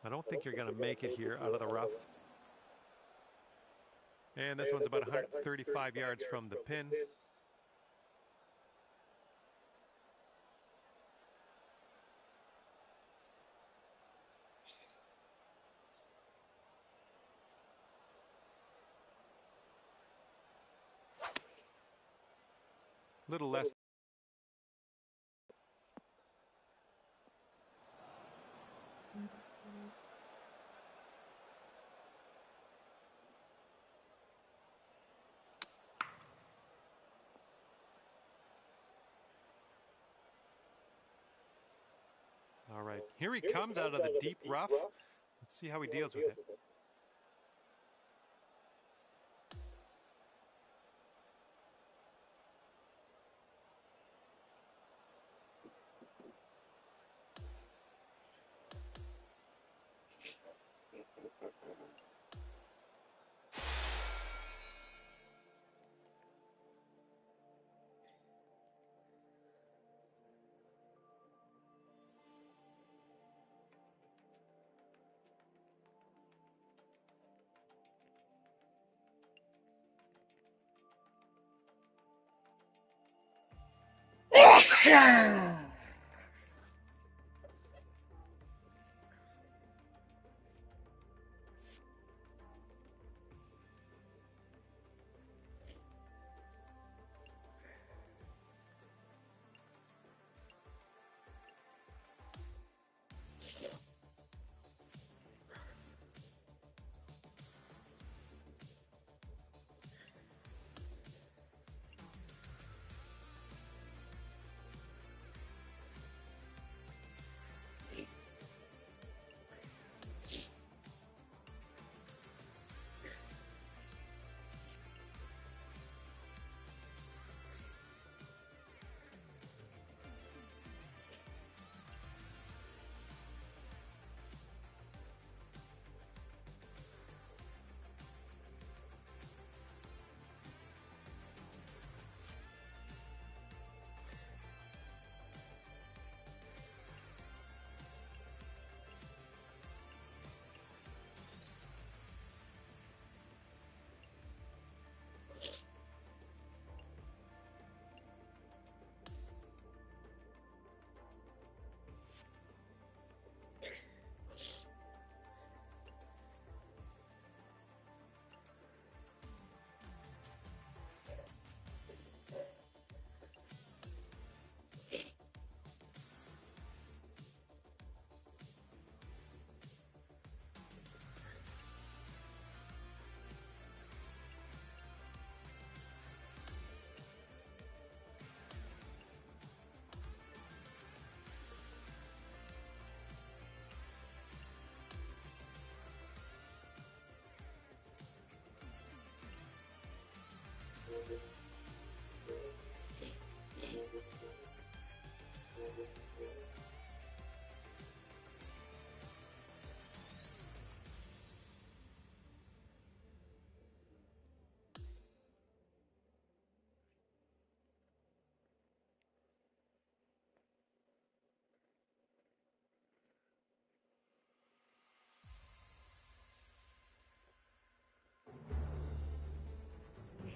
I don't think you're going to make it here out of the rough. And this one's about 135 yards from the pin. Little less. All right, here he comes out of the deep rough. Let's see how he deals with it.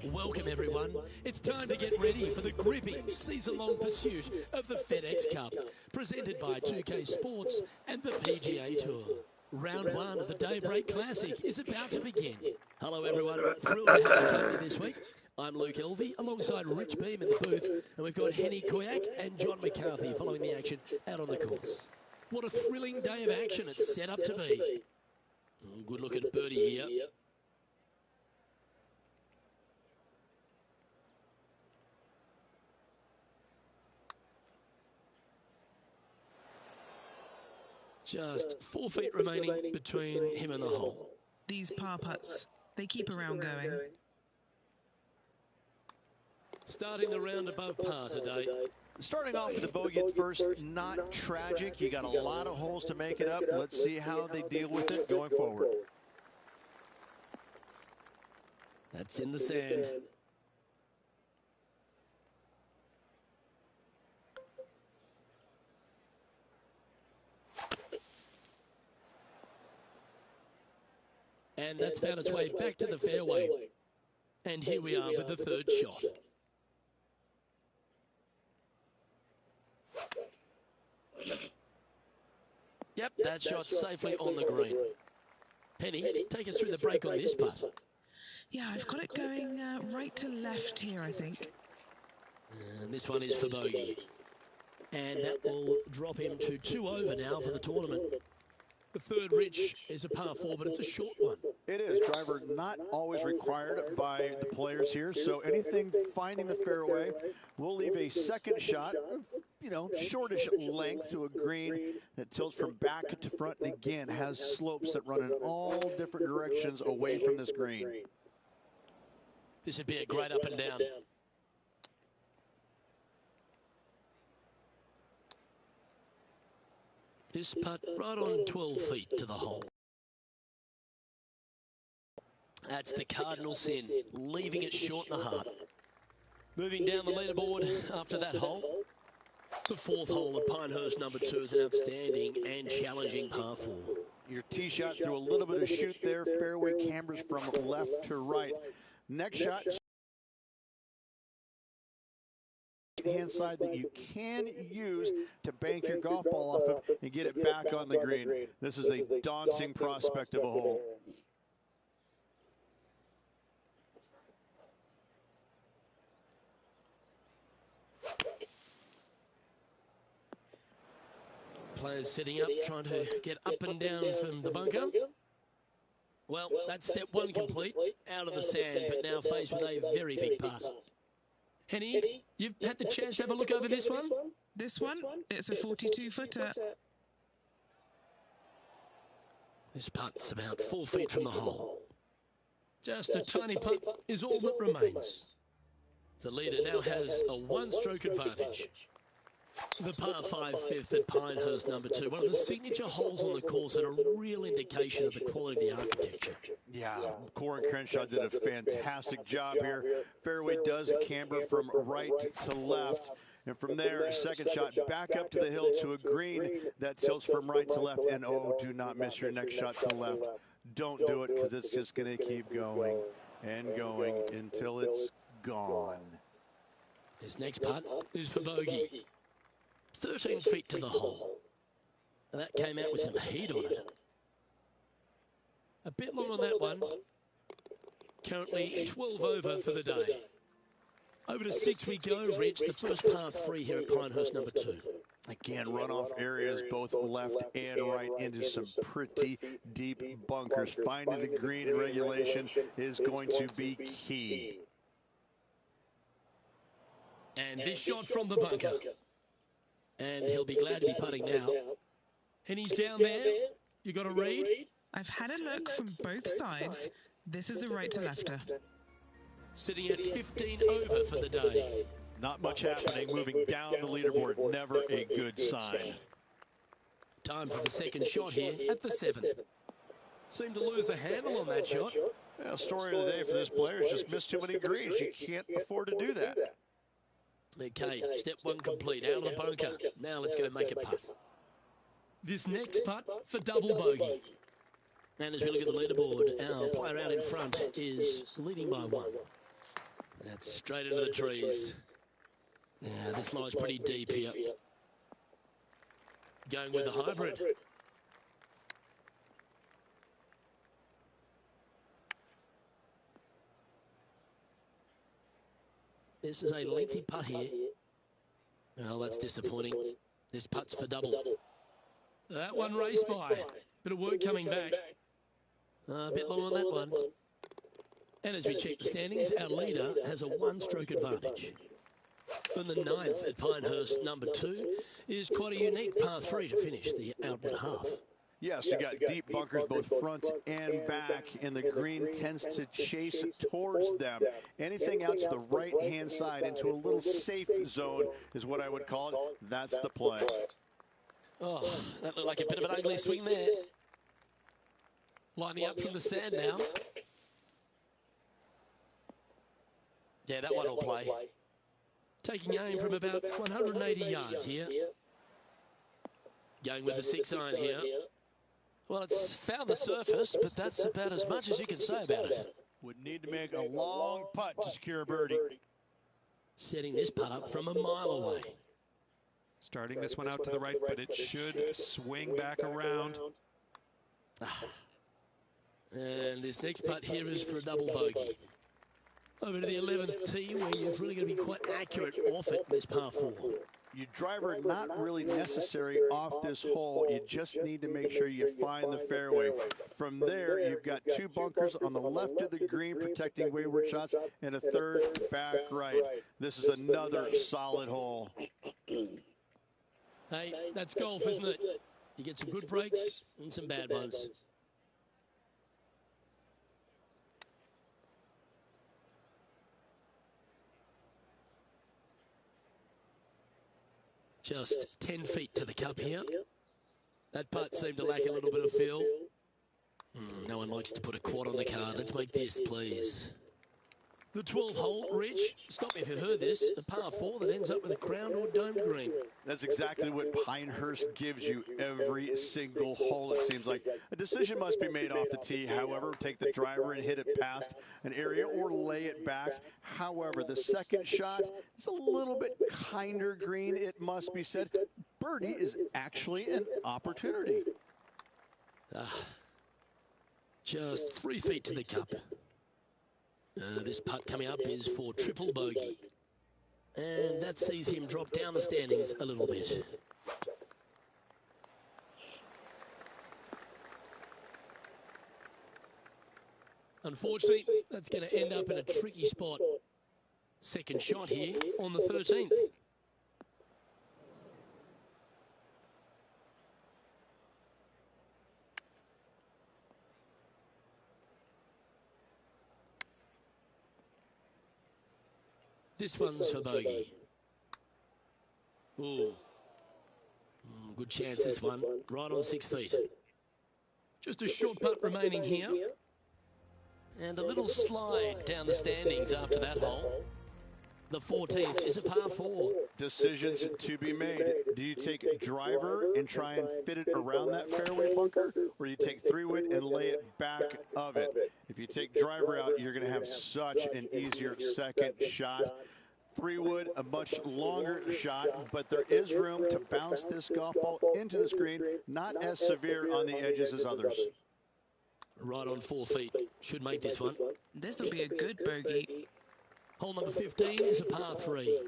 Welcome everyone. It's time to get ready for the gripping season-long pursuit of the FedEx Cup, presented by 2K Sports and the PGA Tour. Round one of the Daybreak Classic is about to begin. Hello everyone, thrilled to have your company this week. I'm Luke Elvey, alongside Rich Beam in the booth, and we've got Henny Koyak and John McCarthy following the action out on the course. What a thrilling day of action it's set up to be. Oh, good look at birdie here. Just 4 feet remaining between him and the hole. These par putts, they keep a round going. Starting the round above par today. Starting off with the bogey at first, not tragic. You got a lot of holes to make it up. Let's see how they deal with it going forward. That's in the sand. And that's found its way back to the fairway. And here we are with the third shot. Yep, that shot's safely on the green. Penny, take us through the break on this putt. Yeah, I've got it going right to left here, I think. And this one is for bogey. And that will drop him to 2 over now for the tournament. The third, Rich, is a par 4, but it's a short one. It is. Driver not always required by the players here. So anything finding the fairway, we'll leave a second shot, shortish length to a green that tilts from back to front and again has slopes that run in all different directions away from this green. This would be a great up and down. This putt right on 12 feet to the hole. That's the cardinal sin, leaving it short in the heart. Moving down the leaderboard after that hole. The fourth hole of Pinehurst number 2 is an outstanding and challenging par 4. Your tee shot through a little bit of shoot there. Fairway cambers from left to right. Next shot. Hand side that you can use to bank your golf ball off of and get it back on the green. This is a daunting prospect of a hole. Players sitting up, trying to get up and down from the bunker. Well, that's step 1 complete, out of the sand, but now faced with a very big putt. Henny, you've had the chance to have a look over this one? This one, it's a 42-footer. This putt's about 4 feet from the hole. Just a tiny putt is all that remains. The leader now has a 1-stroke advantage. The par 5 fifth at Pinehurst number 2, one of the signature holes on the course and a real indication of the quality of the architecture. Yeah, Corin Crenshaw did a fantastic job here. Fairway does camber from right to left. And from there, second shot back up to the hill to a green that tilts from right to left. And oh, do not miss your next shot to the left. Don't do it because it's just going to keep going and going until it's gone. His next putt is for bogey. 13 feet to the hole. And that came out with some heat on it. A bit long on that one. Currently 12 over for the day. Over to 6 we go, Rich. The first par 3 here at Pinehurst number 2. Again, runoff areas both left and right into some pretty deep bunkers. Finding the green in regulation is going to be key. And this shot from the bunker. And he'll be glad to be putting now. And he's down there. You got a read? I've had a look from both sides. This is a right to lefter. Sitting at 15 over for the day. Not much happening, moving down the leaderboard. Never a good sign. Time for the second shot here at the 7th. Seemed to lose the handle on that shot. Well, story of the day for this player is just missed too many greens. You can't afford to do that. Okay, step 1 complete, out of the bunker. Now let's go make a putt. This next putt for double bogey. And as we look at the leaderboard, our player out in front is leading by 1. That's straight into the trees. Yeah, this lies pretty deep here. Going with the hybrid. This is a lengthy putt here. Well, that's disappointing. This putt's for double. That one raced by. Bit of work coming back. A bit long on that one. And as we check the standings, our leader has a 1-stroke advantage. And the 9th at Pinehurst number 2 is quite a unique par 3 to finish the outward half. Yes, you got deep bunkers both front and back, and the green tends to chase towards them. Anything out to the right-hand side into a little safe zone is what I would call it. That's the play. Oh, that looked like a bit of an ugly swing there. Lining up from the sand now. Yeah, that one will play. Taking aim from about 180 yards here. Going with the 6-iron here. Well, it's found the surface, but that's about as much as you can say about it. Would need to make a long putt to secure a birdie. Setting this putt up from a mile away. Starting this one out to the right, but it should swing back around. And this next putt here is for a double bogey. Over to the 11th tee, where you've really got to be quite accurate off it in this par 4. Your driver not really necessary off this hole. You just need to make sure you find the fairway. From there, you've got 2 bunkers on the left of the green protecting wayward shots and a third back right. This is another solid hole. Hey, that's golf, isn't it? You get some good breaks and some bad ones. Just 10 feet to the cup here. That putt seemed to lack a little bit of feel. No one likes to put a quad on the card. Let's make this, please. The 12th hole, Rich, stop me if you heard this, a par 4 that ends up with a crowned or domed green. That's exactly what Pinehurst gives you every single hole, it seems like. A decision must be made off the tee. However, take the driver and hit it past an area or lay it back. However, the second shot is a little bit kinder green, it must be said. Birdie is actually an opportunity. Just 3 feet to the cup. This putt coming up is for triple bogey. And that sees him drop down the standings a little bit. Unfortunately, that's going to end up in a tricky spot. Second shot here on the 13th. This one's for bogey. Ooh. Good chance, this one. Right on 6 feet. Just a short putt remaining here. And a little slide down the standings after that hole. The 14th is a par 4. Decisions to be made. Do you take driver and try and fit it around that fairway bunker, or do you take 3-wood and lay it back of it? If you take driver out, you're going to have such an easier second shot. 3-wood, a much longer shot, but there is room to bounce this golf ball into the screen, not as severe on the edges as others. Right on 4 feet. Should make this one. This will be a good bogey. Hole number 15 is a par 3.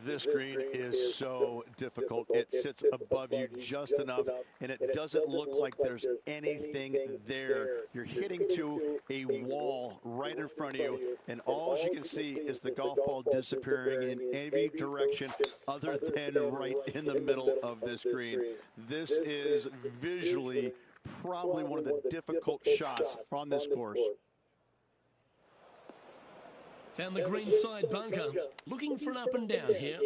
This green is so difficult. It sits above you just enough, and it doesn't look like there's anything there. You're hitting to a wall right in front of you, and all you can see is the golf ball disappearing in any direction other than right in the middle of this green. This is visually probably one of the difficult shots on this course. Found the green side bunker. Looking for an up and down here.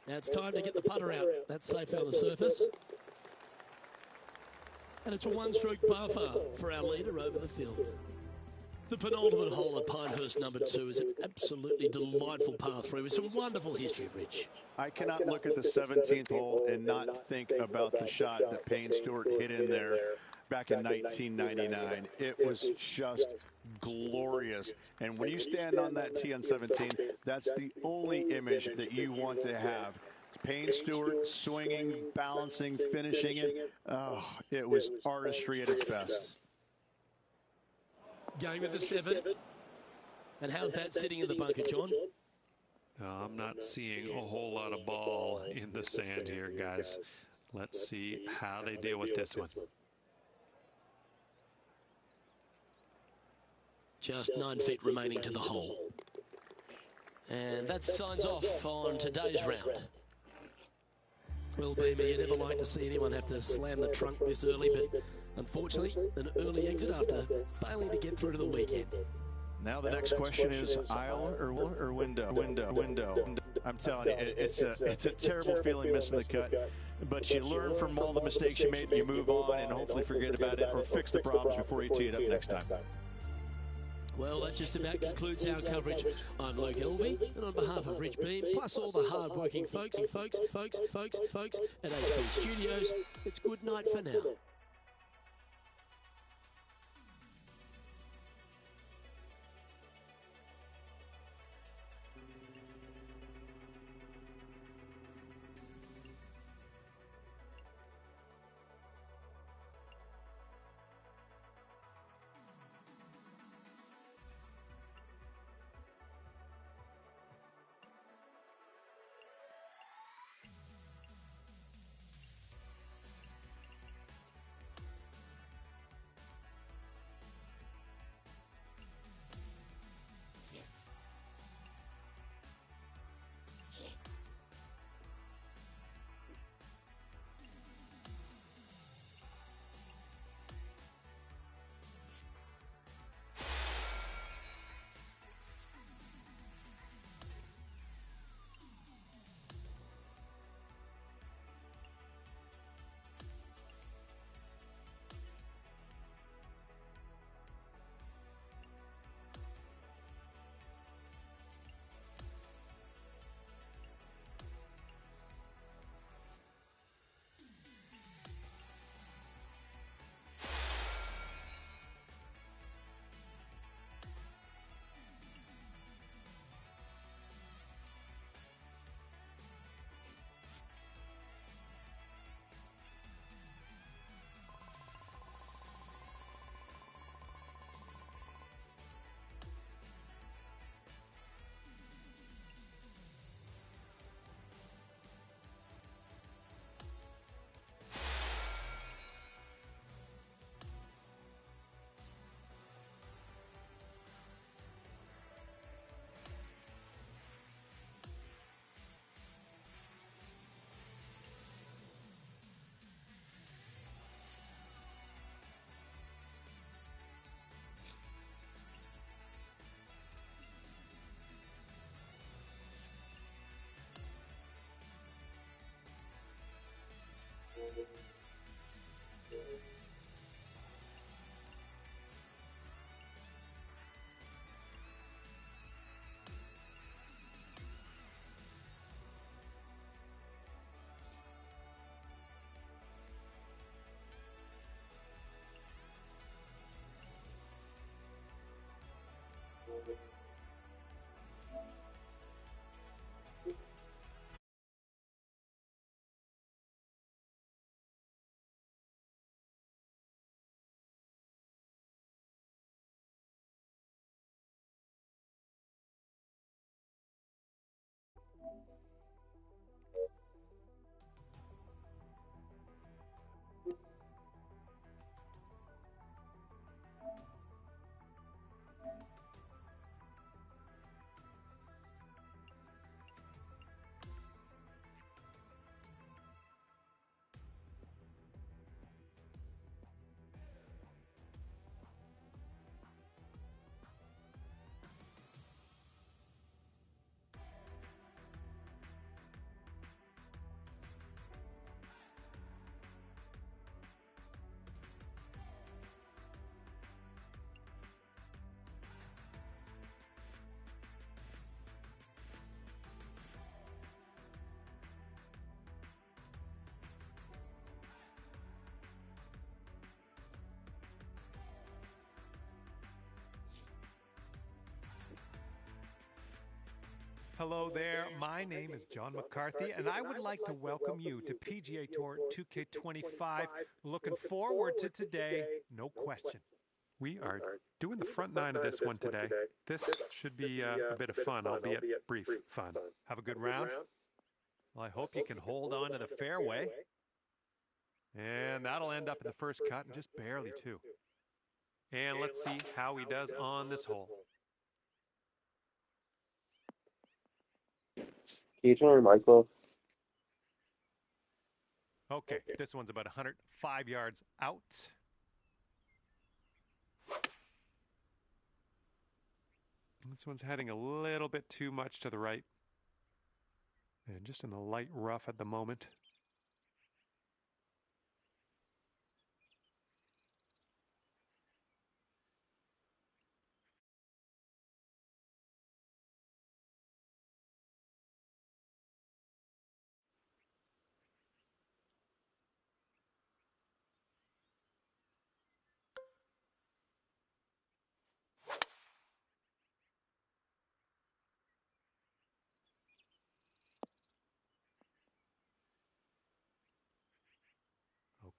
Now it's time to get the putter out. That's safe on the surface. And it's a one-stroke par for our leader over the field. The penultimate hole at Pinehurst number 2 is an absolutely delightful par 3 with some wonderful history, Rich. I cannot look at the 17th hole and not think about the shot that Payne Stewart hit in there back in 1999. It was just glorious. And when you stand on that tee on 17, that's the only image that you want to have. Payne Stewart swinging, balancing, finishing it. Oh, it was artistry at its best. Going with the 7. And how's that sitting in the bunker, John? I'm not seeing a whole lot of ball in the sand here, guys. Let's see how they deal with this one. Just 9 feet remaining to the hole. And that signs off on today's round. Well, Beamer, you never like to see anyone have to slam the trunk this early, but unfortunately, an early exit after failing to get through to the weekend. Now the next question is aisle or window? Window. I'm telling you, it's a terrible feeling missing the cut. But you learn from all the mistakes you made, you move on, and hopefully forget about it or fix the problems before you tee it up next time. Well, that just about concludes our coverage. I'm Luke Elvey, and on behalf of Rich Beam, plus all the hard-working folks at HP Studios, it's good night for now. Hello there, my name is John McCarthy, and I would like to welcome you to PGA Tour 2K25. Looking forward to today, no question. We are doing the front nine of this one today. This should be a bit of fun, albeit brief fun. Have a good round. Well, I hope you can hold on to the fairway. And that'll end up in the first cut, and just barely too. And let's see how he does on this hole. Can you turn your mic off? Okay, this one's about 105 yards out. This one's heading a little bit too much to the right. And just in the light rough at the moment.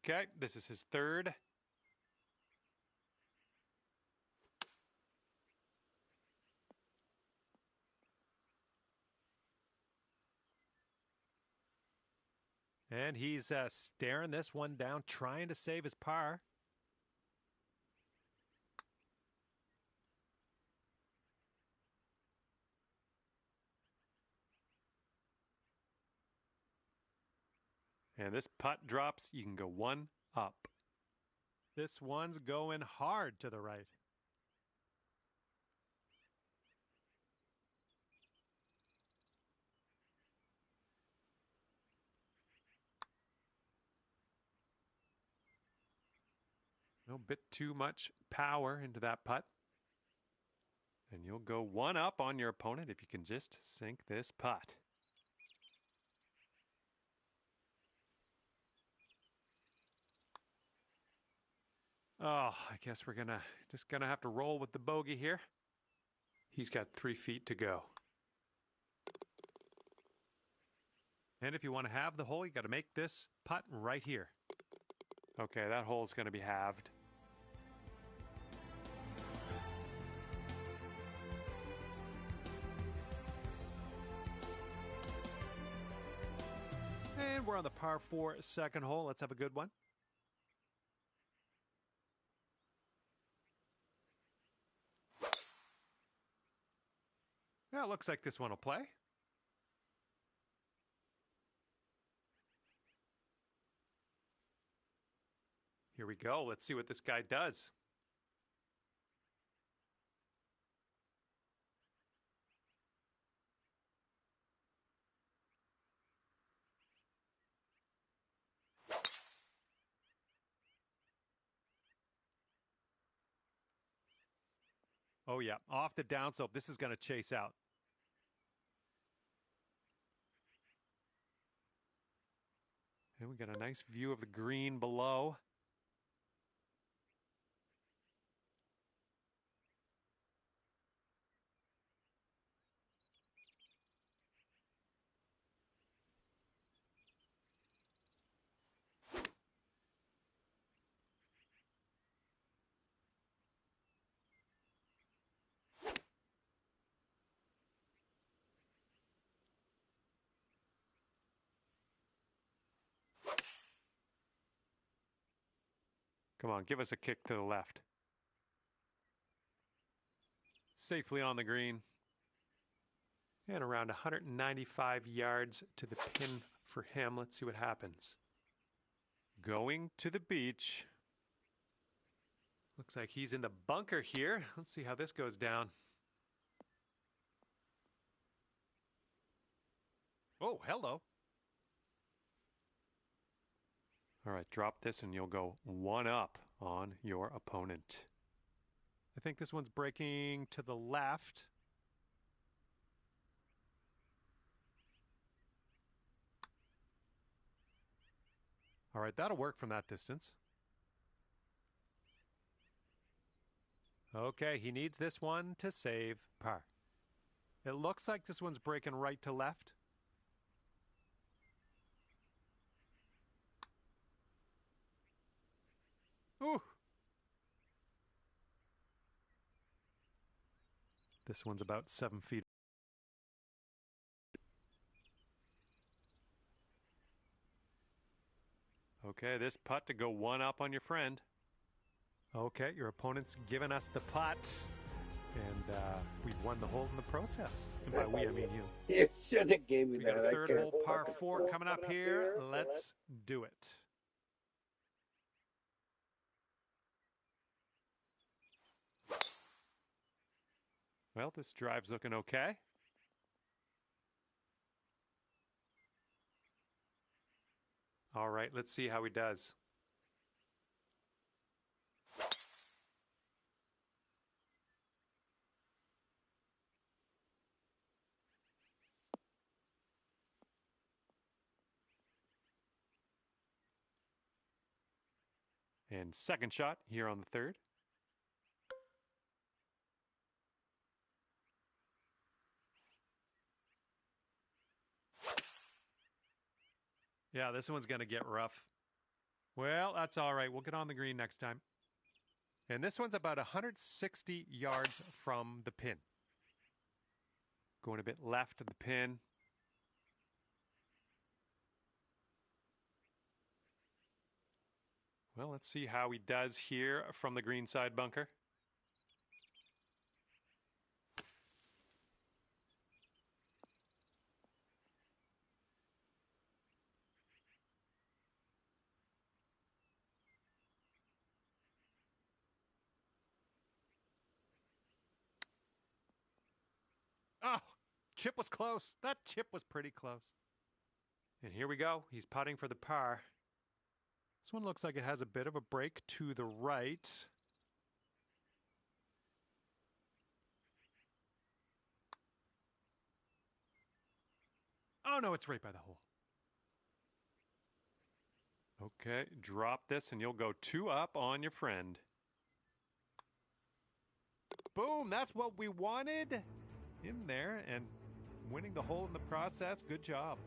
Okay, this is his third. And he's staring this one down, trying to save his par. And this putt drops, you can go one up. This one's going hard to the right. A bit too much power into that putt. And you'll go one up on your opponent if you can just sink this putt. Oh, I guess we're just gonna have to roll with the bogey here. He's got 3 feet to go. And if you want to have the hole, you got to make this putt right here. Okay, that hole's going to be halved. And we're on the par 4 second hole. Let's have a good one. Yeah, it looks like this one will play. Here we go. Let's see what this guy does. Oh, yeah. Off the downslope. This is going to chase out. And we got a nice view of the green below. Come on, give us a kick to the left. Safely on the green. And around 195 yards to the pin for him. Let's see what happens. Going to the beach. Looks like he's in the bunker here. Let's see how this goes down. Oh, hello. All right, drop this and you'll go one up on your opponent. I think this one's breaking to the left. All right, that'll work from that distance. Okay, he needs this one to save par. It looks like this one's breaking right to left. Ooh. This one's about 7 feet. Okay, this putt to go one up on your friend. Okay, your opponent's given us the putt. And we've won the hole in the process. And by we, I mean you. You should have gave me We that. got a I third can't- hole par 4 coming up here. Let's do it. Well, this drive's looking okay. All right, let's see how he does. And second shot here on the third. Yeah, this one's going to get rough. Well, that's all right. We'll get on the green next time. And this one's about 160 yards from the pin. Going a bit left of the pin. Well, let's see how he does here from the green side bunker. Oh, chip was close. That chip was pretty close. And here we go. He's putting for the par. This one looks like it has a bit of a break to the right. Oh, no, it's right by the hole. Okay, drop this and you'll go 2 up on your friend. Boom, that's what we wanted in there and winning the hole in the process. Good job.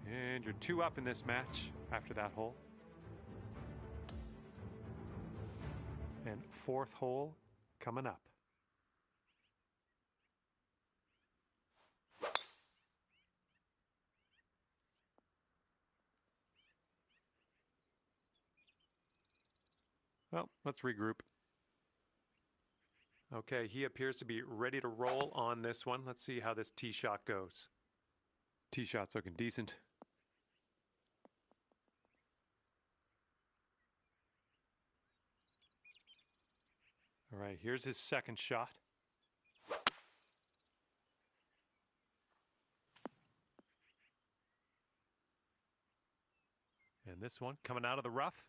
And you're 2 up in this match after that hole. And 4th hole coming up. Well, let's regroup. Okay, he appears to be ready to roll on this one. Let's see how this tee shot goes. Tee shot's looking decent. All right, here's his second shot. And this one coming out of the rough.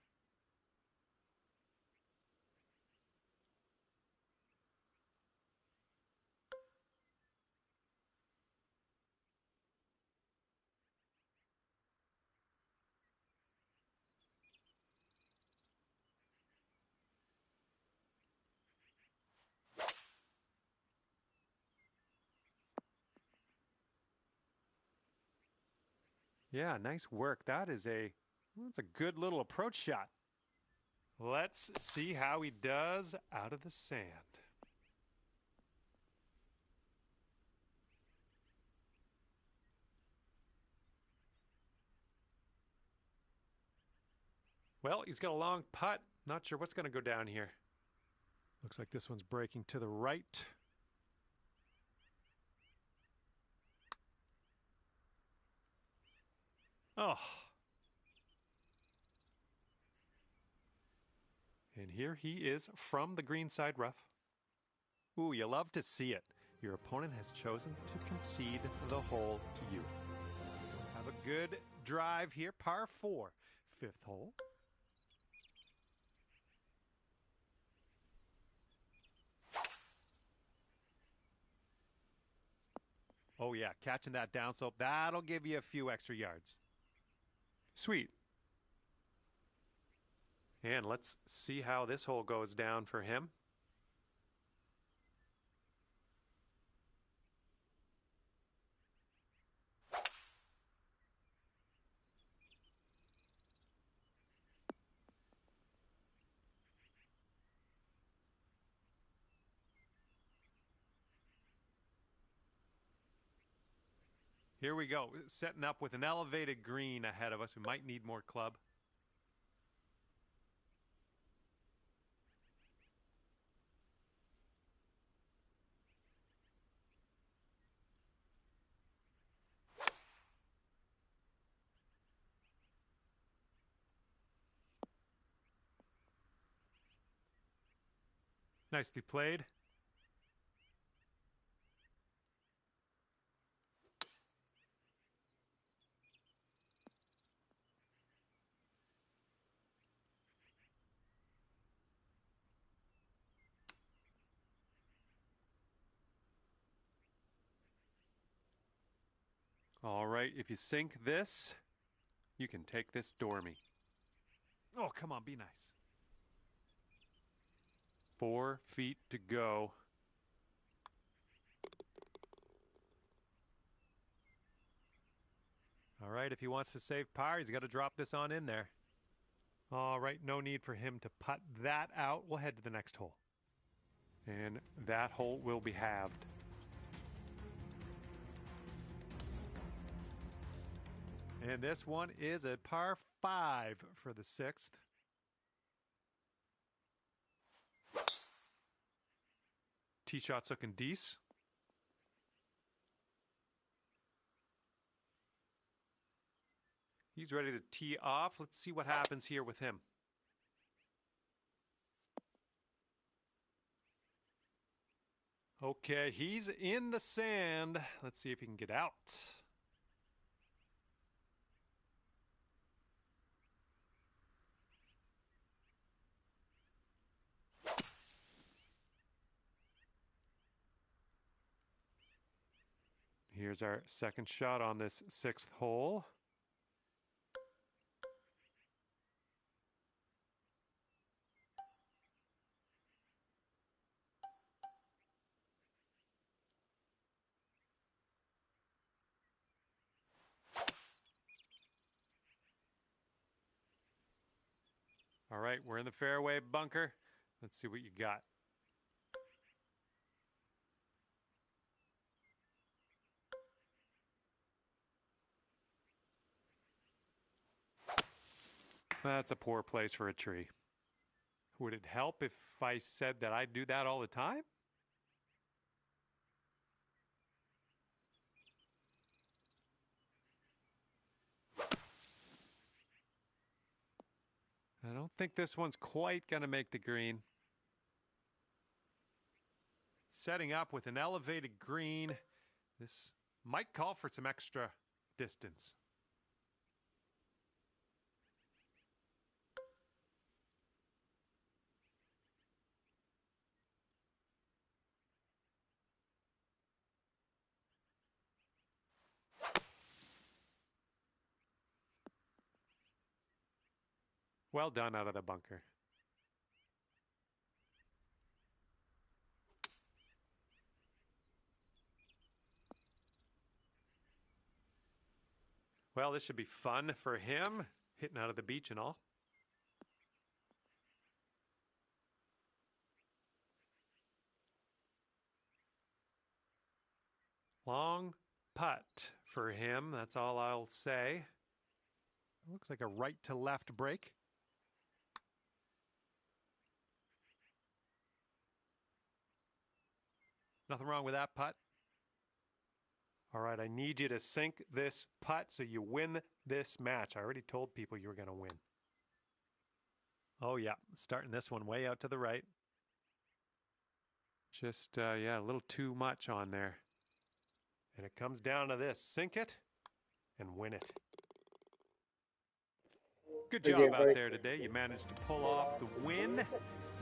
Yeah, nice work. That's a good little approach shot. Let's see how he does out of the sand. Well, he's got a long putt. Not sure what's going to go down here. Looks like this one's breaking to the right. Oh. And here he is from the green side rough. Ooh, you love to see it. Your opponent has chosen to concede the hole to you. Have a good drive here, par 4, 5th hole. Oh yeah, catching that downslope, that'll give you a few extra yards. Sweet. And let's see how this hole goes down for him. Here we go. Setting up with an elevated green ahead of us. We might need more club. Nicely played. All right, if you sink this, you can take this Dormy. Oh, come on, be nice. 4 feet to go. All right, if he wants to save par, he's got to drop this on in there. All right, no need for him to putt that out. We'll head to the next hole. And that hole will be halved. And this one is a par 5 for the 6th. Tee shot's looking decent. He's ready to tee off. Let's see what happens here with him. Okay, he's in the sand. Let's see if he can get out. Here's our second shot on this 6th hole. All right, we're in the fairway bunker. Let's see what you got. That's a poor place for a tree. Would it help if I said that I do that all the time? I don't think this one's quite going to make the green. Setting up with an elevated green. This might call for some extra distance. Well done out of the bunker. Well, this should be fun for him, hitting out of the beach and all. Long putt for him, that's all I'll say. Looks like a right to left break. Nothing wrong with that putt. All right, I need you to sink this putt so you win this match. I already told people you were going to win. Oh, yeah, starting this one way out to the right. Just, yeah, a little too much on there. And it comes down to this. Sink it and win it. Good job out there today. You managed to pull off the win.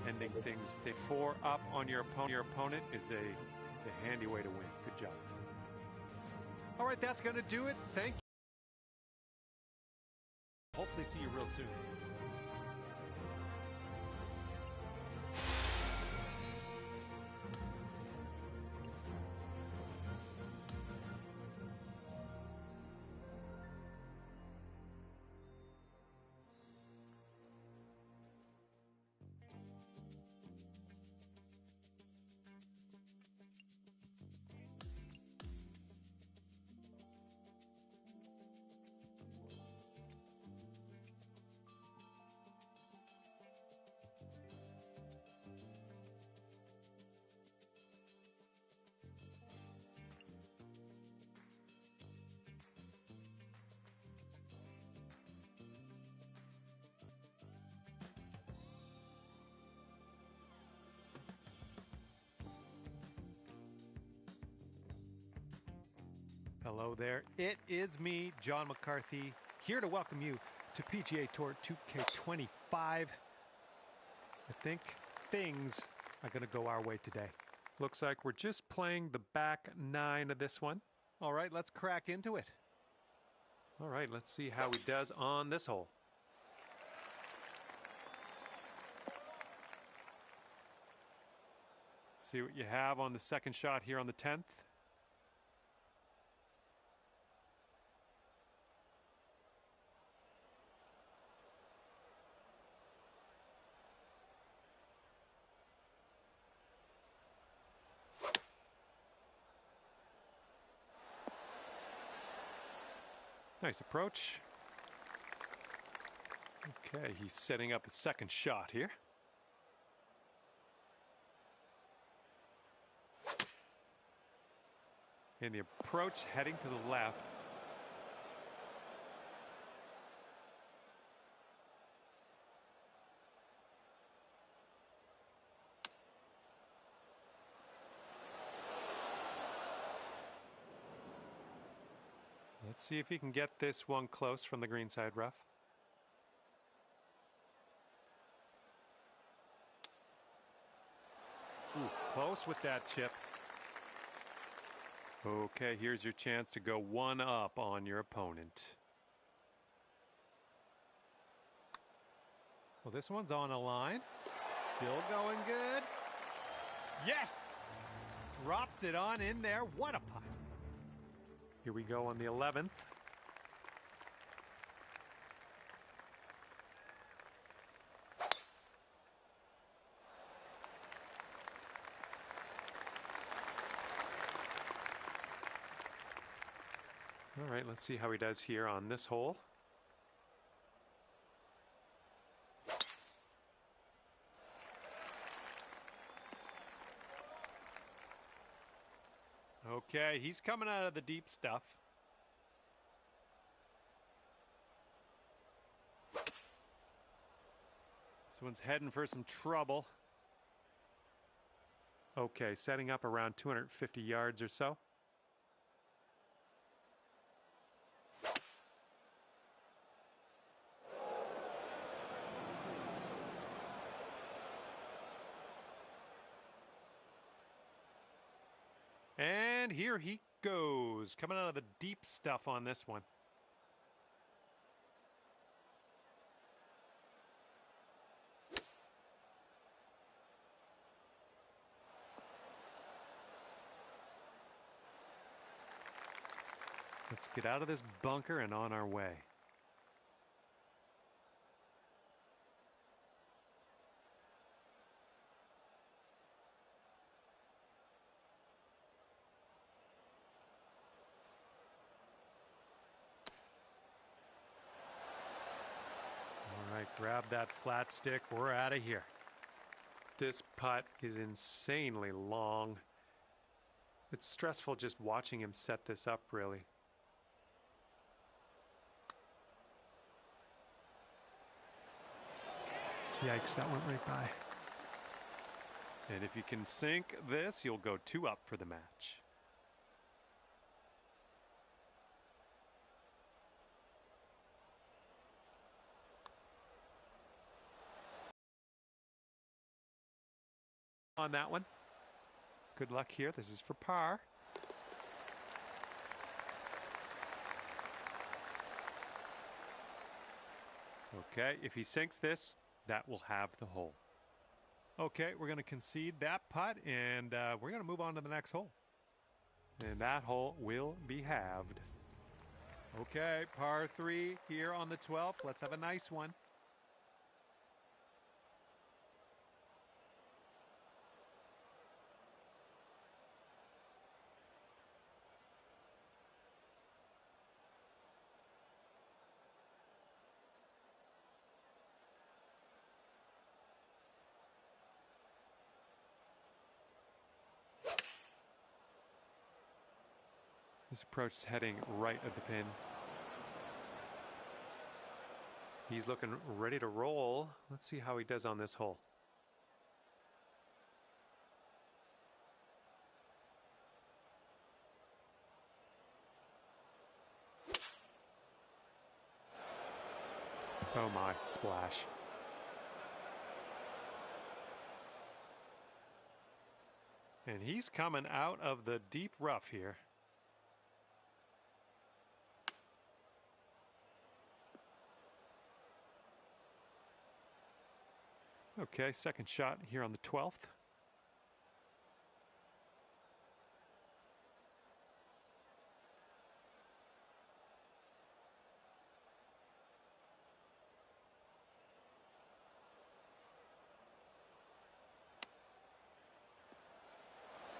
Ending things 4 up on your opponent. Your opponent is a handy way to win. Good job. All right, that's going to do it. Thank you. Hopefully see you real soon. Hello there. It is me, John McCarthy, here to welcome you to PGA Tour 2K25. I think things are going to go our way today. Looks like we're just playing the back 9 of this one. All right, let's crack into it. All right, let's see how he does on this hole. Let's see what you have on the second shot here on the 10th. Nice approach. Okay, he's setting up his second shot here. And the approach heading to the left. Let's see if he can get this one close from the greenside rough. Ooh, close with that chip. Okay, here's your chance to go one up on your opponent. Well, this one's on a line. Still going good. Yes! Drops it on in there. What a putt. Here we go on the 11th. All right, let's see how he does here on this hole. Okay, he's coming out of the deep stuff. This one's heading for some trouble. Okay, setting up around 250 yards or so. And here he goes, coming out of the deep stuff on this one. Let's get out of this bunker and on our way. All right, grab that flat stick. We're out of here. This putt is insanely long. It's stressful just watching him set this up, really. Yikes, that went right by. And if you can sink this, you'll go 2 up for the match. On that one. Good luck here. This is for par. Okay, if he sinks this, that will have the hole. Okay, we're going to concede that putt, and we're going to move on to the next hole. And that hole will be halved. Okay, par 3 here on the 12th. Let's have a nice one. This approach is heading right at the pin. He's looking ready to roll. Let's see how he does on this hole. Splash. And he's coming out of the deep rough here. Okay, second shot here on the 12th.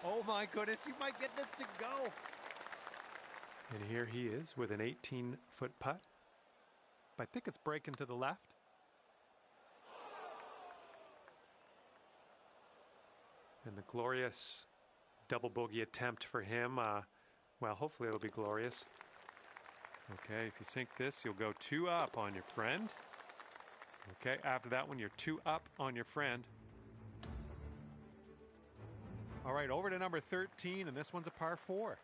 Oh my goodness, you might get this to go. And here he is with an 18-foot putt. I think it's breaking to the left. And the glorious double bogey attempt for him. Well, hopefully it'll be glorious. Okay, if you sink this, you'll go 2 up on your friend. Okay, after that one, you're 2 up on your friend. All right, over to number 13, and this one's a par 4.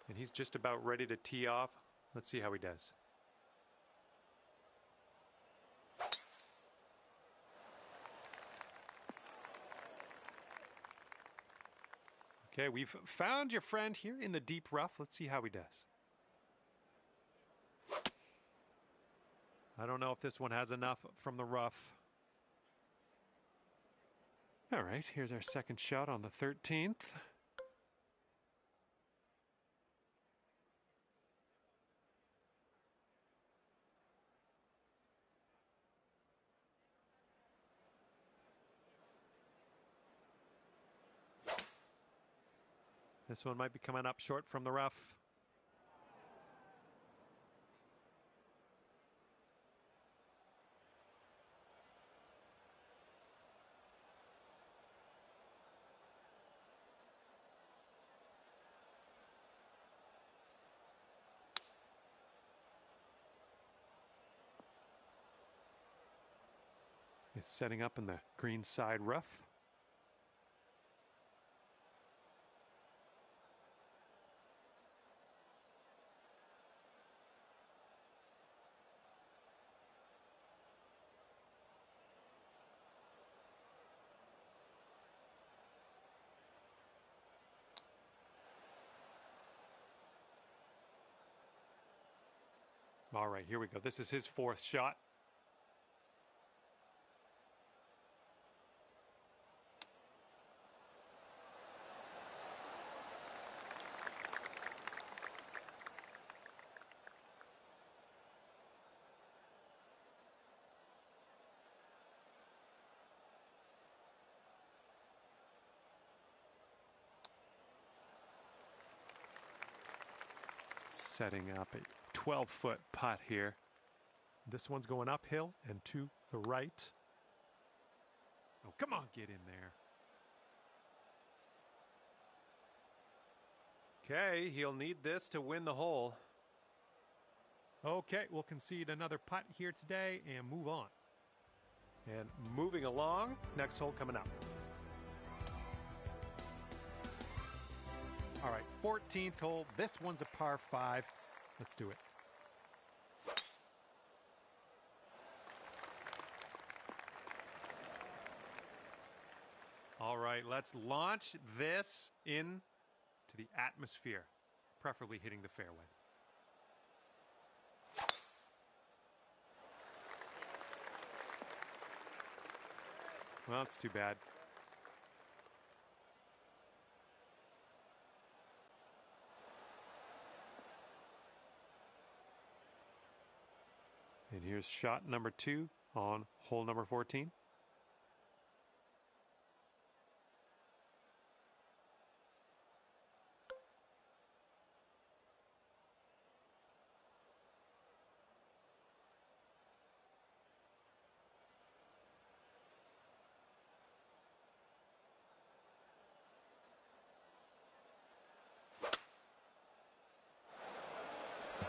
And he's just about ready to tee off. Let's see how he does. Okay, we've found your friend here in the deep rough. Let's see how he does. I don't know if this one has enough from the rough. All right, here's our second shot on the 13th. This one might be coming up short from the rough. Is setting up in the green side rough. All right, here we go. This is his 4th shot. Setting up a 12-foot putt here. This one's going uphill and to the right. Oh, come on, get in there. Okay, he'll need this to win the hole. Okay, we'll concede another putt here today and move on. And moving along, next hole coming up. All right, 14th hole. This one's a par 5. Let's do it. All right, let's launch this into the atmosphere, preferably hitting the fairway. Well, it's too bad. And here's shot number 2 on hole number 14.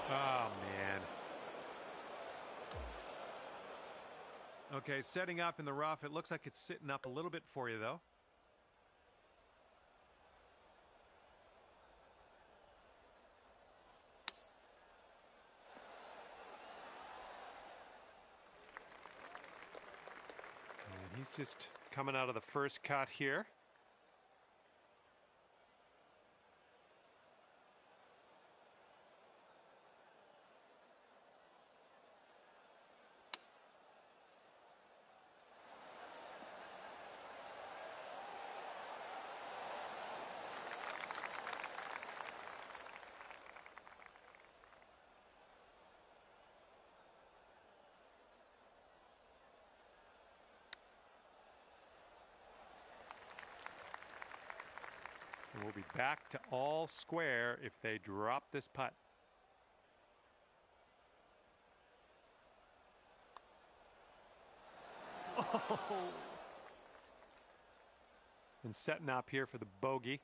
Oh, man. Okay, setting up in the rough. It looks like it's sitting up a little bit for you, though. He's just coming out of the first cut here. And we'll be back to all square if they drop this putt. Oh. And setting up here for the bogey.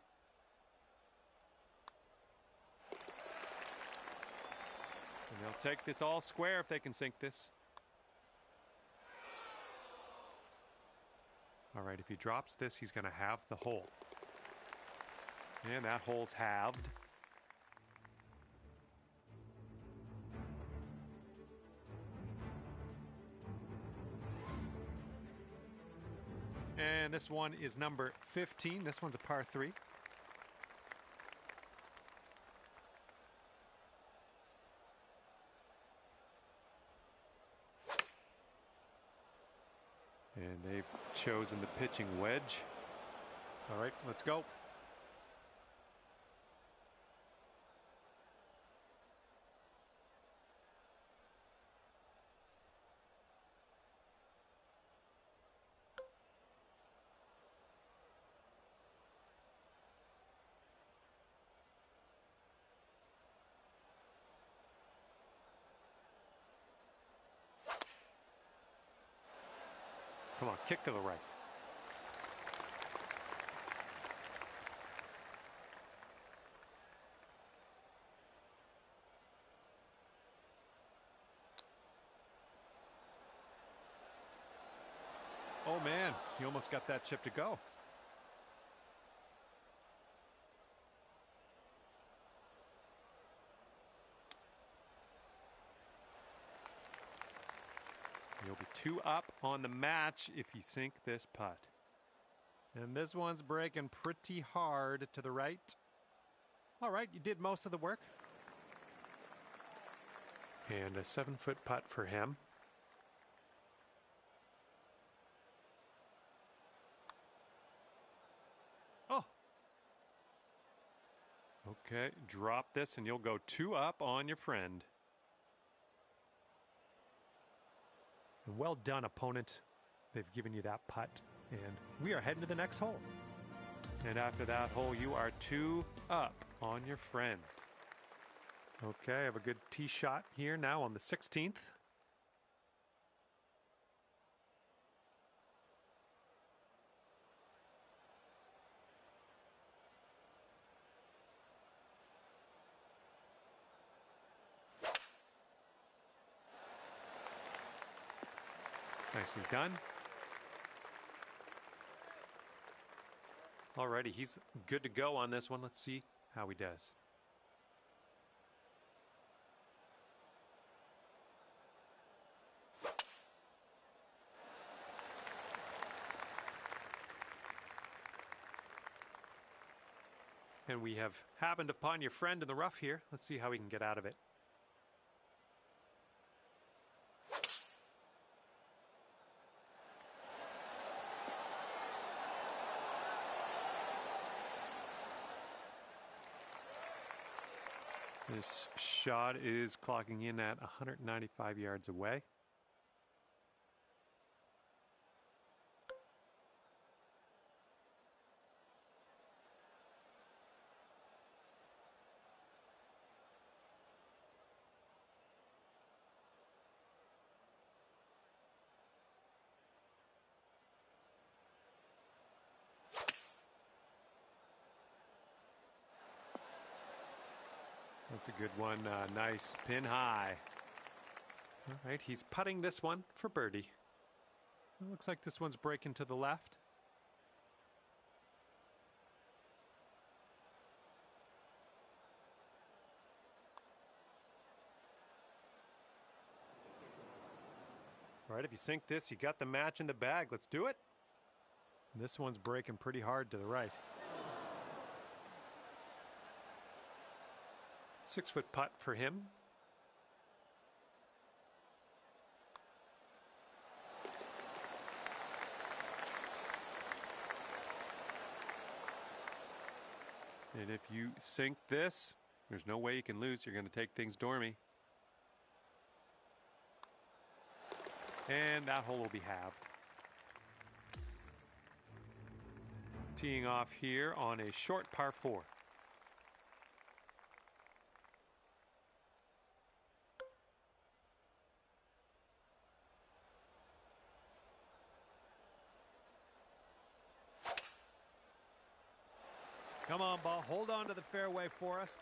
And they'll take this all square if they can sink this. All right, if he drops this, he's going to have the hole. And that hole's halved. And this one is number 15. This one's a par 3. And they've chosen the pitching wedge. All right, let's go. Come on, kick to the right. Oh man, he almost got that chip to go. You'll be 2 up on the match if you sink this putt. And this one's breaking pretty hard to the right. All right, you did most of the work. And a 7-foot putt for him. Oh. Okay, drop this and you'll go 2 up on your friend. And well done, opponent. They've given you that putt. And we are heading to the next hole. And after that hole, you are 2 up on your friend. Okay, I have a good tee shot here now on the 16th. Nicely done. Alrighty, he's good to go on this one. Let's see how he does. And we have happened upon your friend in the rough here. Let's see how he can get out of it. This shot is clocking in at 195 yards away. That's a good one. Nice pin high. All right, he's putting this one for birdie. It looks like this one's breaking to the left. All right, if you sink this, you got the match in the bag. Let's do it. This one's breaking pretty hard to the right. 6-foot putt for him. And if you sink this, there's no way you can lose. You're going to take things dormy. And that hole will be halved. Teeing off here on a short par 4. Come on, ball. Hold on to the fairway for us.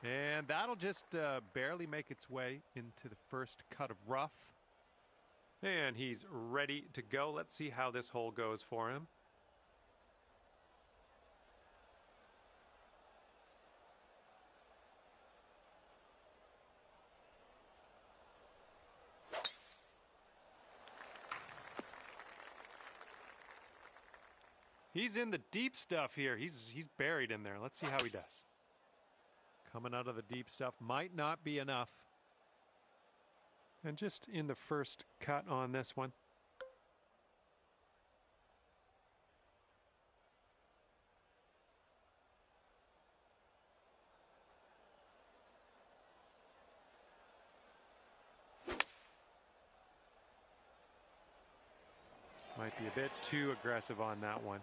And that'll just barely make its way into the first cut of rough. And he's ready to go. Let's see how this hole goes for him. He's in the deep stuff here. He's buried in there. Let's see how he does. Coming out of the deep stuff might not be enough. And just in the first cut on this one. Might be a bit too aggressive on that one.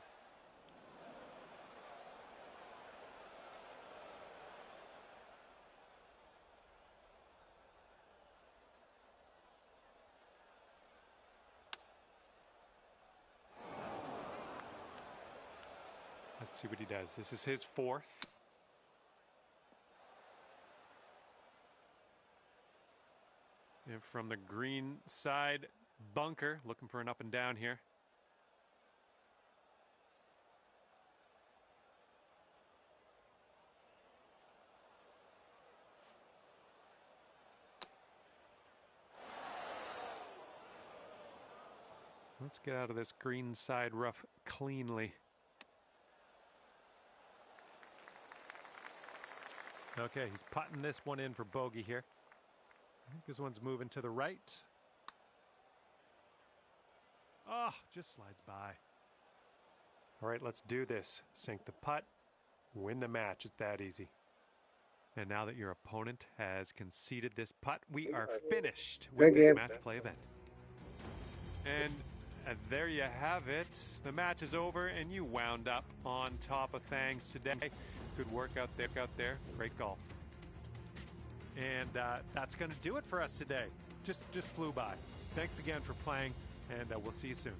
Let's see what he does. This is his 4th. And from the green side bunker, looking for an up and down here. Let's get out of this green side rough cleanly. Okay, he's putting this one in for bogey here. I think this one's moving to the right. Oh, just slides by. All right, let's do this. Sink the putt, win the match. It's that easy. And now that your opponent has conceded this putt, we are finished with this match play event. And there you have it. The match is over, and you wound up on top of things today. Good work out there. Great golf. And that's going to do it for us today. Just flew by. Thanks again for playing, and we'll see you soon.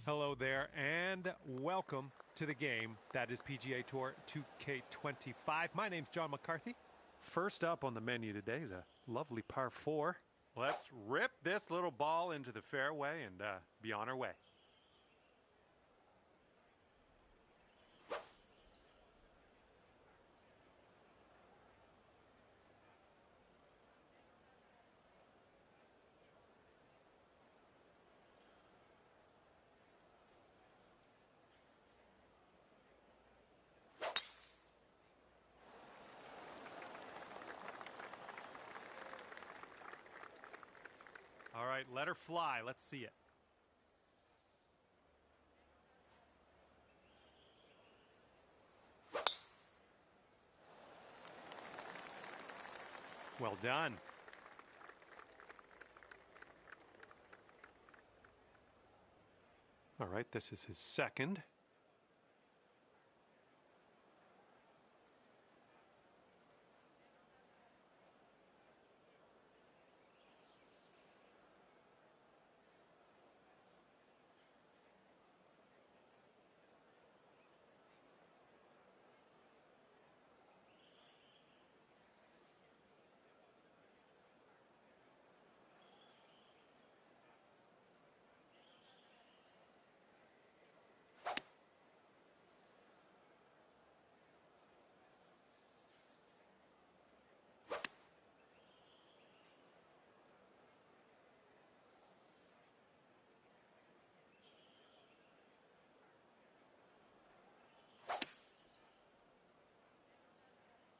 Hello there, and welcome to the game that is PGA Tour 2K25. My name's John McCarthy. First up on the menu today is a lovely par 4. Let's rip this little ball into the fairway and be on our way. All right, let her fly. Let's see it. Well done. All right, this is his second.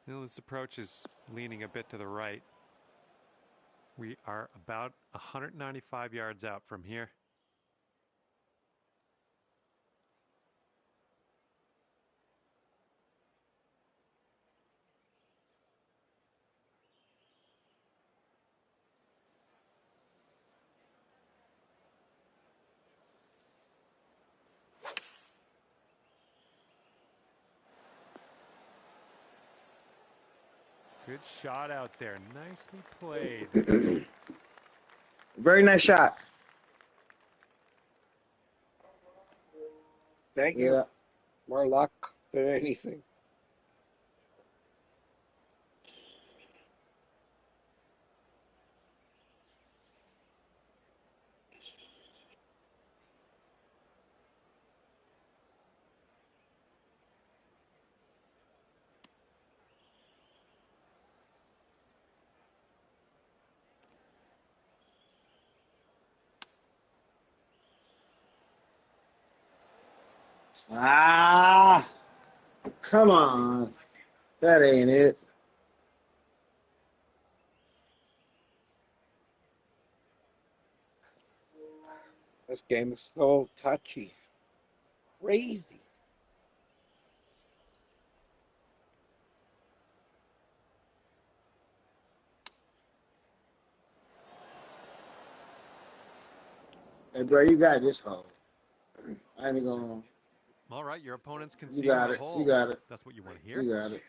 Well, this approach is leaning a bit to the right. We are about 195 yards out from here. Good shot out there. Nicely played. Very nice shot. Thank you. Yeah. More luck than anything. Ah, come on. That ain't it. This game is so touchy. Crazy. Hey, bro, you got this hole. I ain't gonna. All right, your opponent's You conceding got the it. hole. You got it. That's what you want to hear. You got it.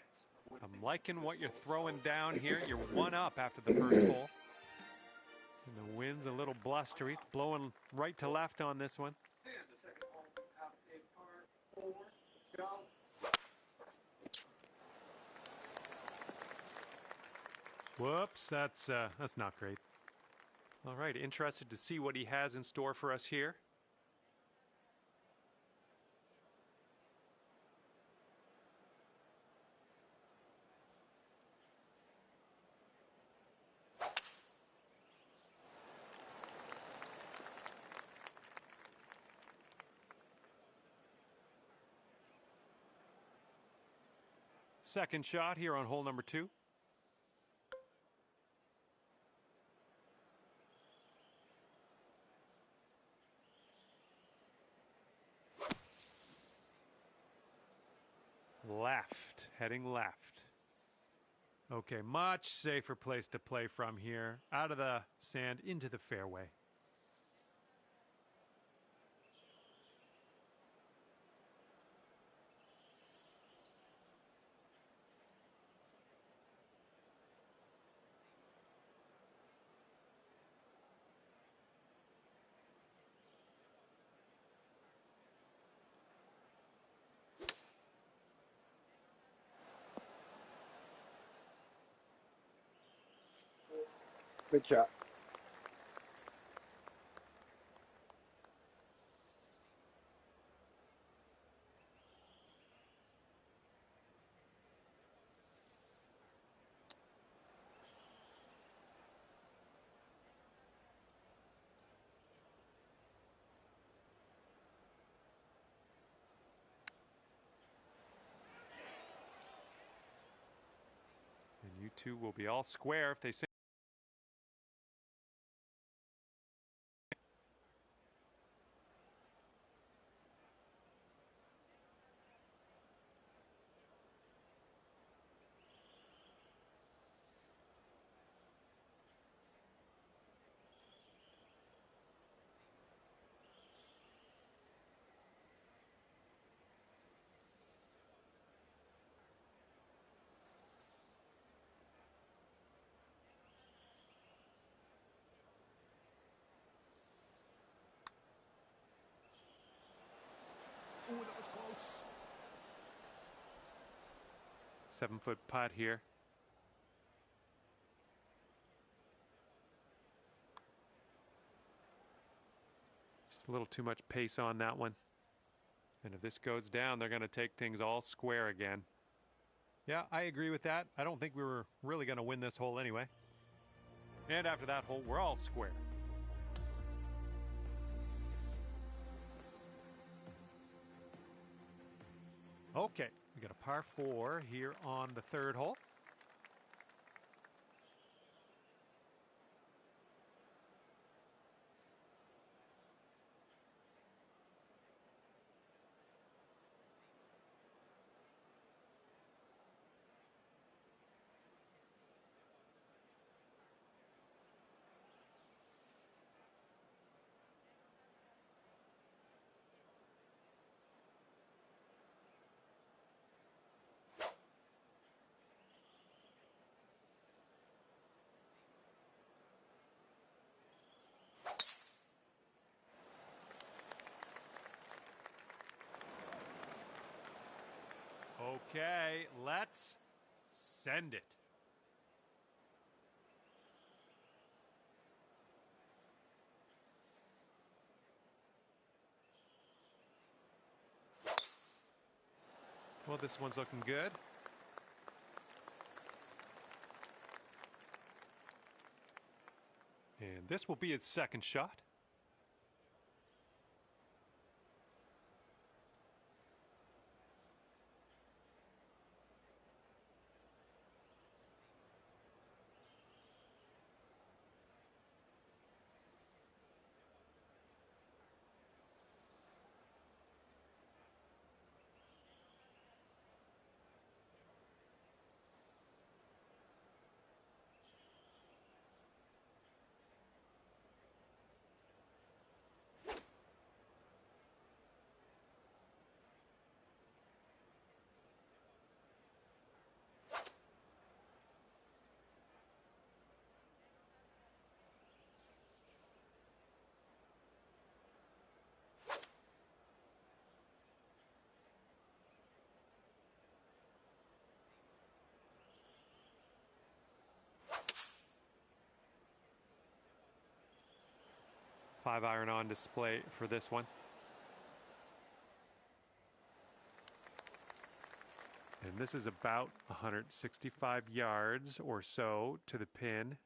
I'm liking what you're throwing down here. You're one up after the first hole. And the wind's a little blustery. It's blowing right to left on this one. Whoops, that's not great. All right, interested to see what he has in store for us here. Second shot here on hole number 2. Left, heading left. Okay, much safer place to play from here. Out of the sand, into the fairway. Good shot. And you two will be all square if they say. Oh, that was close. 7-foot putt here. Just a little too much pace on that one. And if this goes down, they're going to take things all square again. Yeah, I agree with that. I don't think we were really going to win this hole anyway. And after that hole, we're all square. Okay, we got a par 4 here on the third hole. Okay, let's send it. Well, this one's looking good. And this will be his second shot. Five iron on display for this one. And this is about 165 yards or so to the pin.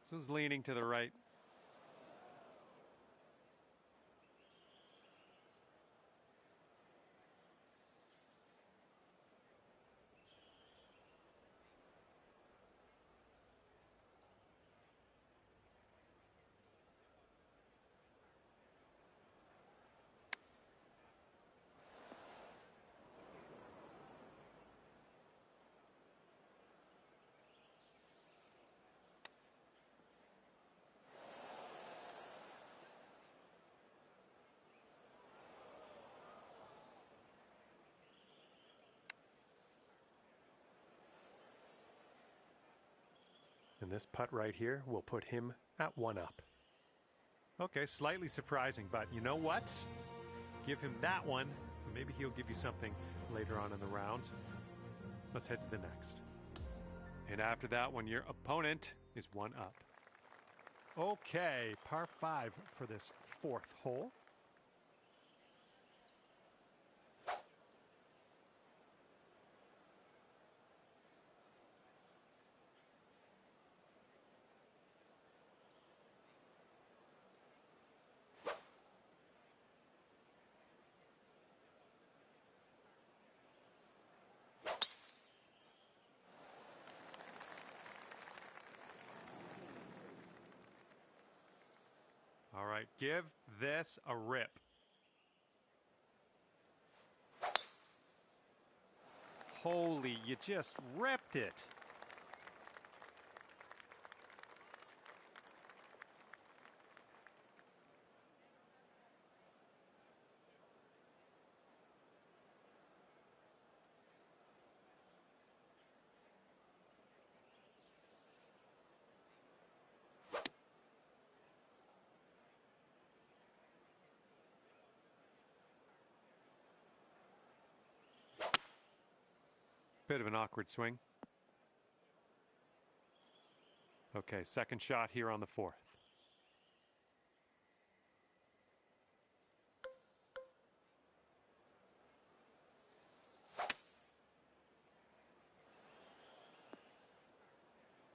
This was leaning to the right. And this putt right here will put him at 1 up. Okay, slightly surprising, but you know what? Give him that one. Maybe he'll give you something later on in the round. Let's head to the next. And after that one, your opponent is 1 up. Okay, par 5 for this 4th hole. All right, give this a rip. Holy, you just ripped it. Bit of an awkward swing. Okay, second shot here on the 4th. It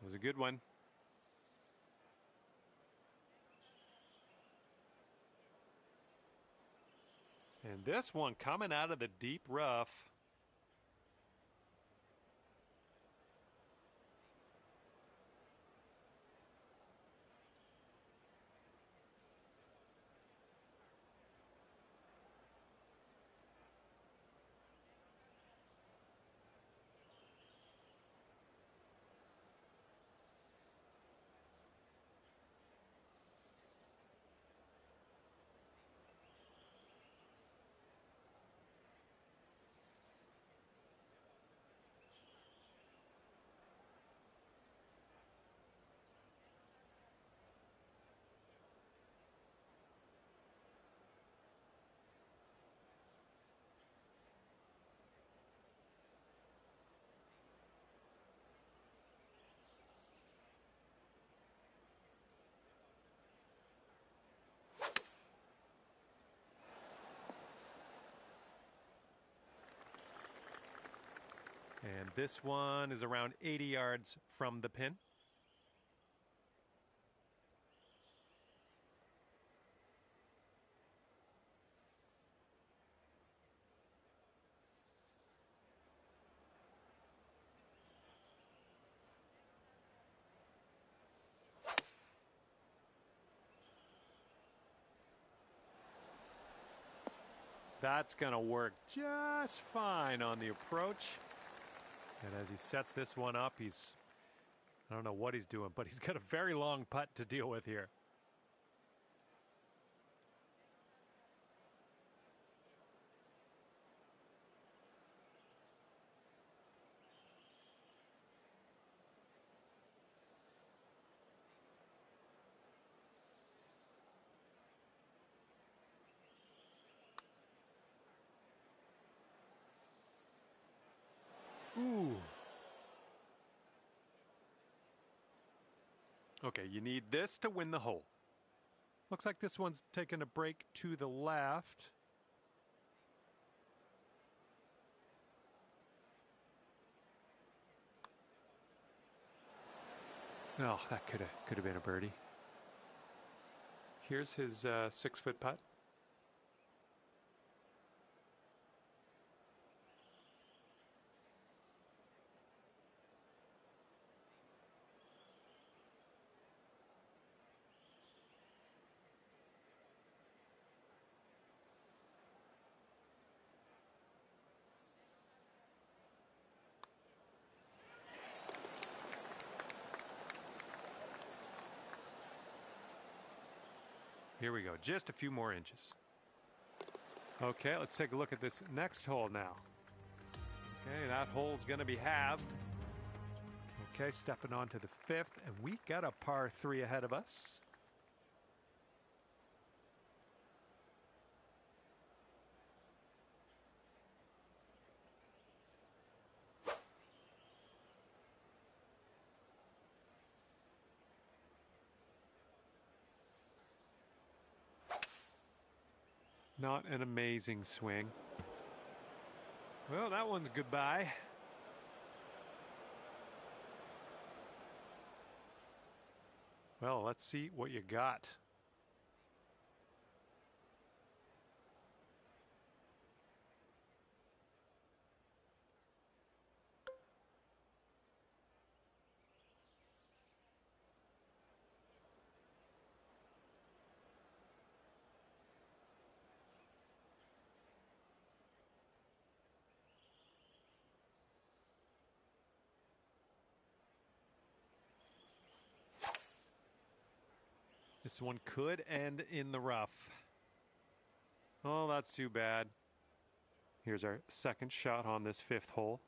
was a good one. And this one coming out of the deep rough. And this one is around 80 yards from the pin. That's going to work just fine on the approach. And as he sets this one up, I don't know what he's doing, but he's got a very long putt to deal with here. Ooh. Okay, you need this to win the hole. Looks like this one's taking a break to the left. Oh, that could have been a birdie. Here's his 6-foot putt. Here we go, just a few more inches. Okay, let's take a look at this next hole now. Okay, that hole's going to be halved. Okay, stepping on to the 5th, and we got a par 3 ahead of us. Not an amazing swing. Well, that one's goodbye. Well, let's see what you got. This one could end in the rough. Oh, that's too bad. Here's our second shot on this 5th hole.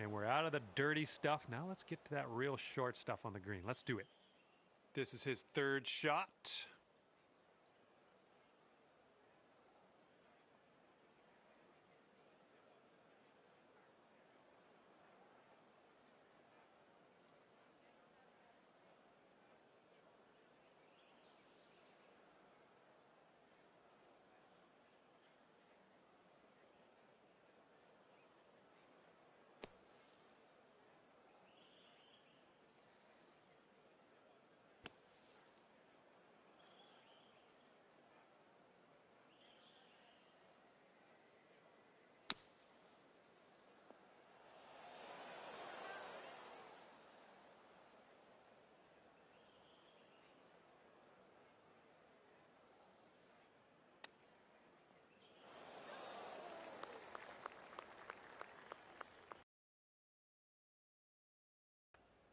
And we're out of the dirty stuff. Now let's get to that real short stuff on the green. Let's do it. This is his 3rd shot.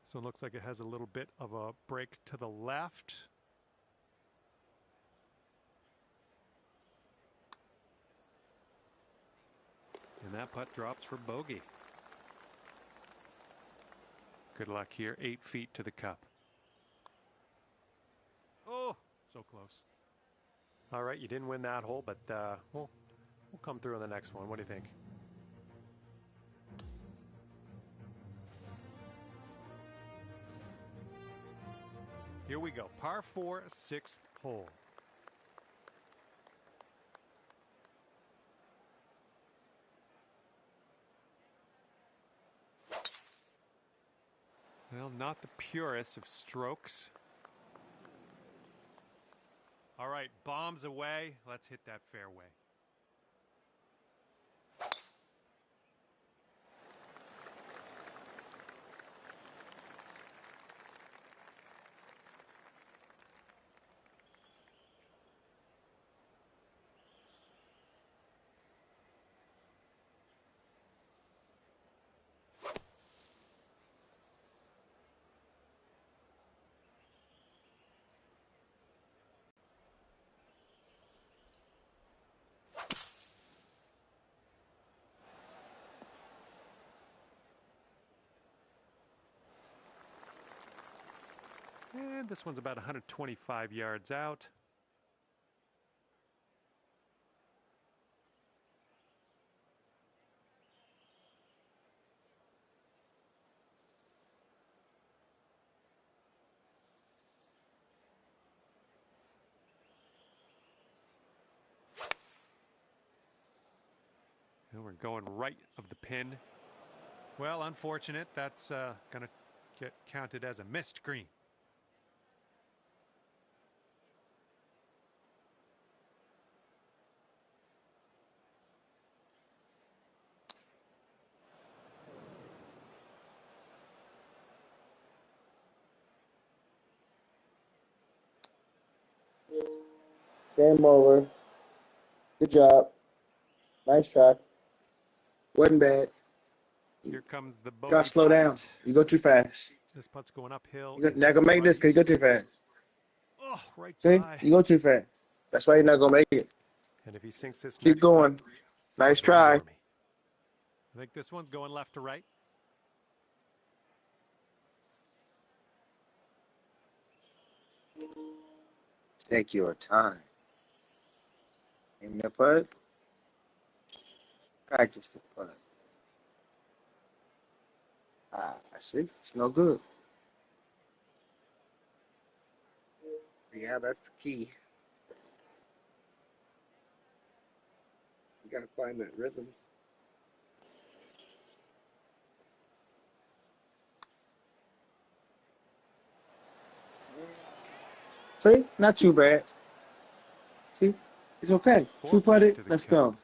So it looks like it has a little bit of a break to the left. And that putt drops for bogey. Good luck here. 8 feet to the cup. Oh, so close. All right, you didn't win that hole, but we'll come through on the next one. What do you think? Here we go. Par 4, 6th hole. Well, not the purest of strokes. All right, bombs away. Let's hit that fairway. And this one's about 125 yards out. And we're going right of the pin. Well, unfortunate. That's going to get counted as a missed green. Game over. Good job. Nice try. Wasn't bad. Here comes the bogey Gotta slow putt. down. You go too fast. This putt's going uphill. You're not gonna make this because you go too fast. Oh, right See? by. You go too fast. That's why you're not gonna make it. And if he sinks this Keep next going. putt, Nice he'll try. bore me. I think this one's going left to right. Take your time. Aim the putt. Practice the putt. I see. It's no good. Yeah, that's the key. You got to find that rhythm. See? Not too bad. See? It's okay. Two putted. Let's go.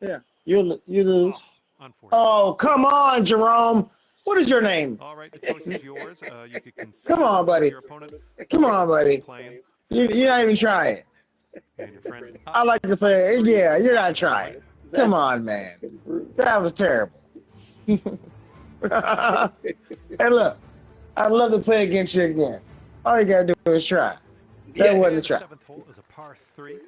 Yeah. You lose. Oh, unfortunate. Oh, come on, Jerome. What is your name? All right, the choice is yours. You could consider Come on, buddy. your opponent. Come on, buddy. Playing. You're not even trying. And your friend. I like to play. Yeah, you're not trying. Come on, man. That was terrible. Hey, look. I'd love to play against you again. All you gotta do is try. That wasn't a The try. seventh hole is a par 3.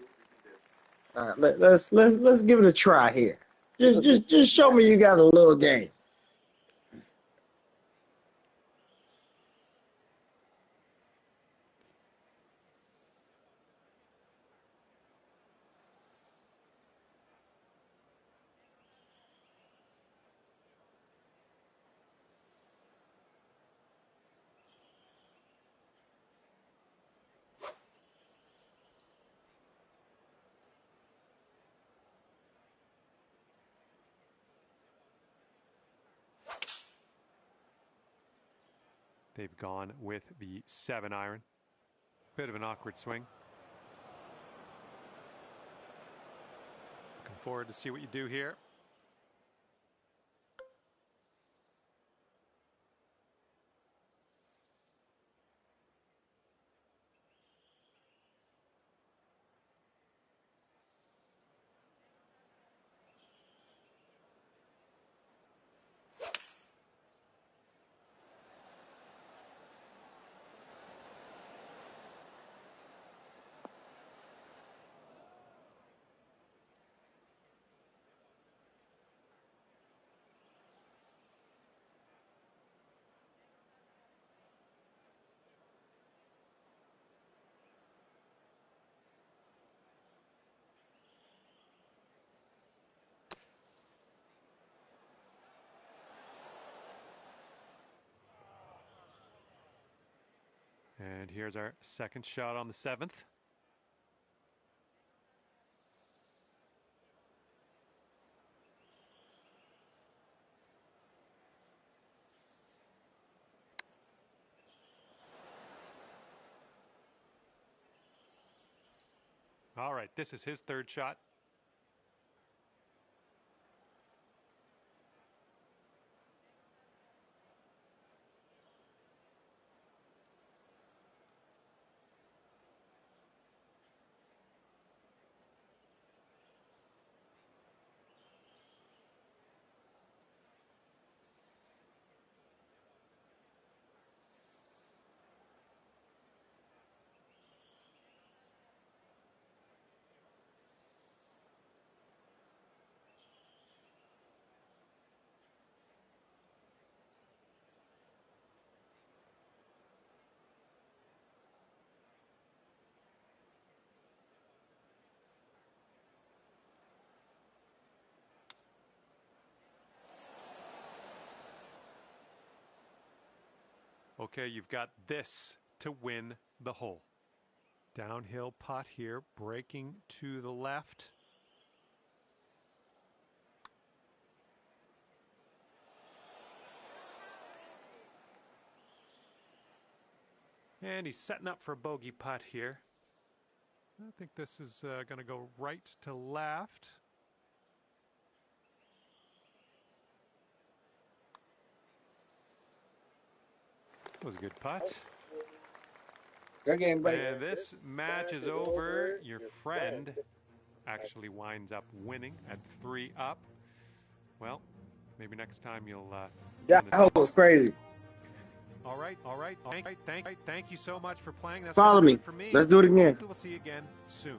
All right, let's give it a try here. Just show me you got a little game. They've gone with the 7-iron. Bit of an awkward swing. Looking forward to see what you do here. And here's our second shot on the 7th. All right, this is his third shot. Okay, you've got this to win the hole. Downhill putt here, breaking to the left. And he's setting up for a bogey putt here. I think this is going to go right to left. That was a good putt. Good game, buddy. And this match is over. Your friend actually winds up winning at 3 up. Well, maybe next time you'll That was crazy. All right. Thank you so much for playing. That's Follow me. for me. Let's do it again. Hopefully we'll see you again soon.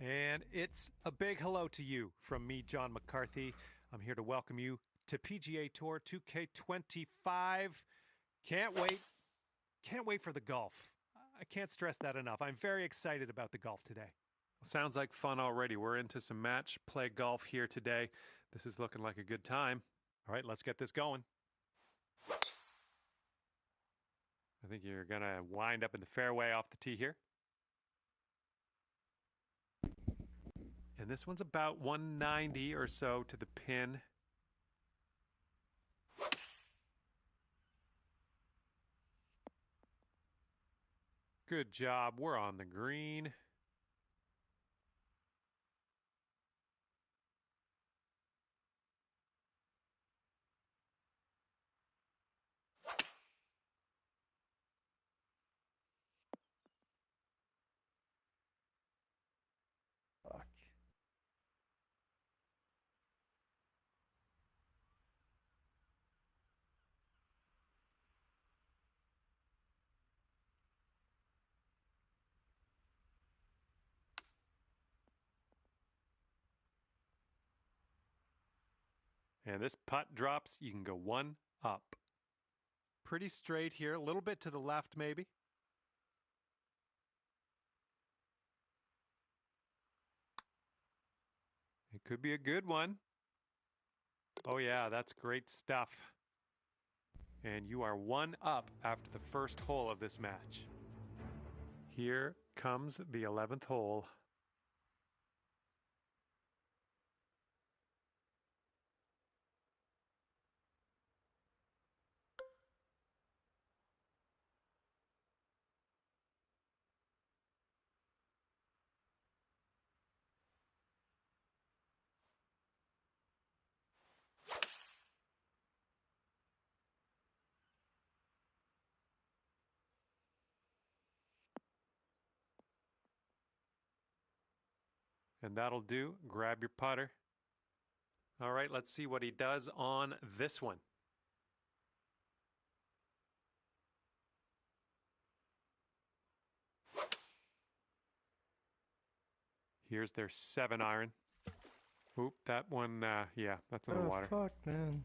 And it's a big hello to you from me, John McCarthy. I'm here to welcome you to PGA Tour 2K25. Can't wait. Can't wait for the golf. I can't stress that enough. I'm very excited about the golf today. Sounds like fun already. We're into some match play golf here today. This is looking like a good time. All right, let's get this going. I think you're going to wind up in the fairway off the tee here. And this one's about 190 or so to the pin. Good job. We're on the green. And this putt drops, you can go 1 up. Pretty straight here, a little bit to the left maybe. It could be a good one. Oh yeah, that's great stuff. And you are 1 up after the first hole of this match. Here comes the 11th hole. And that'll do. Grab your putter. All right, let's see what he does on this one. Here's their 7-iron. Oop, that one, yeah, that's in the water. Fuck, man.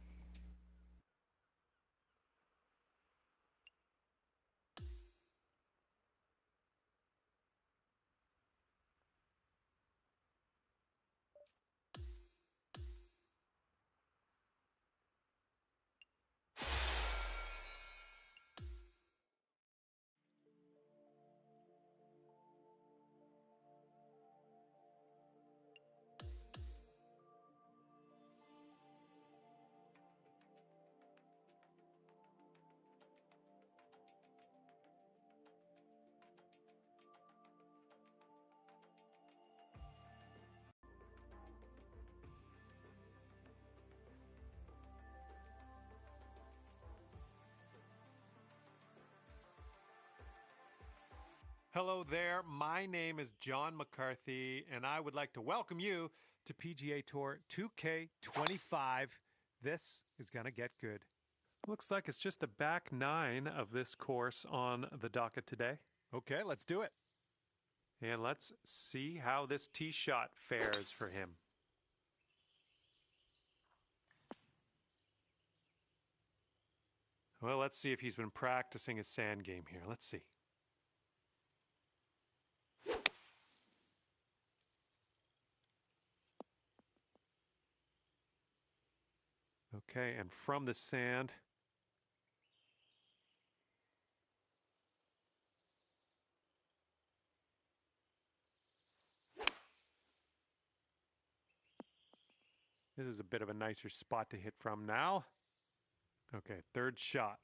Hello there, my name is John McCarthy, and I would like to welcome you to PGA Tour 2K25. This is going to get good. Looks like it's just the back 9 of this course on the docket today. Okay, let's do it. And let's see how this tee shot fares for him. Well, let's see if he's been practicing his sand game here. Let's see. Okay, and from the sand. This is a bit of a nicer spot to hit from now. Okay, third shot.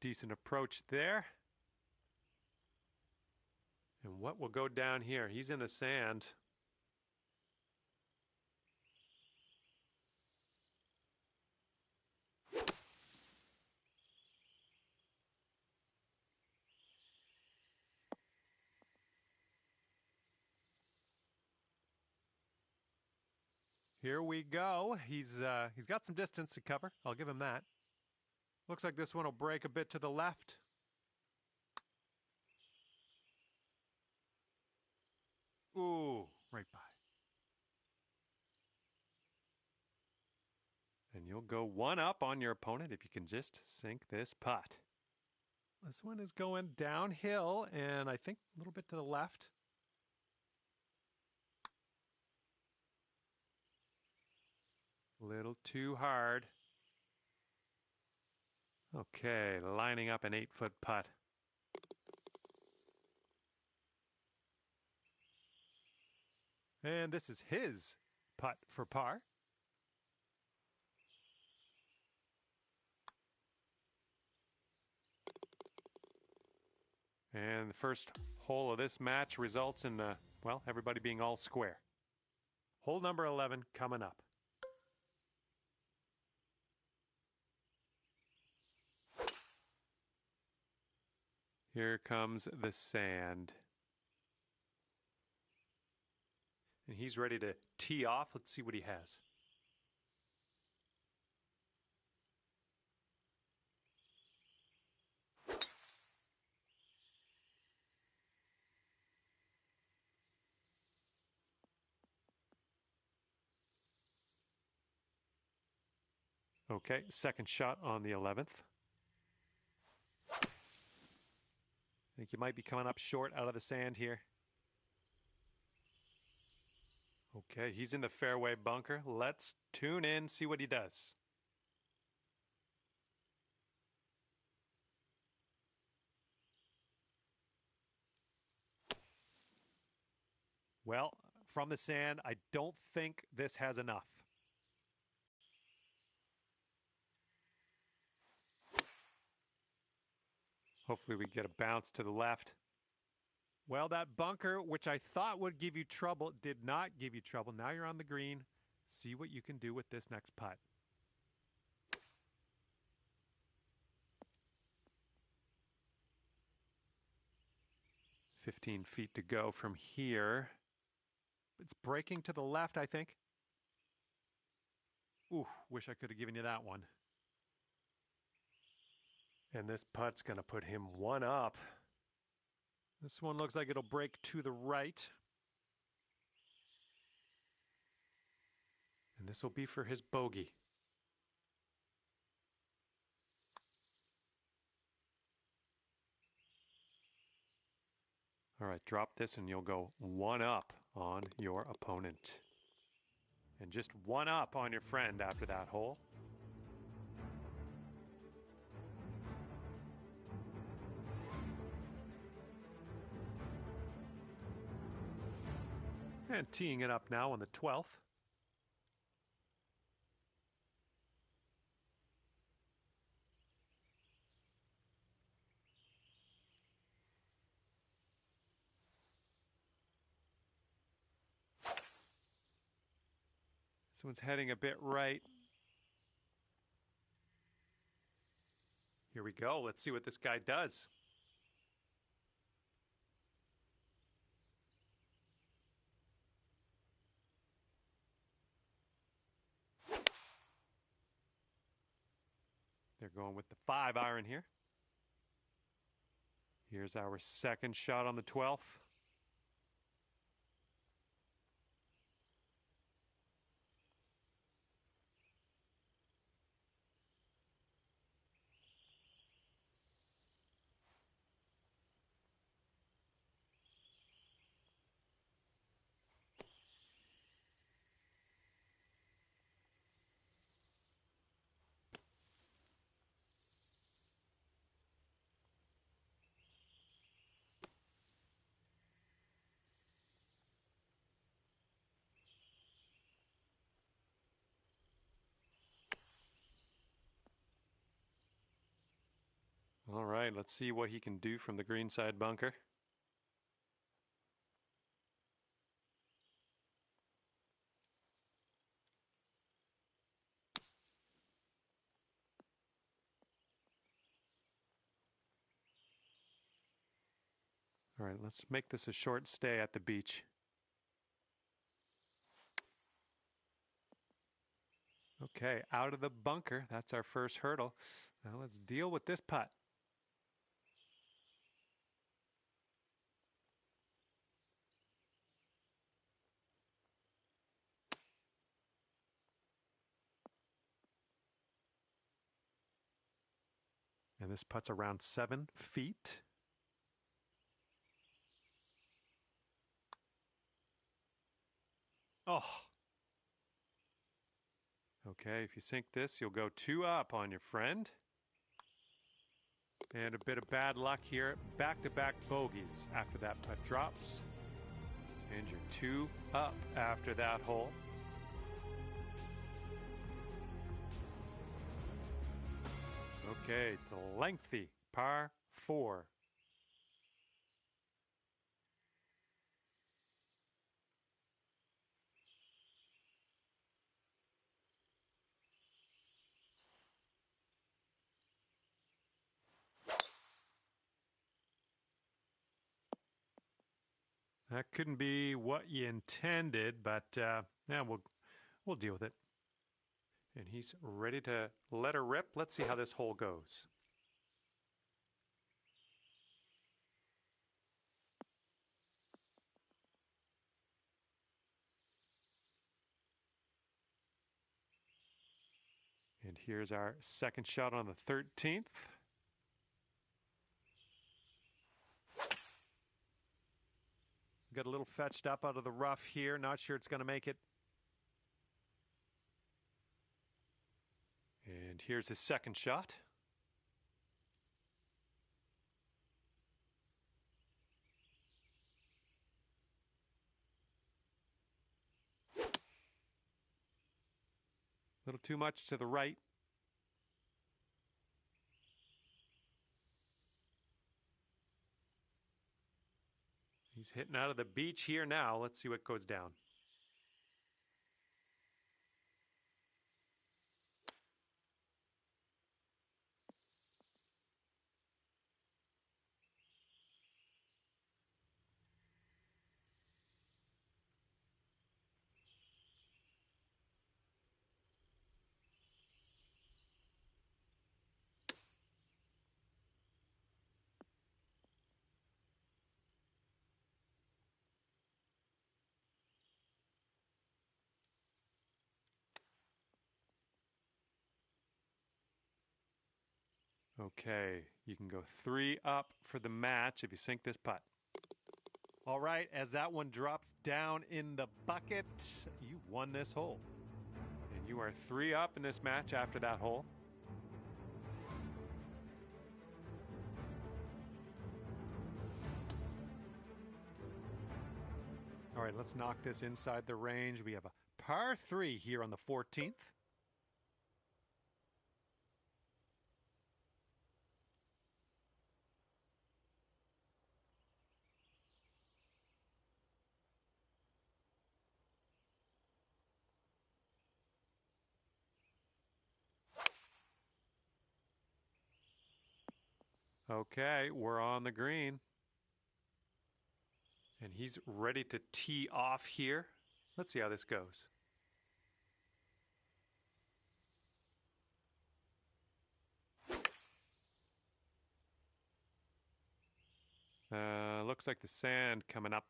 Decent approach there. And what will go down here? He's in the sand. Here we go. He's got some distance to cover. I'll give him that. Looks like this one will break a bit to the left. Ooh, right by. And you'll go one up on your opponent if you can just sink this putt. This one is going downhill and I think a little bit to the left. A little too hard. Okay, lining up an 8-foot putt. And this is his putt for par. And the first hole of this match results in, well, everybody being all square. Hole number 11 coming up. Here comes the sand. And he's ready to tee off. Let's see what he has. Okay, second shot on the 11th. I think you might be coming up short out of the sand here. Okay, he's in the fairway bunker. Let's tune in, see what he does. Well, from the sand, I don't think this has enough. Hopefully we get a bounce to the left. Well, that bunker, which I thought would give you trouble, did not give you trouble. Now you're on the green. See what you can do with this next putt. 15 feet to go from here. It's breaking to the left, I think. Ooh, wish I could have given you that one. And this putt's going to put him one up. This one looks like it'll break to the right. And this will be for his bogey. All right, drop this and you'll go one up on your opponent. And just one up on your friend after that hole. And teeing it up now on the 12th. This one's heading a bit right. Here we go. Let's see what this guy does. They're going with the 5-iron here. Here's our second shot on the 12th. All right, let's see what he can do from the greenside bunker. All right, let's make this a short stay at the beach. Okay, out of the bunker. That's our first hurdle. Now let's deal with this putt. And this putt's around 7 feet. Oh. Okay, if you sink this, you'll go 2 up on your friend. And a bit of bad luck here. Back-to-back bogeys after that putt drops. And you're 2 up after that hole. Okay, it's a lengthy par 4. That couldn't be what you intended, but yeah, we'll deal with it. And he's ready to let her rip. Let's see how this hole goes. And here's our second shot on the 13th. Got a little fetched up out of the rough here. Not sure it's going to make it. And here's his second shot. A little too much to the right. He's hitting out of the beach here now. Let's see what goes down. Okay, you can go 3 up for the match if you sink this putt. All right, as that one drops down in the bucket, you won this hole. And you are 3 up in this match after that hole. All right, let's knock this inside the range. We have a par 3 here on the 14th. Okay, we're on the green. And he's ready to tee off here. Let's see how this goes. Looks like the sand coming up.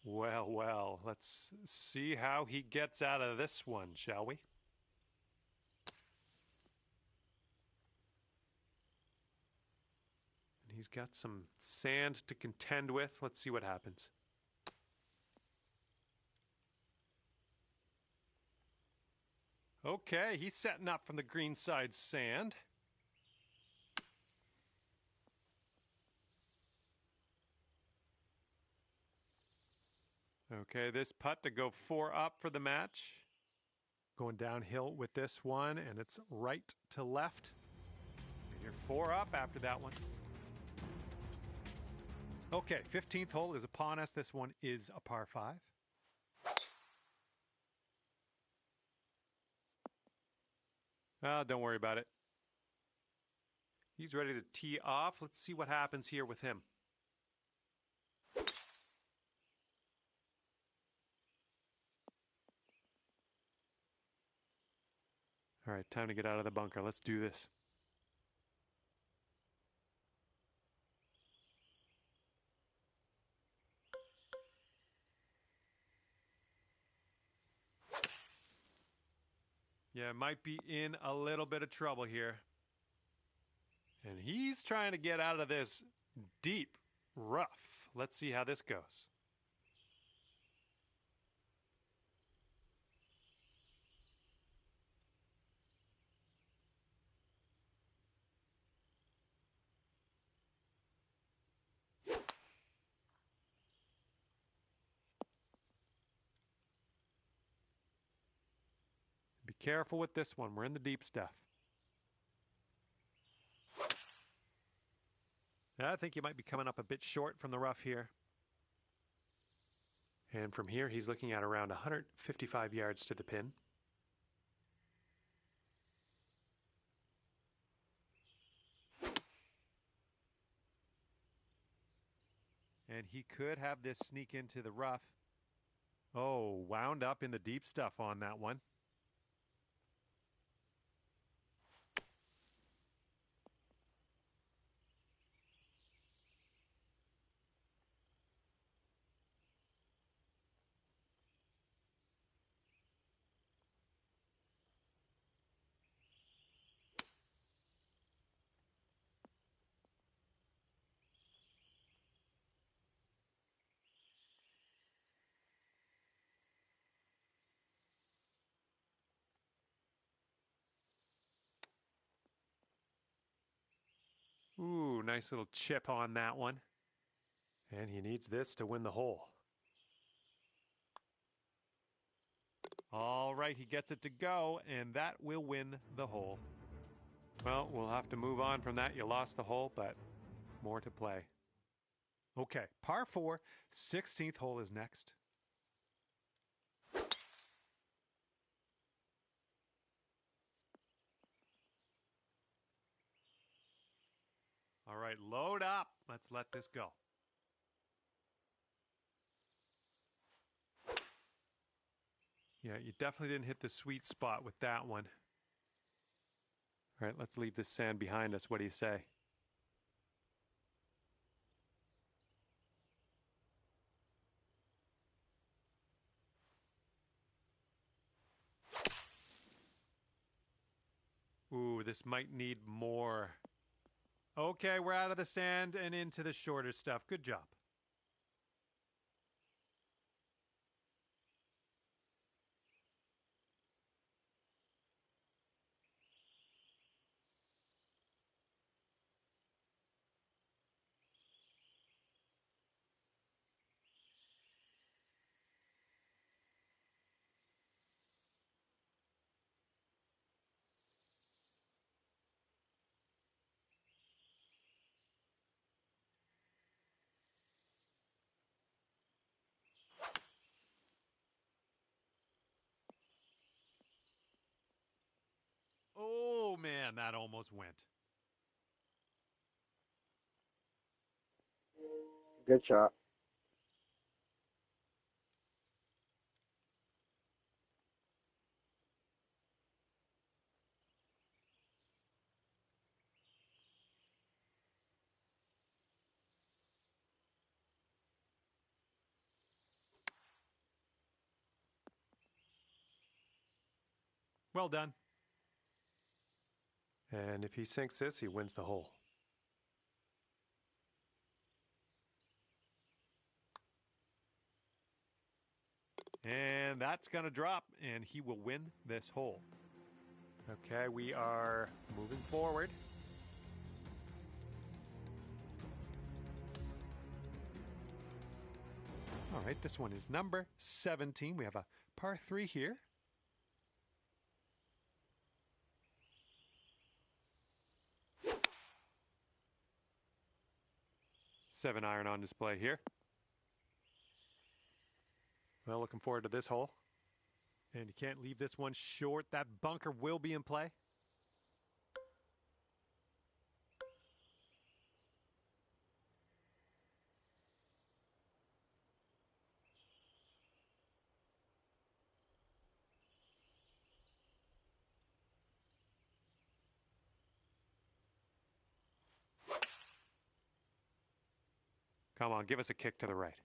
Well, well, let's see how he gets out of this one, shall we? And he's got some sand to contend with. Let's see what happens. Okay, he's setting up from the green side sand. Okay, this putt to go 4 up for the match. Going downhill with this one, and it's right to left. And you're 4 up after that one. Okay, 15th hole is upon us. This one is a par 5. Don't worry about it. He's ready to tee off. Let's see what happens here with him. All right, time to get out of the bunker. Let's do this. Yeah, might be in a little bit of trouble here. And he's trying to get out of this deep rough. Let's see how this goes. Be careful with this one. We're in the deep stuff. I think you might be coming up a bit short from the rough here. And from here, he's looking at around 155 yards to the pin. And he could have this sneak into the rough. Oh, wound up in the deep stuff on that one. Ooh, nice little chip on that one. And he needs this to win the hole. All right, he gets it to go, and that will win the hole. Well, we'll have to move on from that. You lost the hole, but more to play. Okay, par 4, 16th hole is next. All right, load up. Let's let this go. Yeah, you definitely didn't hit the sweet spot with that one. All right, let's leave this sand behind us. What do you say? Ooh, this might need more. Okay, we're out of the sand and into the shorter stuff. Good job. Oh, man, that almost went. Good shot. Well done. And if he sinks this, he wins the hole. And that's going to drop, and he will win this hole. Okay, we are moving forward. All right, this one is number 17. We have a par 3 here. Seven iron on display here. Well, looking forward to this hole. And you can't leave this one short. That bunker will be in play. Come on, give us a kick to the right.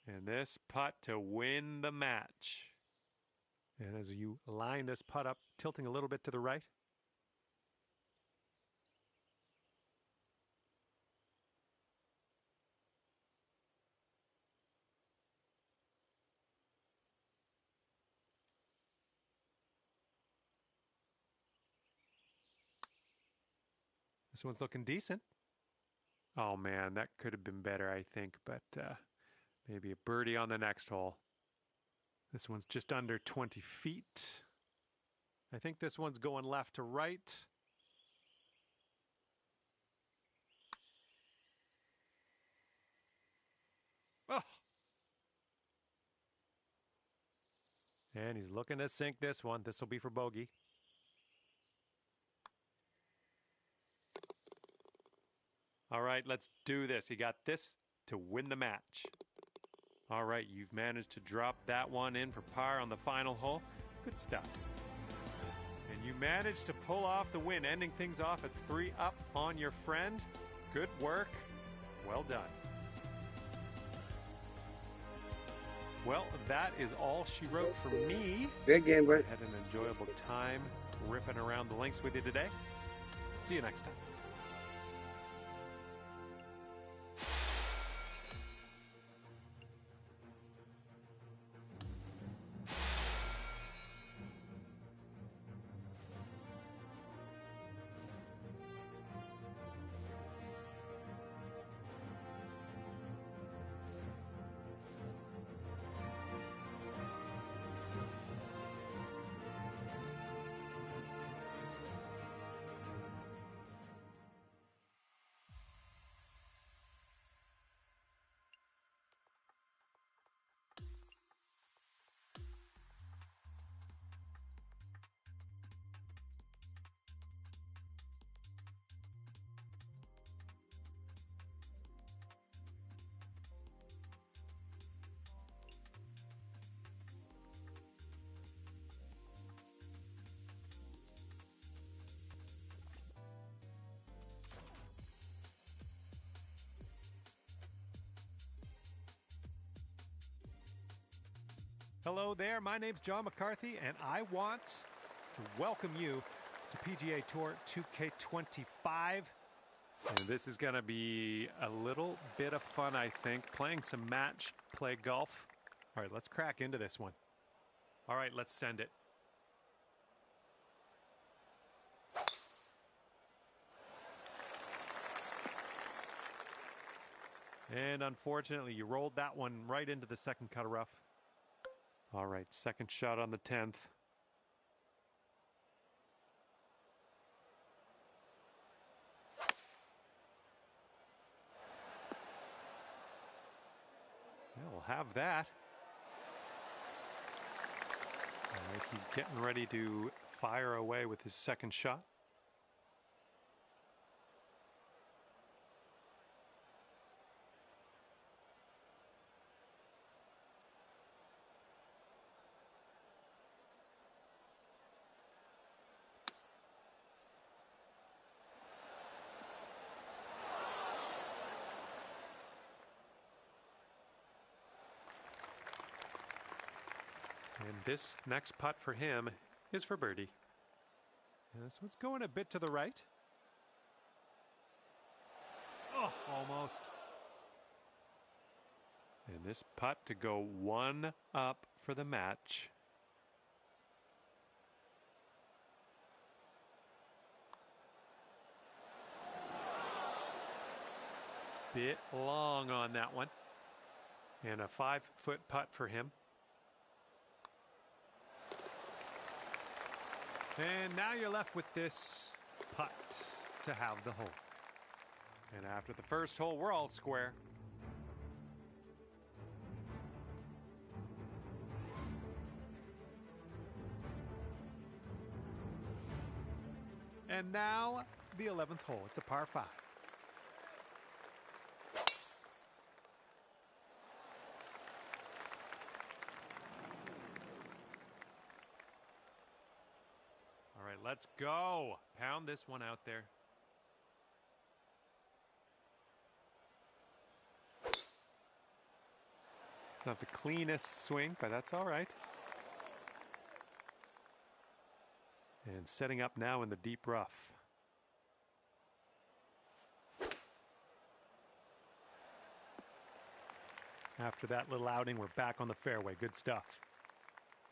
And this putt to win the match. And as you line this putt up, tilting a little bit to the right. This one's looking decent. Oh man, that could have been better, I think, but maybe a birdie on the next hole. This one's just under 20 feet. I think this one's going left to right. Oh! And he's looking to sink this one. This will be for bogey. All right, let's do this. He got this to win the match. All right, you've managed to drop that one in for par on the final hole. Good stuff. And you managed to pull off the win, ending things off at 3 up on your friend. Good work. Well done. Well, that is all she wrote for me. Good game, Brett. Had an enjoyable time ripping around the links with you today. See you next time. Hello there, my name's John McCarthy, and I want to welcome you to PGA Tour 2K25. And this is going to be a little bit of fun, I think, playing some match play golf. All right, let's crack into this one. All right, let's send it. And unfortunately, you rolled that one right into the second cut of rough. All right, second shot on the 10th. Yeah, we'll have that. All right, he's getting ready to fire away with his second shot. And this next putt for him is for birdie. And this one's going a bit to the right. Oh, almost. And this putt to go one up for the match. Bit long on that one. And a 5-foot putt for him. And now you're left with this putt to have the hole. And after the first hole, we're all square. And now the 11th hole. It's a par 5. All right, let's go. Pound this one out there. Not the cleanest swing, but that's all right. And setting up now in the deep rough. After that little outing, we're back on the fairway. Good stuff.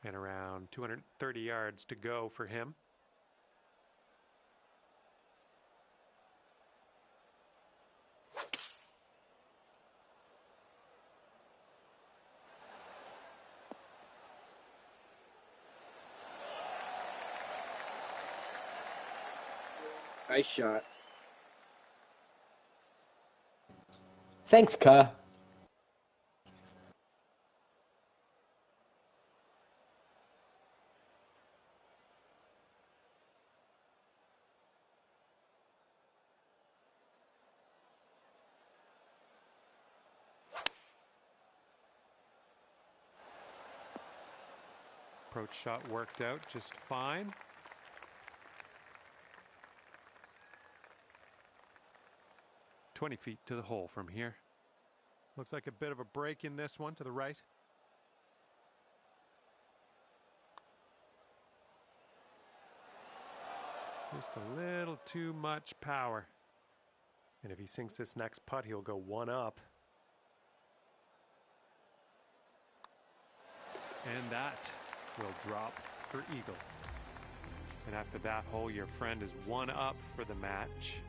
And around 230 yards to go for him. Nice shot. Thanks, Kerr. Approach shot worked out just fine. "20 feet to the hole from here. Looks like a bit of a break in this one to the right. Just a little too much power. And if he sinks this next putt, he'll go one up. And that will drop for eagle. And after that hole, your friend is one up for the match.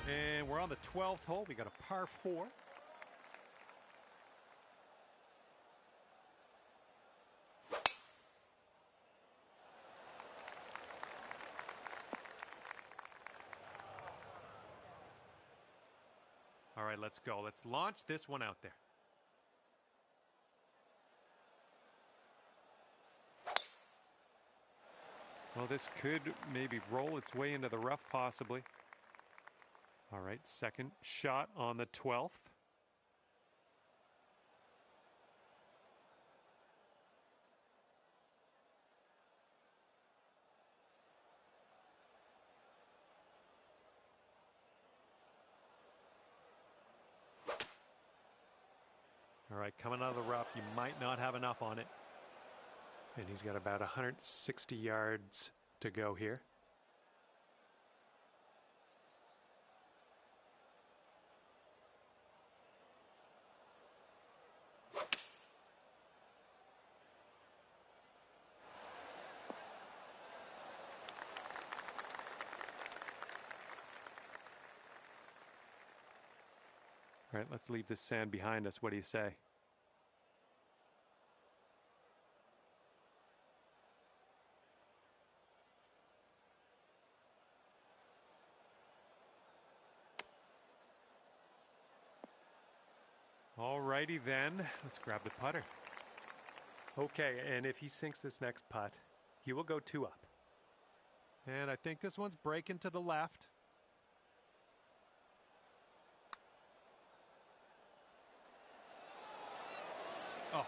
And we're on the 12th hole. We got a par 4. All right, let's go. Let's launch this one out there. Well, this could maybe roll its way into the rough, possibly. All right, second shot on the 12th. All right, coming out of the rough, you might not have enough on it. And he's got about 160 yards to go here. All right, let's leave this sand behind us. What do you say? All righty then, let's grab the putter. Okay, and if he sinks this next putt, he will go 2 up. And I think this one's breaking to the left. Oh.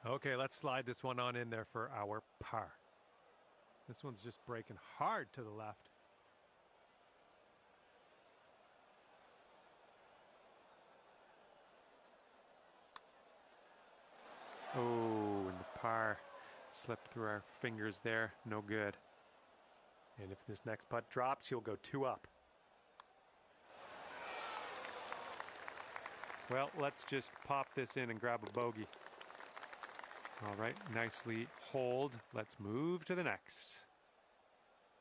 Okay, let's slide this one on in there for our par. This one's just breaking hard to the left. Oh, and the par slipped through our fingers there. No good. And if this next putt drops, he'll go 2 up. Well, let's just pop this in and grab a bogey. All right, nicely hold. Let's move to the next.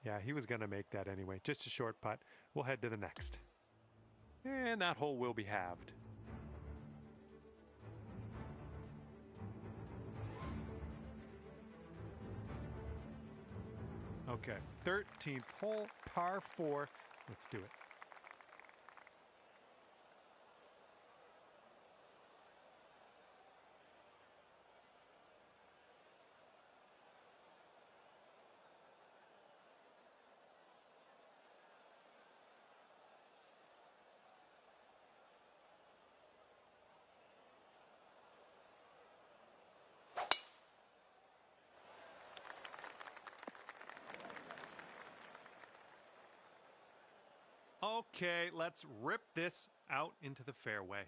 Yeah, he was going to make that anyway. Just a short putt. We'll head to the next. And that hole will be halved. Okay, 13th hole, par 4. Let's do it. Okay, let's rip this out into the fairway.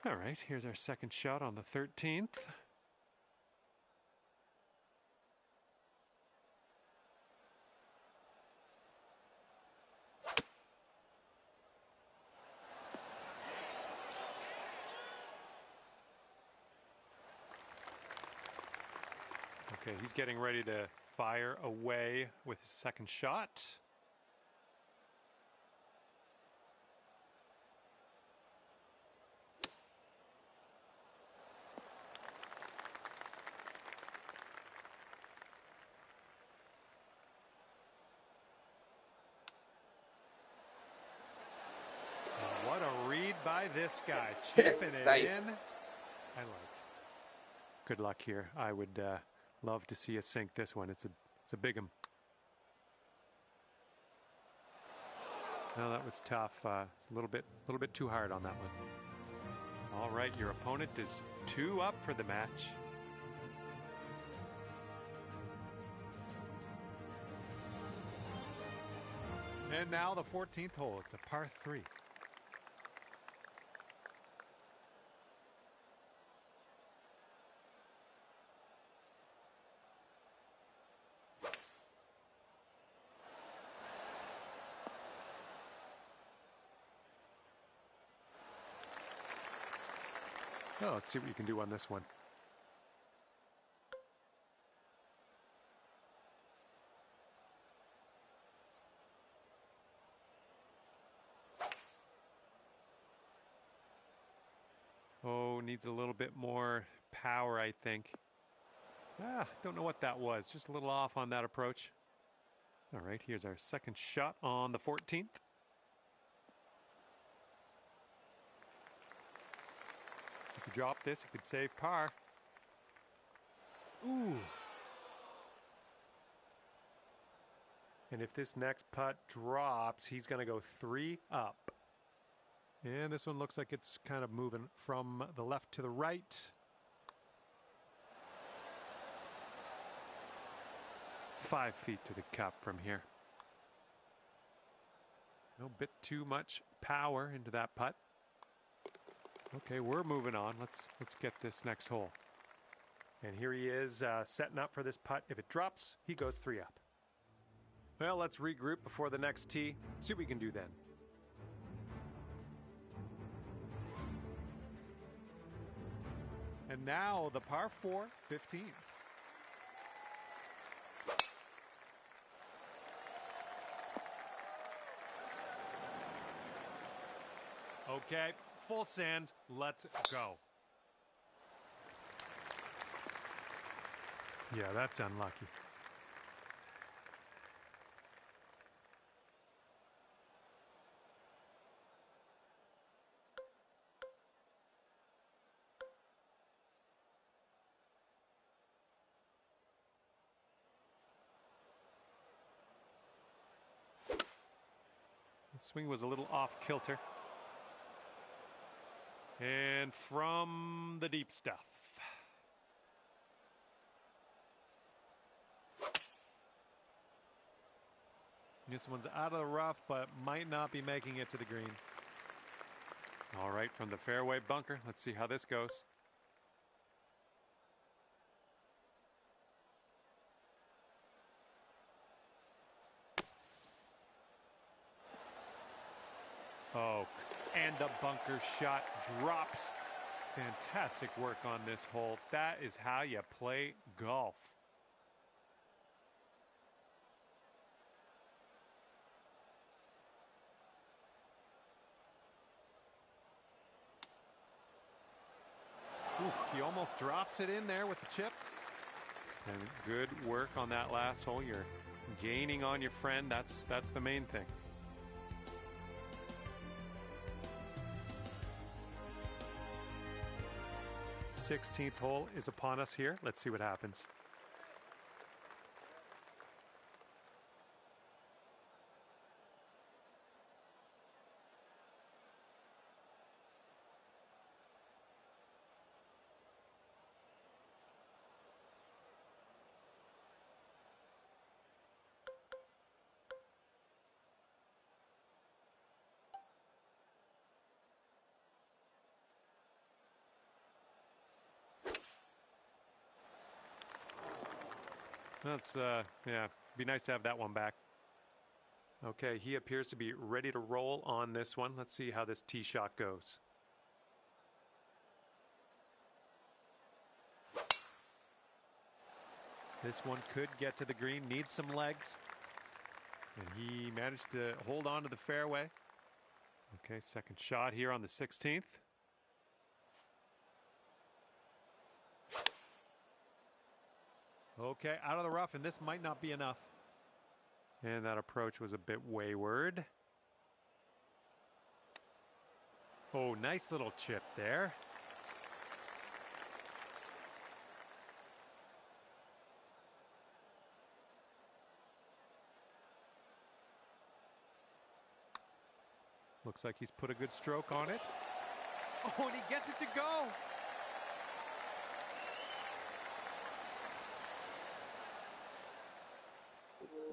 All right, here's our second shot on the 13th. Okay, he's getting ready to fire away with his second shot. Oh, what a read by this guy, chipping it Nice. in. I like. Good luck here. I would love to see us sink this one. It's a big 'em. No, that was tough. It's a little bit too hard on that one. All right, your opponent is 2 up for the match. And now the 14th hole. It's a par 3. Oh, let's see what you can do on this one. Oh, needs a little bit more power, I think. Don't know what that was. Just a little off on that approach. All right, here's our second shot on the 14th. If you drop this, you could save par. Ooh. And if this next putt drops, he's going to go 3 up. And this one looks like it's kind of moving from the left to the right. 5 feet to the cup from here. No bit too much power into that putt. Okay, we're moving on. Let's get this next hole. And here he is setting up for this putt. If it drops, he goes 3 up. Well, let's regroup before the next tee. See what we can do then. And now the par 4, 15th. Okay, full sand. Let's go. Yeah, that's unlucky. The swing was a little off kilter. And from the deep stuff. This one's out of the rough, but might not be making it to the green. All right, from the fairway bunker. Let's see how this goes. Oh, and the bunker shot drops. Fantastic work on this hole. That is how you play golf. Ooh, he almost drops it in there with the chip. And good work on that last hole. You're gaining on your friend. That's the main thing. The 16th hole is upon us here. Let's see what happens. That's, yeah, be nice to have that one back. Okay, he appears to be ready to roll on this one. Let's see how this tee shot goes. This one could get to the green, needs some legs. And he managed to hold on to the fairway. Okay, second shot here on the 16th. Okay, out of the rough, and this might not be enough. And that approach was a bit wayward. Oh, nice little chip there. Looks like he's put a good stroke on it. Oh, and he gets it to go.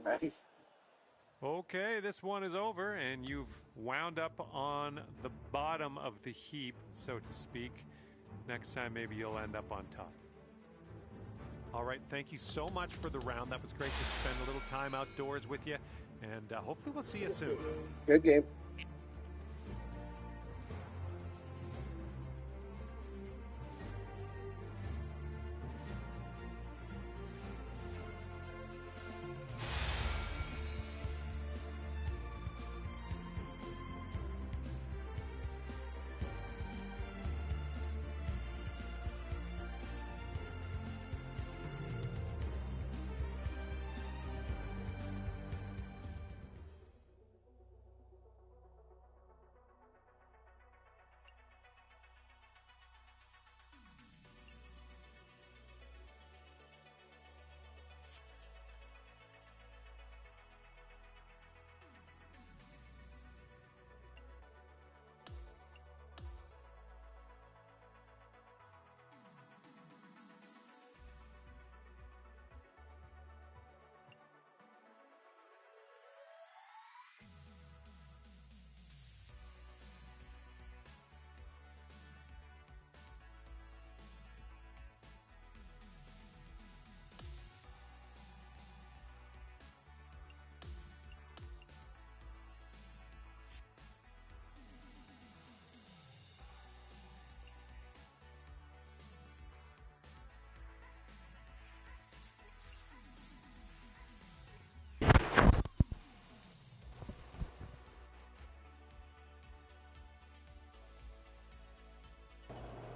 Nice. Okay, this one is over, and you've wound up on the bottom of the heap, so to speak. Next time, maybe you'll end up on top. All right, thank you so much for the round. That was great to spend a little time outdoors with you, and hopefully we'll see you soon. Good game.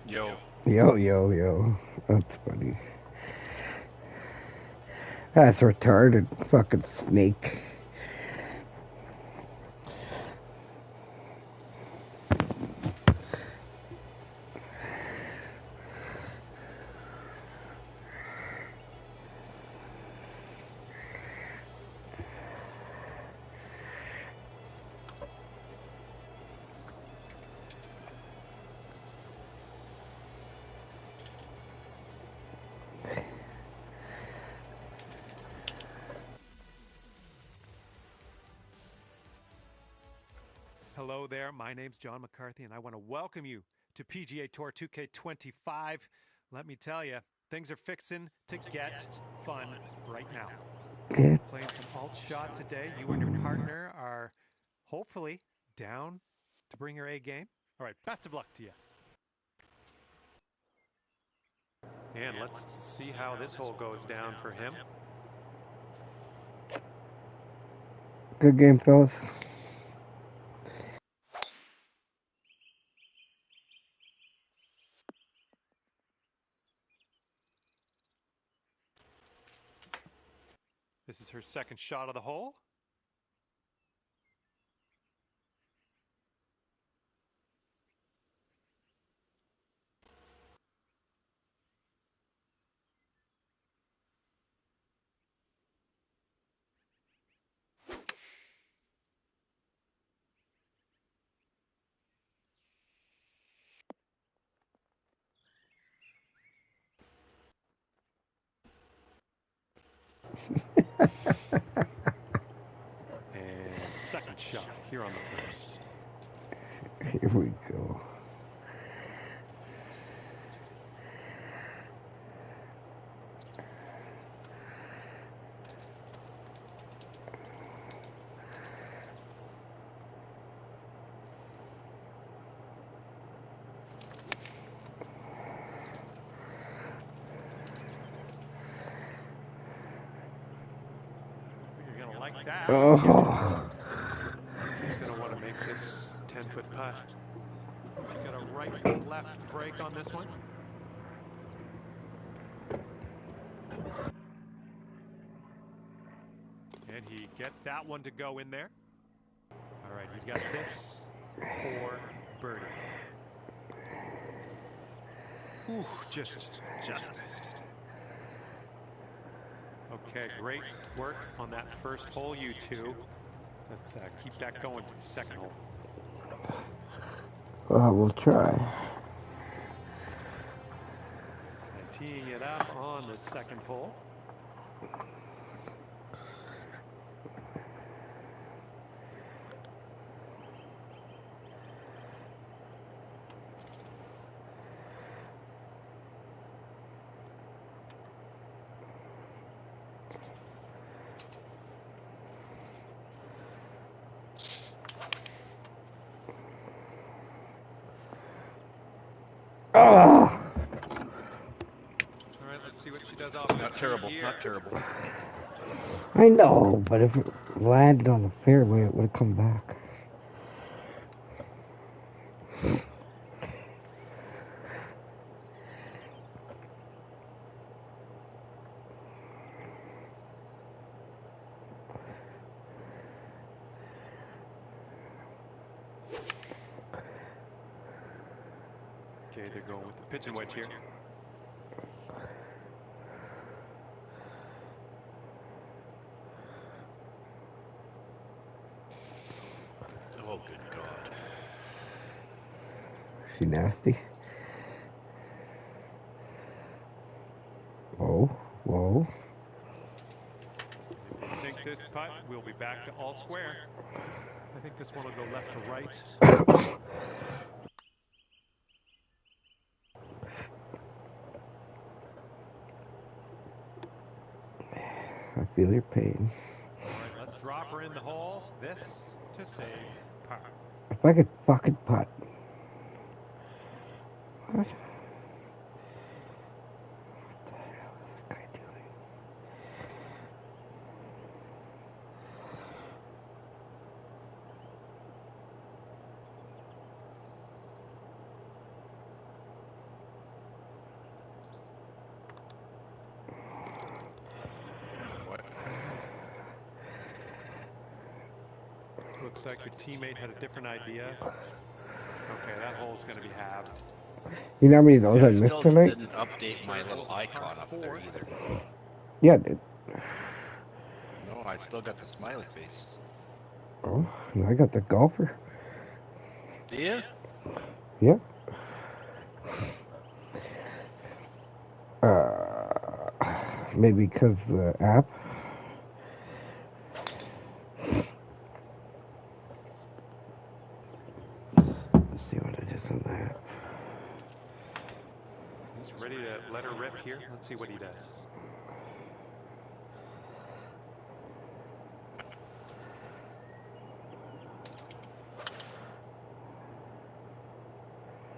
Yo. Yo, yo, yo. That's funny. That's retarded. Fucking snake. Hello there, my name's John McCarthy, and I want to welcome you to PGA Tour 2K25. Let me tell you, things are fixing to get fun right now. Get Playing some alt shot today. You and your partner are hopefully down to bring your A game. All right, best of luck to you. And let's see how this hole goes down for him. good game, fellas. This is her second shot of the hole. And second shot here on the first. Here we go. You're going to like that. Oh. He's going to want to make this 10-foot putt. Got a right-left break on this one. And he gets that one to go in there. All right, he's got this for birdie. Ooh, just missed. Okay, great work on that first hole, you two. Let's keep that going to the second hole. We'll try. And teeing it up on the second hole. Oh. All right, let's see what she does off. Not terrible. Here. Not terrible. I know, but if it landed on the fairway, it would have come back. Okay, they're going with the pitching wedge here. Oh, good God. She nasty. Whoa, whoa. If they sink this putt, we'll be back to all square. I think this one will go left to right. I feel your pain. All right, let's drop her in the hole. This to save par. If I could fucking putt. What? What the hell is that guy doing? Looks like your teammate had a different idea. Okay, that hole's going to be halved. You know how many of those I missed Still tonight? didn't update my little icon up there either. Yeah, I did. No, I still got the smiley face. Oh, and I got the golfer. Do you? Yep. Maybe because the app. Let's see what it is on the app. He's ready to let her rip here. Let's see what he does.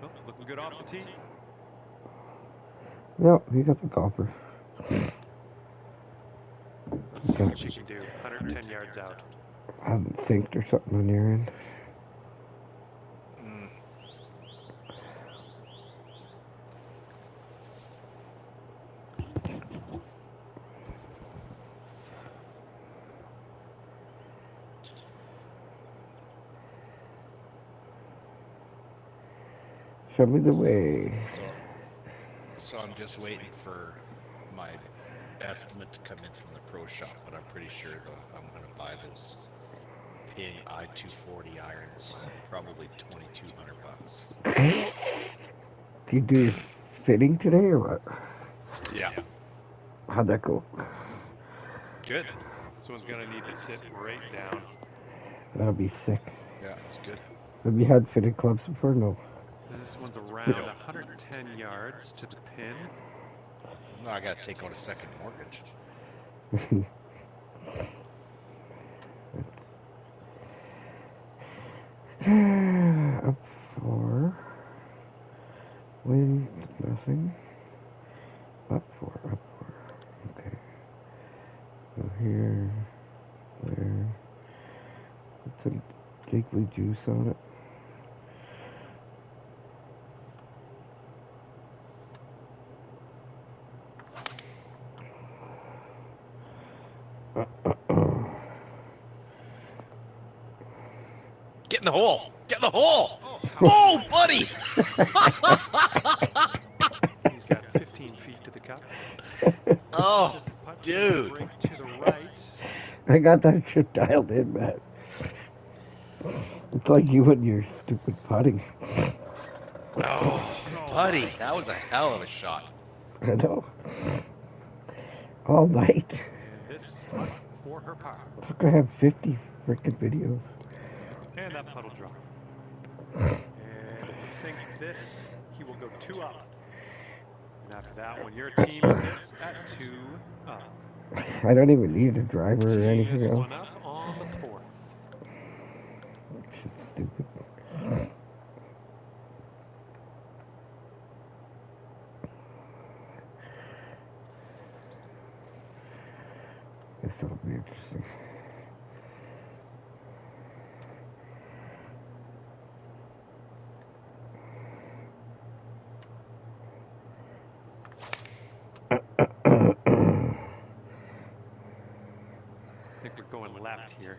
Oh, looking good off the tee. No, he got the golfer. Let's see what she can do. 110 yards out. Hasn't synced or something on your end. Show me the way. So I'm just waiting for my estimate to come in from the pro shop, but I'm pretty sure I'm going to buy those Ping I-240 irons, probably $2,200. Did you do your fitting today or what? Yeah. How'd that go? Good. This one's going to need to sit right down. That'll be sick. Yeah, it's good. Have you had fitted clubs before? No. This one's around 110 yards to the pin. No, I got to take out a second mortgage. Up 4. Wind, nothing. Up 4, up 4. Okay. Go here, there. Put some jiggly juice on it. Get in the hole! Get in the hole! Oh, buddy! He's got 15 feet to the cup. Oh, dude. Break to the right. I got that shit dialed in, Matt. It's like you and your stupid putting. Oh, buddy, that was a hell of a shot. I know. All night. And this for her par. Look, I have 50 freaking videos. And that puddle drop. And if he sinks this, he will go 2 up. And after that one, your team sits at 2 up. I don't even need a driver or anything else. 1 up on the 4th. Shit's stupid. This'll be interesting. I think we're going left here.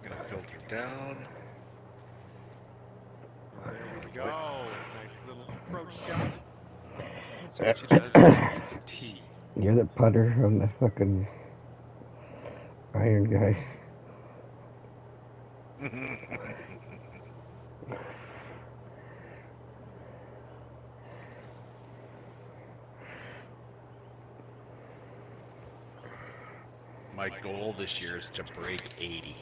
I'm gonna filter down. There we go. Nice little approach shot. Let's see what she does off the tee. You're the putter. I'm the fucking iron guy. My goal this year is to break 80.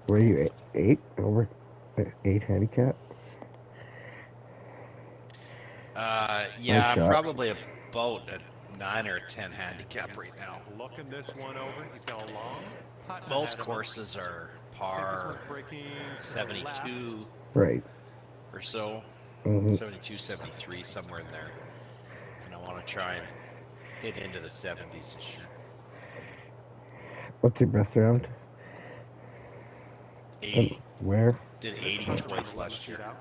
Were you 8 over 8 handicap? Yeah, Nice shot. probably about a 9 or a 10 handicap right now. Looking this one over. He's got a long putt. Most ahead of him. courses are I think this par one's breaking to the 72 left. Right. or so. Mhm. 72, 73, somewhere in there. And I want to try and hit into the 70s this year. What's your best round? 80. Where? Did This 80 putt's twice gonna last shoot year. out.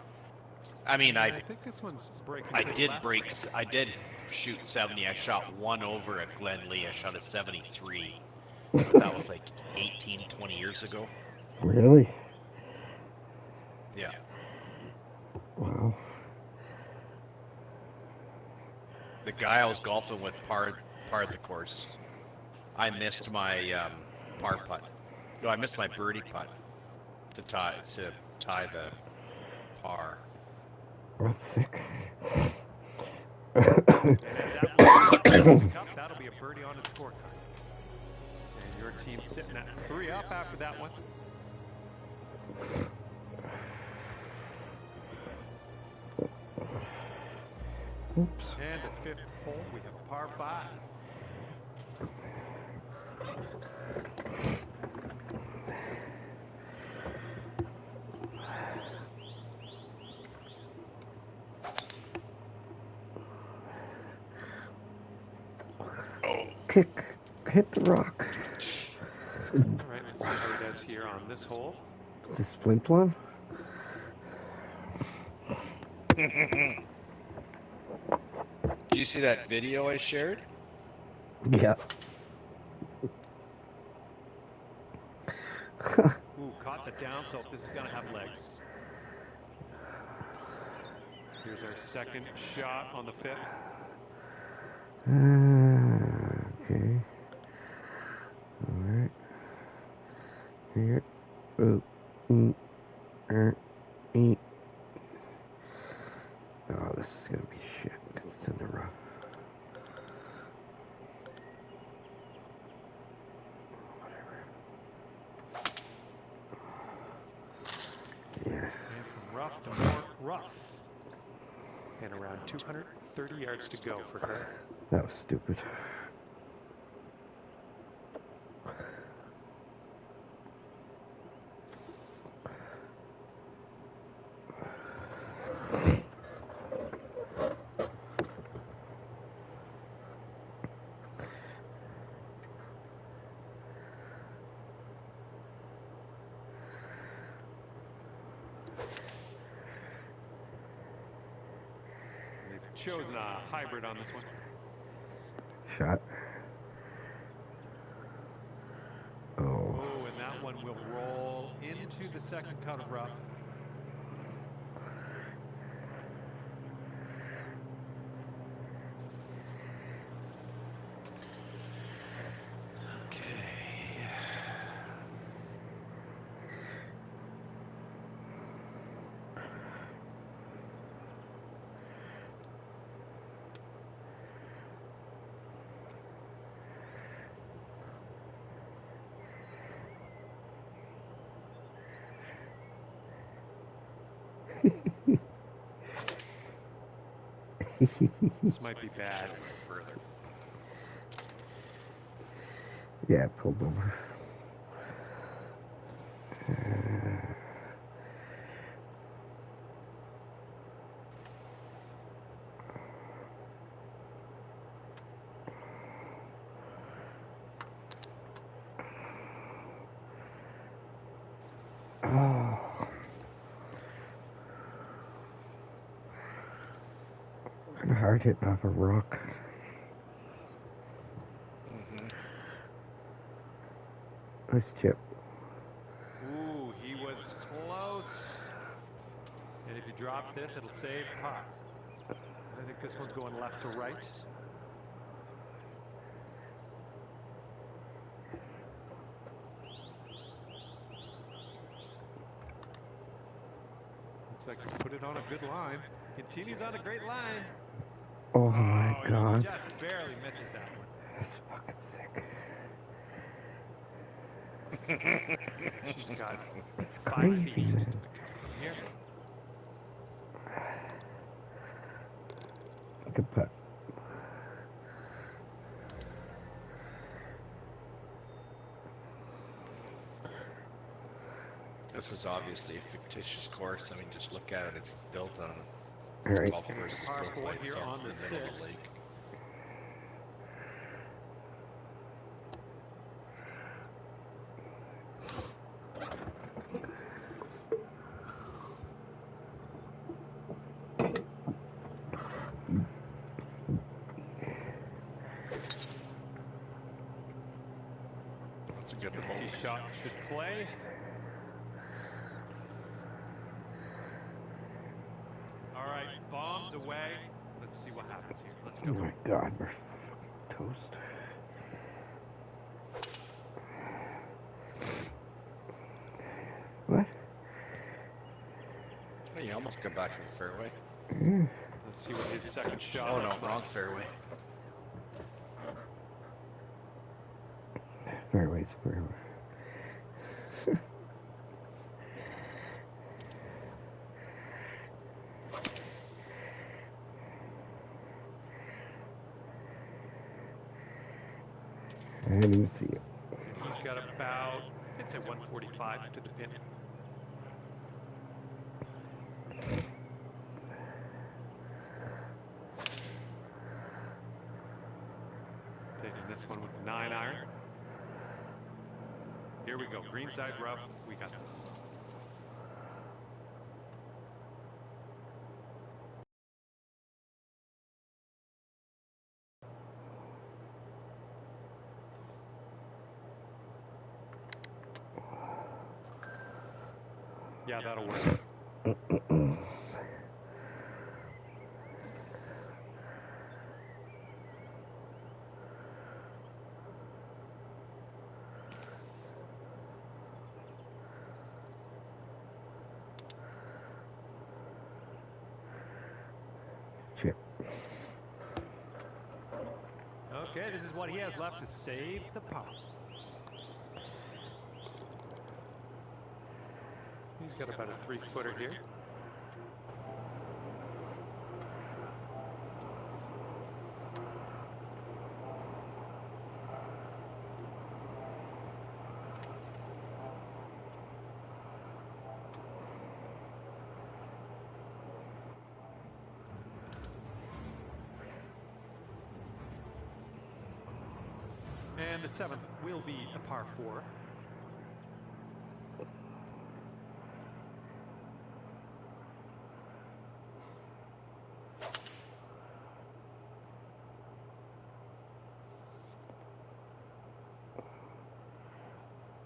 I mean, I think this one's breaking. I to the did left. break. I did shoot 70. I shot 1 over at Glen Lee. I shot a 73 But that was like 18, 20 years ago. Really? Yeah. Wow. The guy I was golfing with parred the course. I missed my par putt. No, I missed my birdie putt to tie the par. That's sick. And as that one cup, that'll be a birdie on his scorecard. And your team's sitting at 3 up after that one. Oops. And the 5th hole, we have par 5. Hit the rock. All right, let's see how he does here on this hole. Display plan? Did you see that video I shared? Yeah. Ooh, caught the down slope. This is going to have legs. Here's our second shot on the 5th. Okay. Alright. Here. Oh. Oh, this is gonna be shit. It's in the rough. Whatever. Yeah. And from rough to more rough. And around 230 yards to go for her. That was stupid. They've chosen a hybrid on this one. Shot. Oh. Oh, and that one will roll into the second cut of rough. This might be bad. Further. Yeah, pulled over. Oh. I'm hard hitting off a rock. Nice chip. Ooh, he was close. And if he drops this, it'll save par. I think this one's going left to right. Looks like he's put it on a good line. Continues on a great line. Oh my God. He just barely misses that one. That's fucking sick. She's got It's 5 crazy, feet to man. the cup from here. Good putt. This is obviously a fictitious course. I mean, just look at it. It's built on All right. golf course is Par built 4 by here itself on in the the middle of the 6th. lake. That's a good This pull. tee shot should play. All right, bombs away. Let's see what happens here. Let's Oh go. my God, we're toast. What? Hey, you almost got back to the fairway. Yeah. Let's see what his second shot Oh no, looks wrong like. fairway. Fairway's fairway. I didn't even see it. And he's got about, I'd say 145 to the pin. Taking this one with the 9-iron. Here we go. Greenside rough. We got this. Yeah, that'll work. Chip. Okay, this is what he has left to save the pot. He's got about a 3-footer here. And the 7th will be a par 4.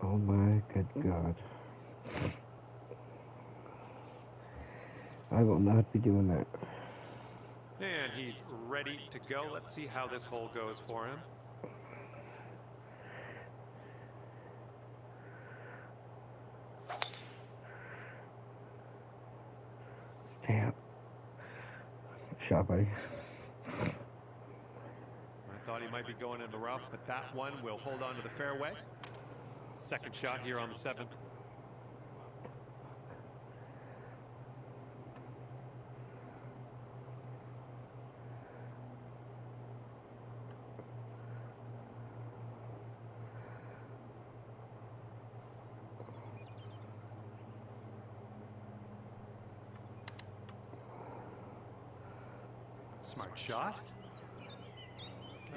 Oh my good God. I will not be doing that. And he's ready to go. Let's see how this hole goes for him. Damn. Shot, buddy. I thought he might be going in the rough, but that one will hold on to the fairway. Second shot here on the 7th. Smart shot.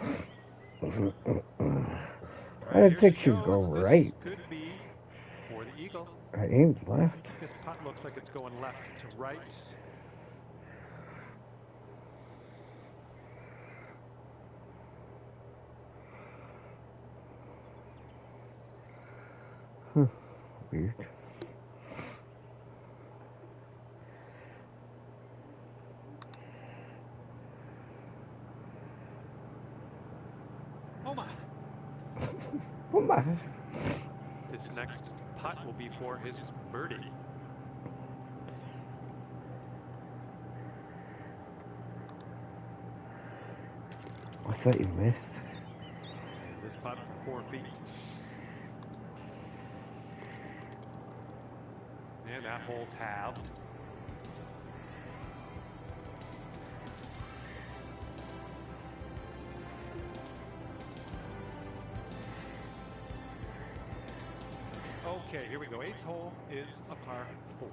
I didn't think she would go right. Could be for the eagle. I aimed left. This putt looks like it's going left to right. Weird. Oh my. Oh my. This next putt will be for his birdie. I thought you missed. And this putt from 4 feet. And that hole's halved. Okay, here we go. 8th hole is a par 4.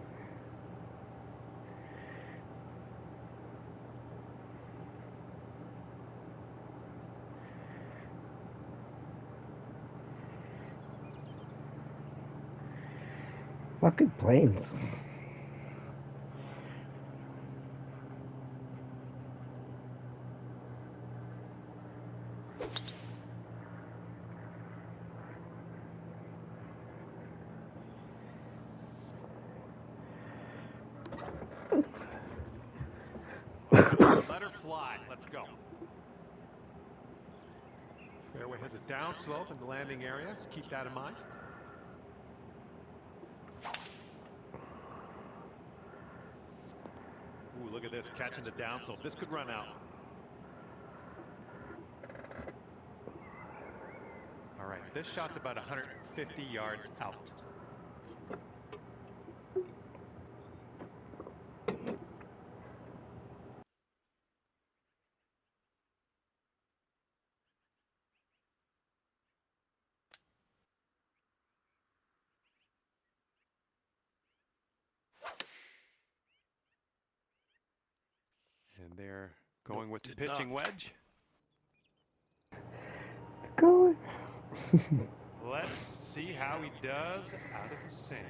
Fucking planes. fly. Let's go. Fairway has a downslope in the landing area, so keep that in mind. Ooh, look at this, catching the downslope. This could run out. All right, this shot's about 150 yards out. And they're going with the pitching wedge. Go. Let's see how he does out of the sand.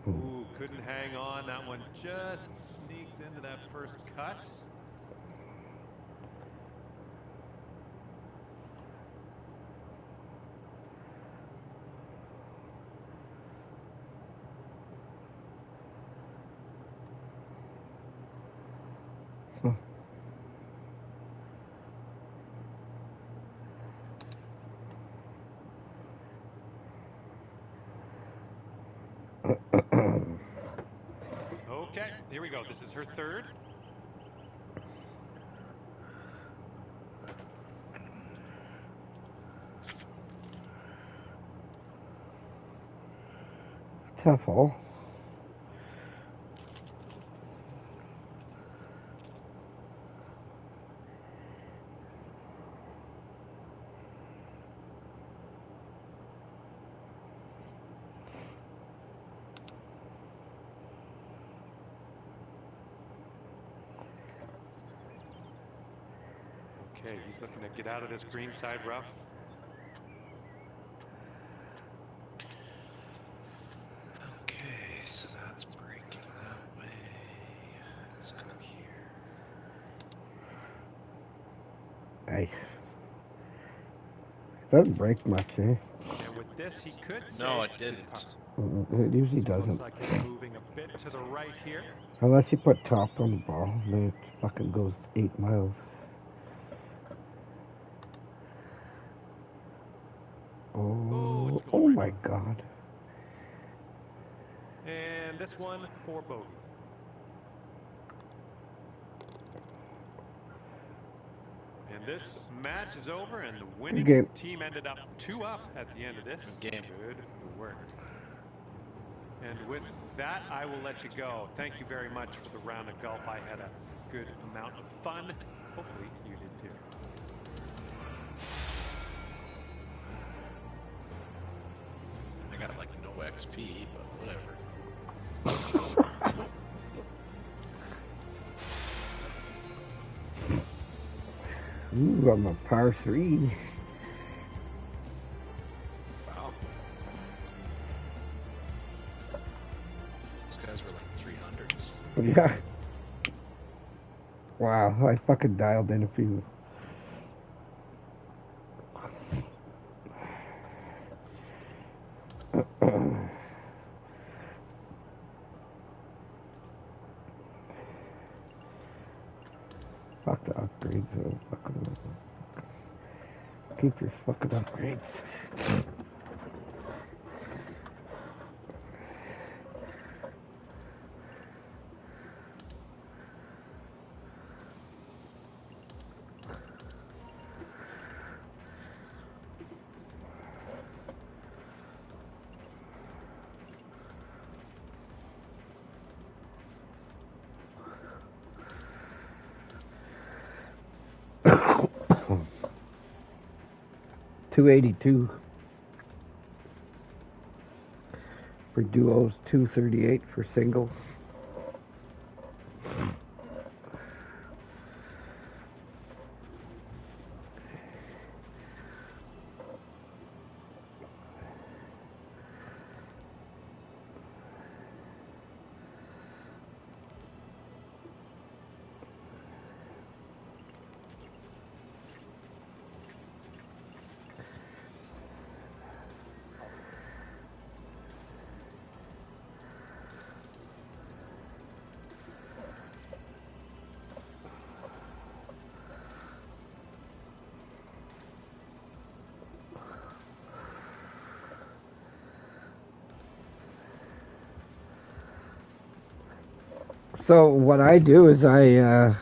Ooh, couldn't hang on. That one just sneaks into that first cut. Okay, here we go. This is her third. Tough hole. Okay, he's looking to get out of this green side rough. Okay, so that's breaking that way. Let's go here. Nice. Doesn't break much, eh? And with this, he could No, save it didn't. his putt. It usually This doesn't. looks like it's moving a bit to the right here. Unless you put top on the ball, then it fucking goes 8 miles. Oh my God. And this one for bogey. And this match is over, and the winning Game. team ended up 2 up at the end of this. Game. Good work. And with that, I will let you go. Thank you very much for the round of golf. I had a good amount of fun. Hopefully you did too. I got like no XP, but whatever. Ooh, I'm a par 3. Wow. Those guys were like 300s. Yeah. Wow, I fucking dialed in a few. Fuck the upgrades. Fucking keep your fucking upgrades. $282 for duos, $238 for singles. So what I do is I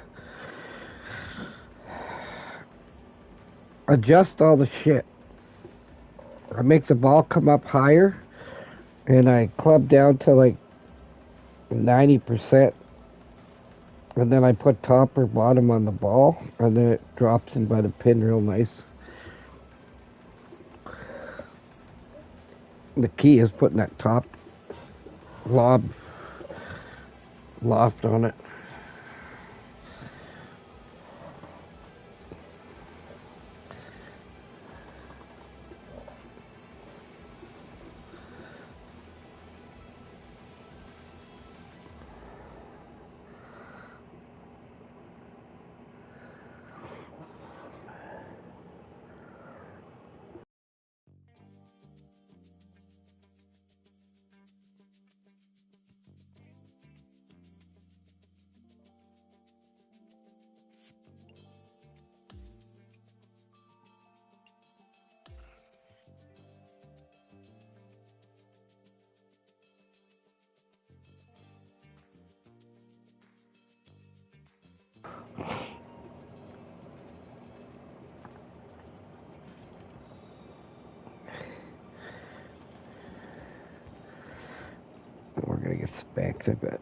adjust all the shit. I make the ball come up higher, and I club down to like 90%, and then I put top or bottom on the ball, and then it drops in by the pin real nice. The key is putting that top loft on it. We're gonna get spanked, I bet.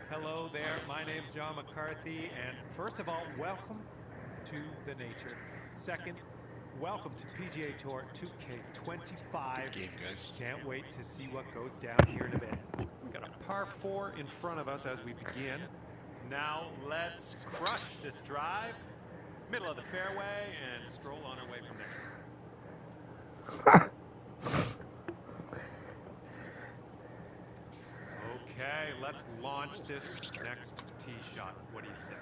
Hello there, my name's John McCarthy, and first of all, welcome to the nature. Second, welcome to PGA Tour 2K25. Good game, guys. Can't wait to see what goes down here in a bit. We've got a par 4 in front of us as we begin. Now let's crush this drive, middle of the fairway, and stroll on our way from there. Okay, let's launch this next tee shot. What do you say?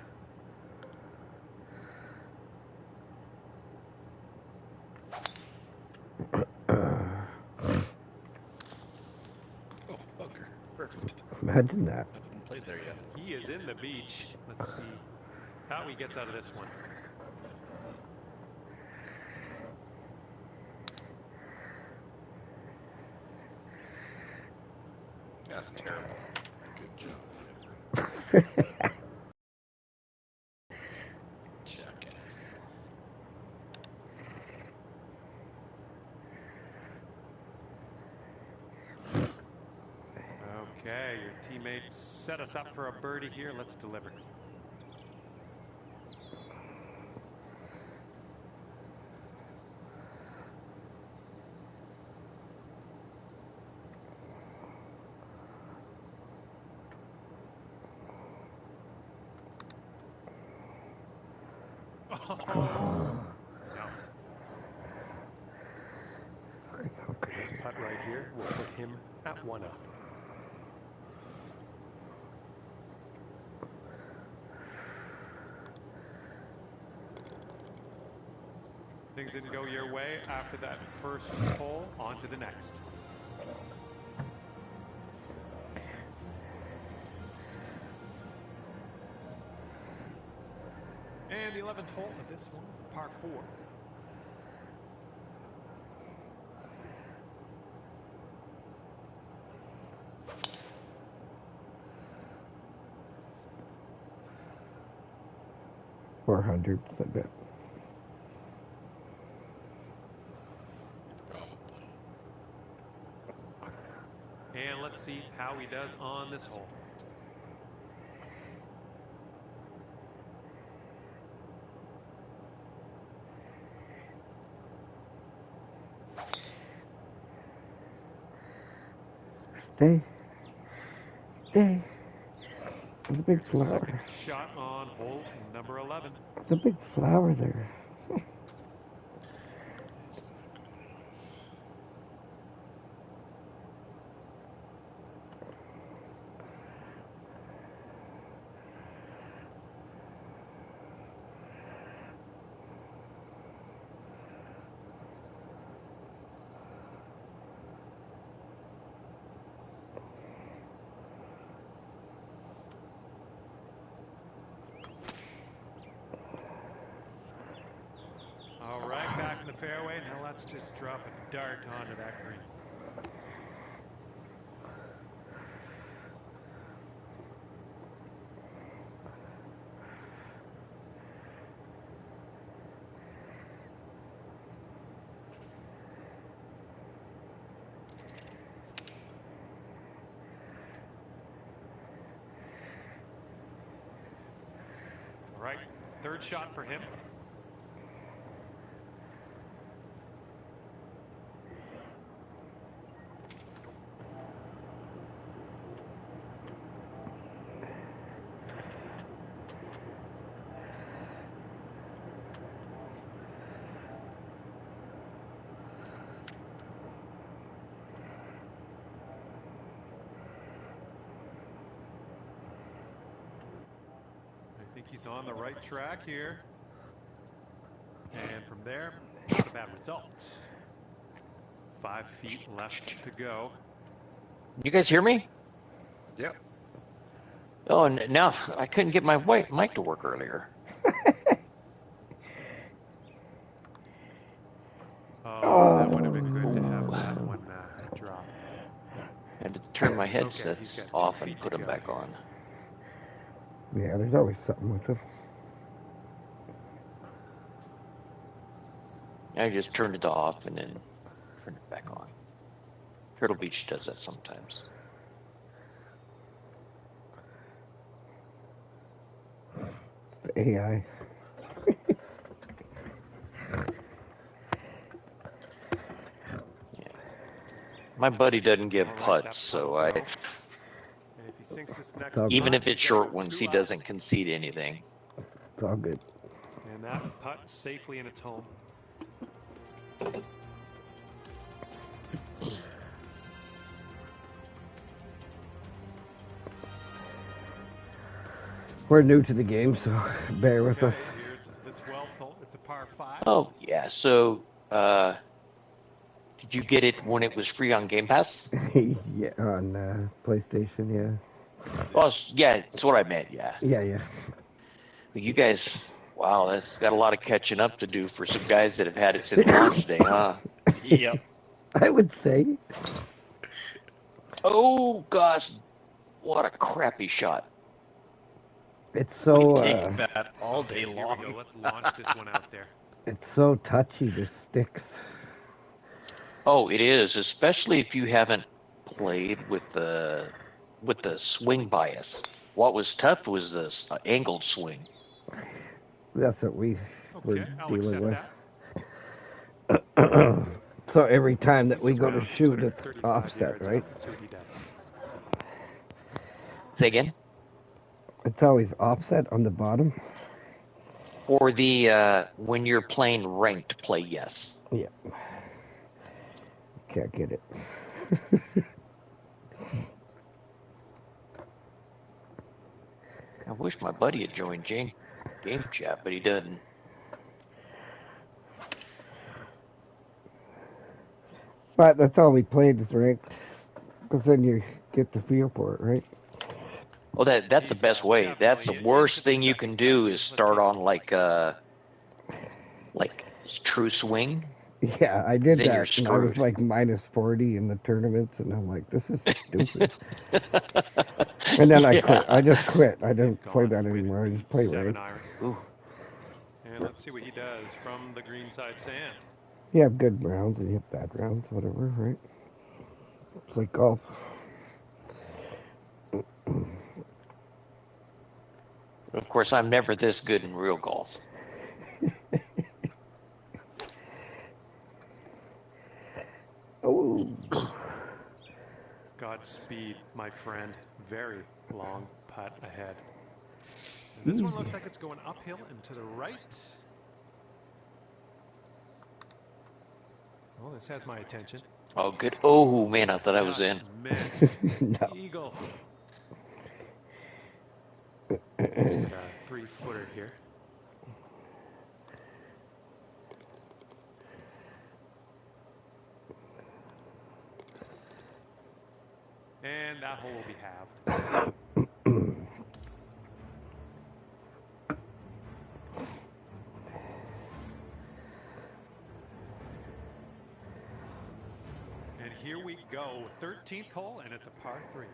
Oh, bunker. Perfect. Imagine that. I haven't played there yet. He is in the beach. Let's see how he gets out of this one. That's terrible. Good job. Jackass. Okay, your teammates set us up for a birdie here. Let's deliver. Oh, no. This putt right here will put him at 1 up. Things didn't go your way after that first hole. On to the next. And the 11th hole of this one is a par 4. $400, I bet. And let's see how he does on this hole. Stay. Stay. There's a big flower. Second shot on hole number 11. There's a big flower there. fairway. Now let's just drop a dart onto that green. All right, third shot for him. I think he's on the right track here. And from there, not a bad result. 5 feet left to go. You guys hear me? Yep. Oh, and now I couldn't get my mic to work earlier. Oh, that would have been good to have that one drop. I had to turn my headsets off and put them back on. Yeah, there's always something with them. I just turned it off and then turned it back on. Turtle Beach does that sometimes. It's the AI. Yeah. My buddy doesn't give putts, so I... And if he sinks this next Even putt, if it's he's gotta short go ones, 2 he up. doesn't concede anything. It's all good. And that putt safely in its home. We're new to the game, so bear with us. Here's the 12th hole. It's a par 5. Oh, yeah, so, did you get it when it was free on Game Pass? Yeah, on PlayStation, yeah. Well, yeah, that's what I meant, yeah. Yeah. You guys, wow, that's got a lot of catching up to do for some guys that have had it since launch day, huh? Yep. I would say. Oh, gosh, what a crappy shot. It's so, Take that all day Here we long. go. Let's launch this one out there. it's so touchy, the sticks. Oh, it is, especially if you haven't played with the swing bias. What was tough was the angled swing. That's what we were Okay, I'll dealing accept with. that. So every time that This we is go to round shoot, it's 235 offset, yards. right? Let's see what he does. Say again? It's always offset on the bottom. For the, when you're playing ranked play, yes. Yeah. Can't get it. I wish my buddy had joined game chat, but he doesn't. But that's all we played is ranked. Because then you get the feel for it, right? Well, that's the best way. That's the worst thing you can do is start on like true swing. Yeah, I did Then you're that. And I was screwed. like minus 40 in the tournaments, and I'm like, this is stupid. And then I quit. I just quit. I didn't play that anymore. I just play 7 ranked. iron. Ooh. And let's see what he does from the green side sand. You have good rounds and you have bad rounds, whatever, right? It's like golf. Of course, I'm never this good in real golf. Oh. Godspeed, my friend. Very long putt ahead. And this one looks like it's going uphill and to the right. Oh, this has my attention. Oh, good. Oh, man, I thought I was in. Just missed. No. Eagle. This is a 3-footer here. And that hole will be halved. 13th hole, and it's a par 3.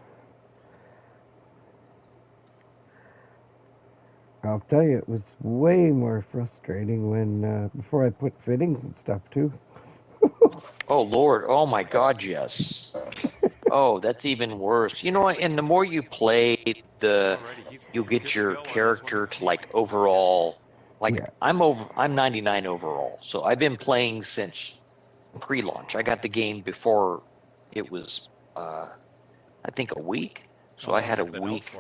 I'll tell you, it was way more frustrating when before I put fittings and stuff too. Oh Lord, oh my God, yes. Oh, that's even worse. You know what? And the more you play, you get your character to like overall. Like Yeah. I'm 99 overall, so I've been playing since pre-launch. I got the game before it was, I think a week. So I had a week.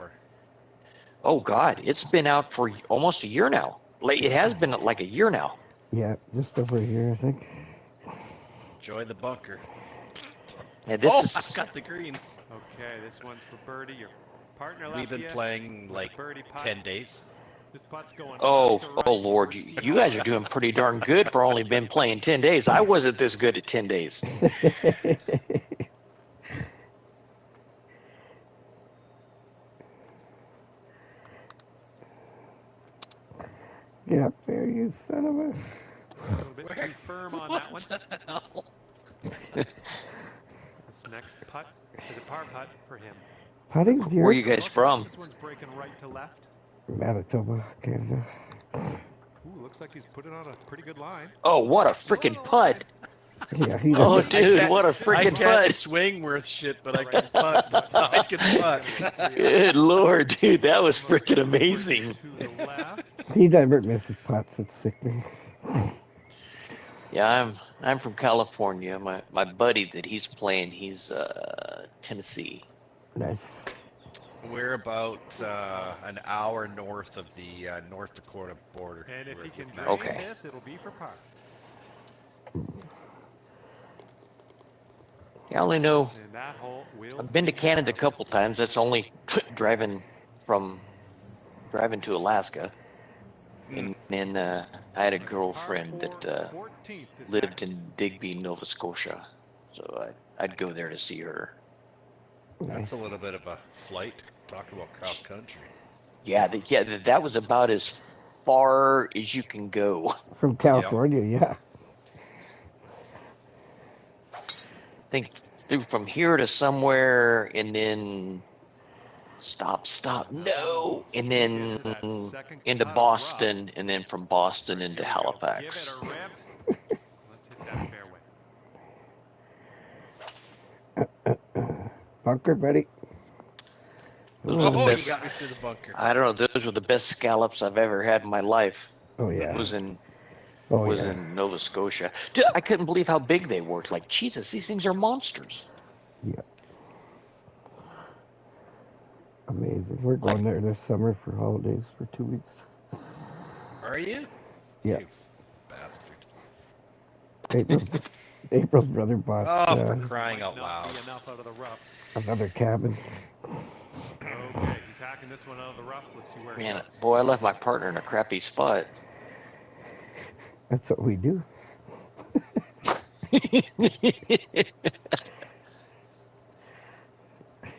Oh God, it's been out for almost a year now. Like it has been like a year now. Yeah, just over a year, I think. Enjoy the bunker. And this is. I've got the green. Okay, this one's for birdie. Your partner left We've been you. playing like birdie putt. 10 days. This putt's going Oh, left to right, oh Lord, you guys are doing pretty darn good for only been playing 10 days. I wasn't this good at 10 days. Get up there, you son of a. A little bit too firm on that one. This next putt is a par putt for him. Putting's Where are you guys from? This one's breaking right to left. Manitoba, Canada. Ooh, looks like he's put it on a pretty good line. Oh, what a freaking putt! Yeah, he Oh, doesn't. dude, what a freaking I can't putt! swing worth shit, but I can putt. I can putt. Good Lord, dude, that was freaking amazing. To the left. He never misses putts. It's sickening. Yeah, I'm from California. My buddy that he's playing, he's Tennessee. Nice. We're about an hour north of the North Dakota border. And if he can With drain Okay. this, it'll be for par. I only know And that hole will I've been to Canada a couple times. That's only driving to Alaska. And then I had a girlfriend that 14th is lived next. in Digby, Nova Scotia. So I'd go there to see her. That's a little bit of a flight. Talk about cross country. Yeah, that was about as far as you can go. From California, yeah. I think through from here to somewhere, and then stop, no, and then into Boston, and then from Boston into Halifax. Give it a rip. Let's hit that fairway. Bunker, buddy. Those are the Oh, best. you got me through the bunker. I don't know. Those were the best scallops I've ever had in my life. Oh, yeah. Was in Oh, yeah. Nova Scotia. Dude, I couldn't believe how big they were. Like, Jesus, these things are monsters. Yeah. Amazing. We're going there this summer for holidays for 2 weeks. Are you? Yeah. You bastard. April's brother bought Oh, for crying out Not loud. be enough out of the rough. another cabin. Okay, he's hacking this one out of the rough. Let's see where Man, it goes. boy, I left my partner in a crappy spot. That's what we do.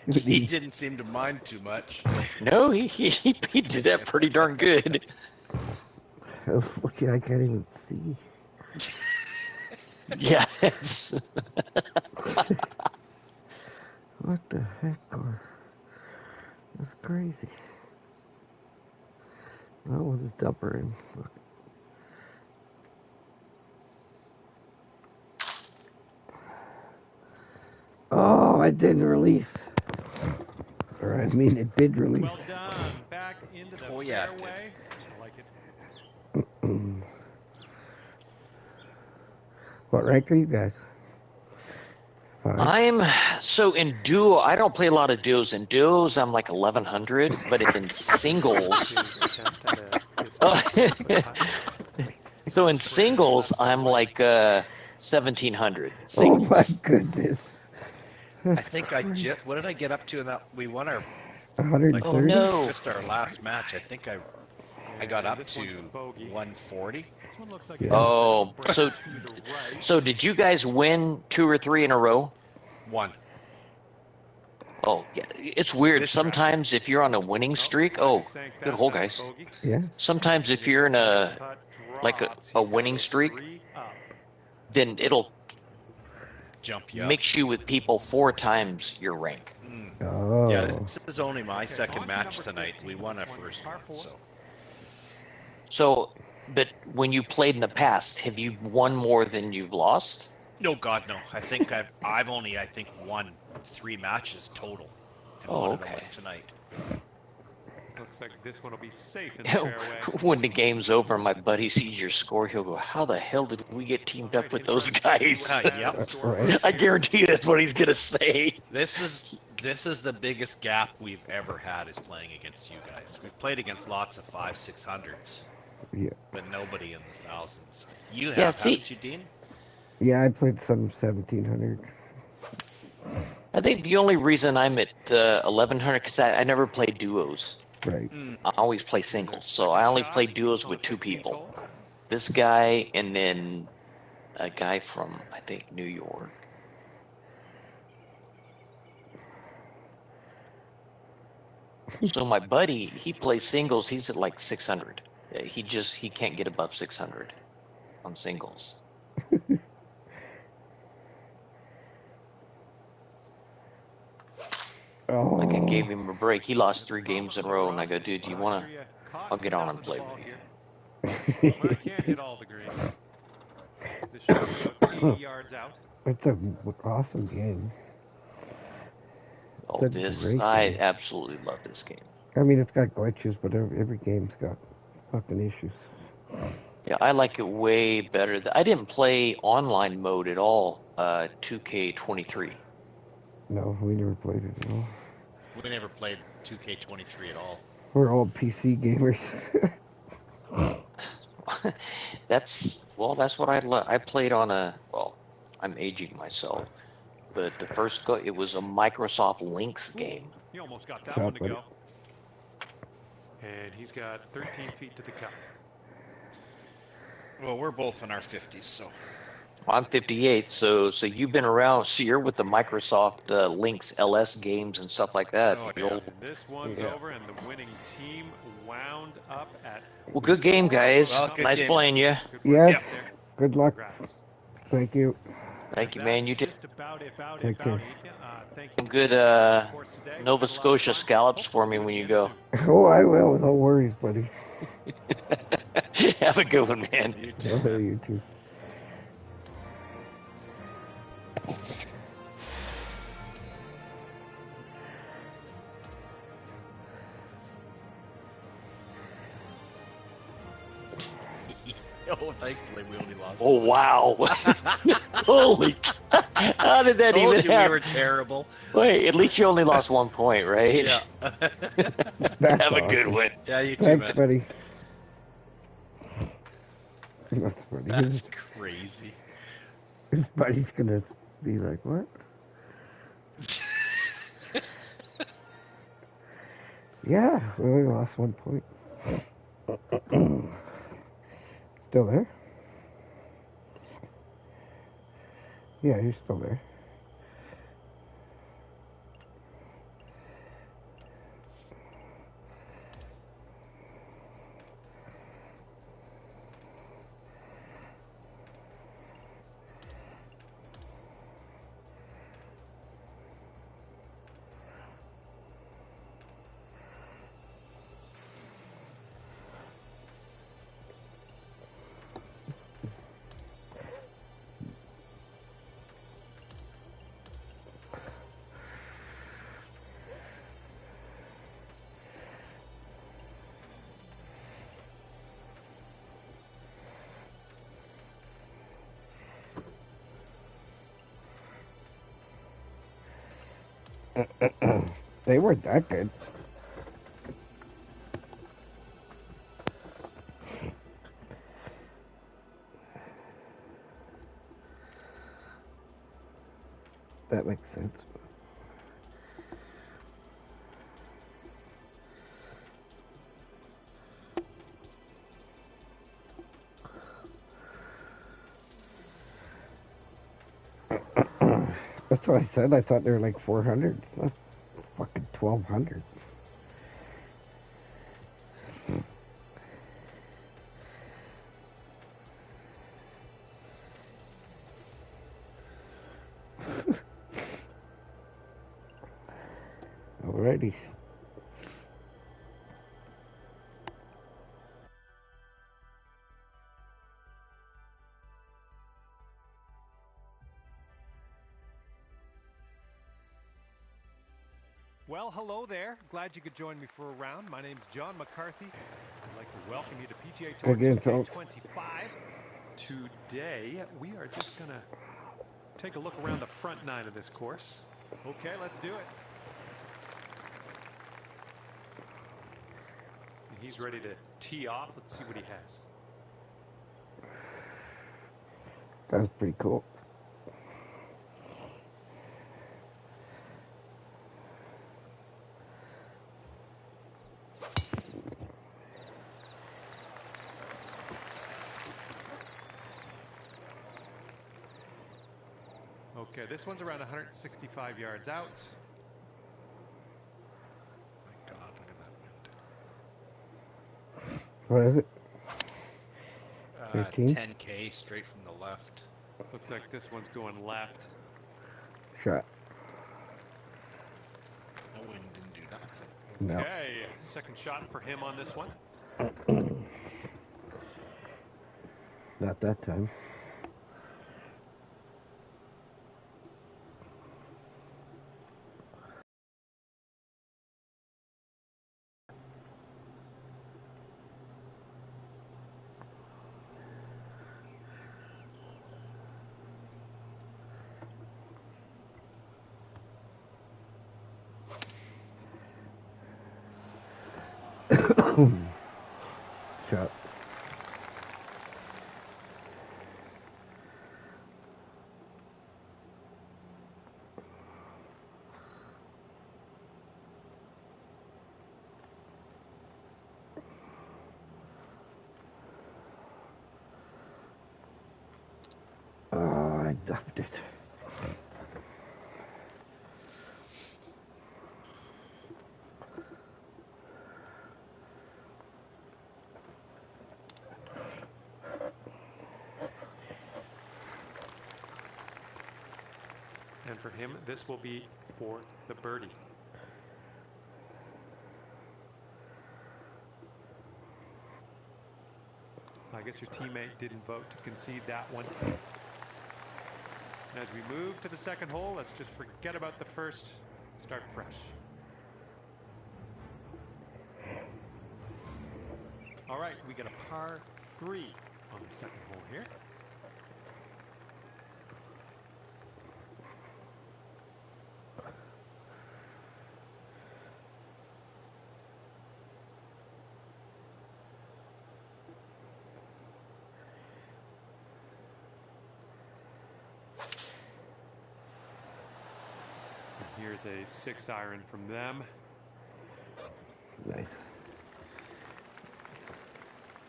He didn't seem to mind too much. No, he did that pretty darn good. Oh, look, I can't even see. Yes. What the heck? Or that's crazy. Well, we'll just dump her in. Look. Oh, it didn't release. Or I mean, it did release. Well done. Back into the Oh, yeah, it did. fairway. I like it. What rank are you guys? 5. I'm so in duo. I don't play a lot of duos. In duos, I'm like 1100, but in singles, His attempt at a discount for the putt. so in singles, I'm like 1700. Oh Singles. my goodness. I think what did I get up to in that? We won our 130? Oh, no. just our last match. I think I got up This to one's a bogey. 140. This one looks like Yeah. it's Oh, break so to the right. so did you guys win 2 or 3 in a row? One. Oh, yeah. It's weird. This round. Sometimes if you're on a winning streak, oh, Sank good that. hole, That's guys. bogey. Yeah. Sometimes if you're in a Putt like drops. a He's got winning those streak, 3 up. then it'll jump you up. mix you with people 4 times your rank. Oh. Yeah, this is only my second match tonight. We won our first one, so. So, but when you played in the past, have you won more than you've lost? No, God, no. I think I've only won 3 matches total, and one of them was tonight. Looks like this one will be safe in the fairway. When the game's over, my buddy sees your score, he'll go, "How the hell did we get teamed up with those guys?" Yep. I guarantee you that's what he's gonna say. This is the biggest gap we've ever had is playing against you guys. We've played against lots of 500-600s, Yeah. but nobody in the thousands. You have, Yeah, see- haven't you, Dean? Yeah, I played some 1700. I think the only reason I'm at 1100 because I never play duos. Right. I always play singles, so I only play duos with 2 people. This guy and then a guy from I think New York. So my buddy, he plays singles. He's at like 600. He can't get above 600 on singles. Oh. Like I gave him a break. He lost 3 games in a row, and I go, "Dude, do you wanna? I'll get on and play with you." Well, I can't hit all the greens. This shot's about 80 yards out. It's an awesome game. Oh, It's a this great I game. absolutely love this game. I mean, it's got glitches, but every game's got fucking issues. Yeah, I like it way better. I didn't play online mode at all. 2K23. No, we never played it at all. We never played 2K23 at all. We're all PC gamers. That's what I love. I played on I'm aging myself, but the first it was a Microsoft Lynx game. He almost got that one to go. And he's got 13 feet to the cup. Well, we're both in our 50s, so. I'm 58, so you've been around. So you're with the Microsoft Lynx LS games and stuff like that. Oh, The yeah. old- This one's over, and the winning team wound up at. Well, good game, guys. Well, good nice game. playing you. Yes. Good luck. Congrats. Thank you. Thank you, man. You did Just about it out. Take care. Thank some you. good Nova Scotia scallops for me when you go. Oh, I will. No worries, buddy. Have a good one, man. You Oh, too. you too. Oh, thankfully we only lost. Oh, wow. Holy. How did that Told even you we happen? were terrible. Wait, at least you only lost 1 point, right? Yeah. That's Have a good awesome. one. Yeah, you too, Thanks, man. buddy. That's funny. That's crazy. His buddy's gonna be like, "What?" Yeah, we only lost 1 point. Still there? Yeah, you're still there. They weren't that good. That makes sense. That's what I said. I thought they were like 400. Not fucking 1,200. Alrighty. Well, hello there. Glad you could join me for a round. My name's John McCarthy. I'd like to welcome you to PGA Tour Again, 2K25. Today, we are just going to take a look around the front nine of this course. Okay, let's do it. He's ready to tee off. Let's see what he has. That's pretty cool. Okay, this one's around 165 yards out. My God, look at that wind. What is it? 13? 10K straight from the left. Looks like this one's going left. Shot. No wind didn't do nothing. No. Okay, second shot for him on this one. Not that time. Shot. I duffed it. And for him, this will be for the birdie. I guess your teammate didn't vote to concede that one. And as we move to the second hole, let's just forget about the first. Start fresh. All right, we got a par 3 on the second hole here. Here's a 6-iron from them. Nice.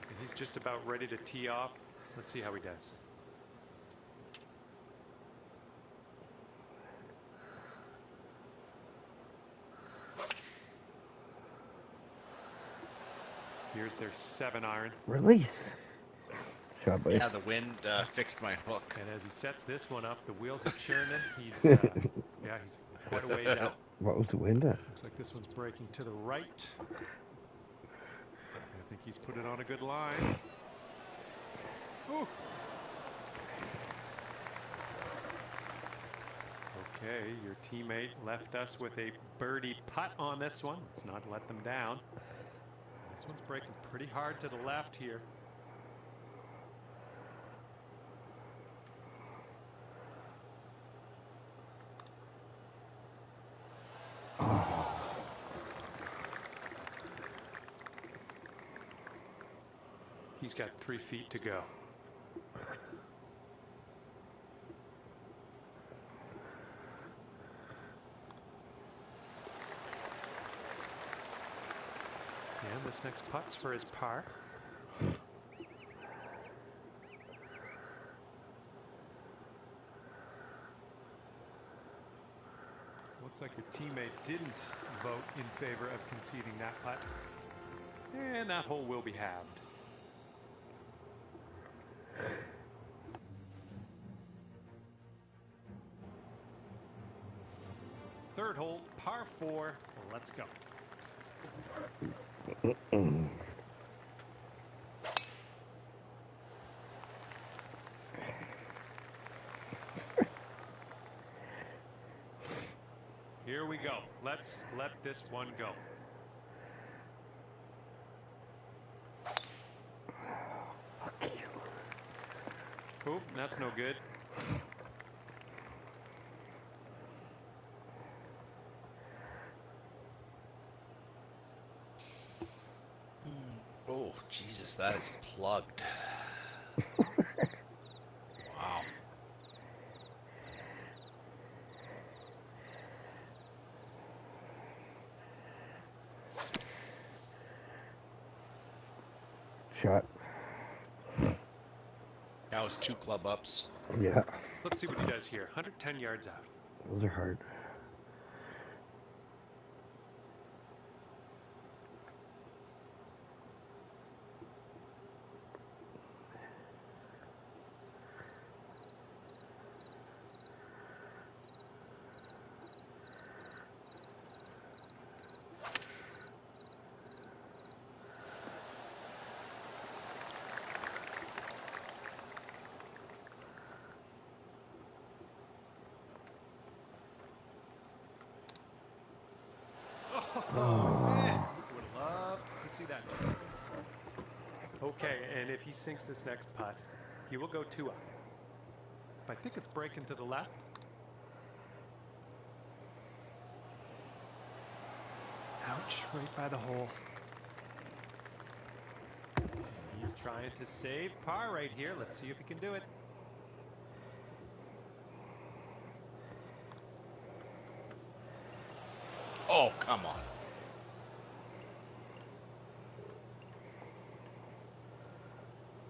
And he's just about ready to tee off. Let's see how he does. Here's their 7-iron. Release. Shot, buddy. Yeah, the wind fixed my hook. And as he sets this one up, the wheels are churning. He's, yeah, he's quite a ways out. What was the wind at? Looks like this one's breaking to the right. I think he's put it on a good line. Ooh. Okay, your teammate left us with a birdie putt on this one. Let's not let them down. This one's breaking pretty hard to the left here. He's got 3 feet to go. And this next putt's for his par. Looks like your teammate didn't vote in favor of conceding that putt. And that hole will be halved. third hole, par 4. Let's go. Here we go. Let's let this one go. Oop, that's no good. Oh, Jesus, that is plugged. Wow. Shot. That was 2 club ups. Yeah. Let's see what he does here. 110 yards out. Those are hard. Man, would love to see that. Okay, and if he sinks this next putt, he will go 2 up. I think it's breaking to the left. Ouch, right by the hole. He's trying to save par right here. Let's see if he can do it. Oh, come on.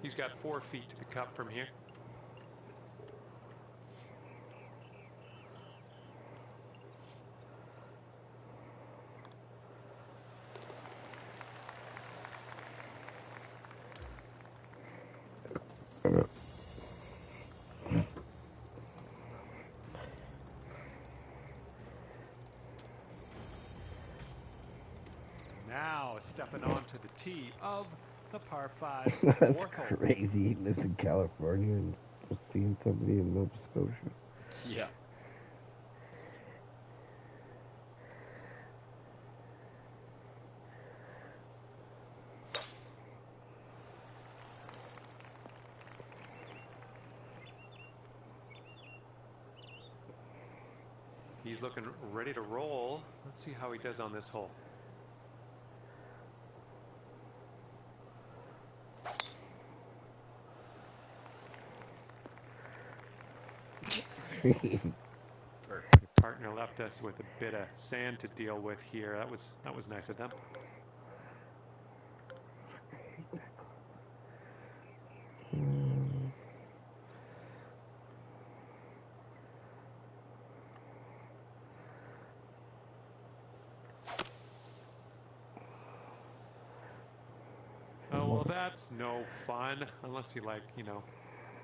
He's got 4 feet to the cup from here. Now stepping onto the tee of the par 5 That's fourth hole. crazy. He lives in California and was seeing somebody in Nova Scotia. Yeah. He's looking ready to roll. Let's see how he does on this hole. Your partner left us with a bit of sand to deal with here. That was nice of them. Oh, well, that's no fun unless you like, you know,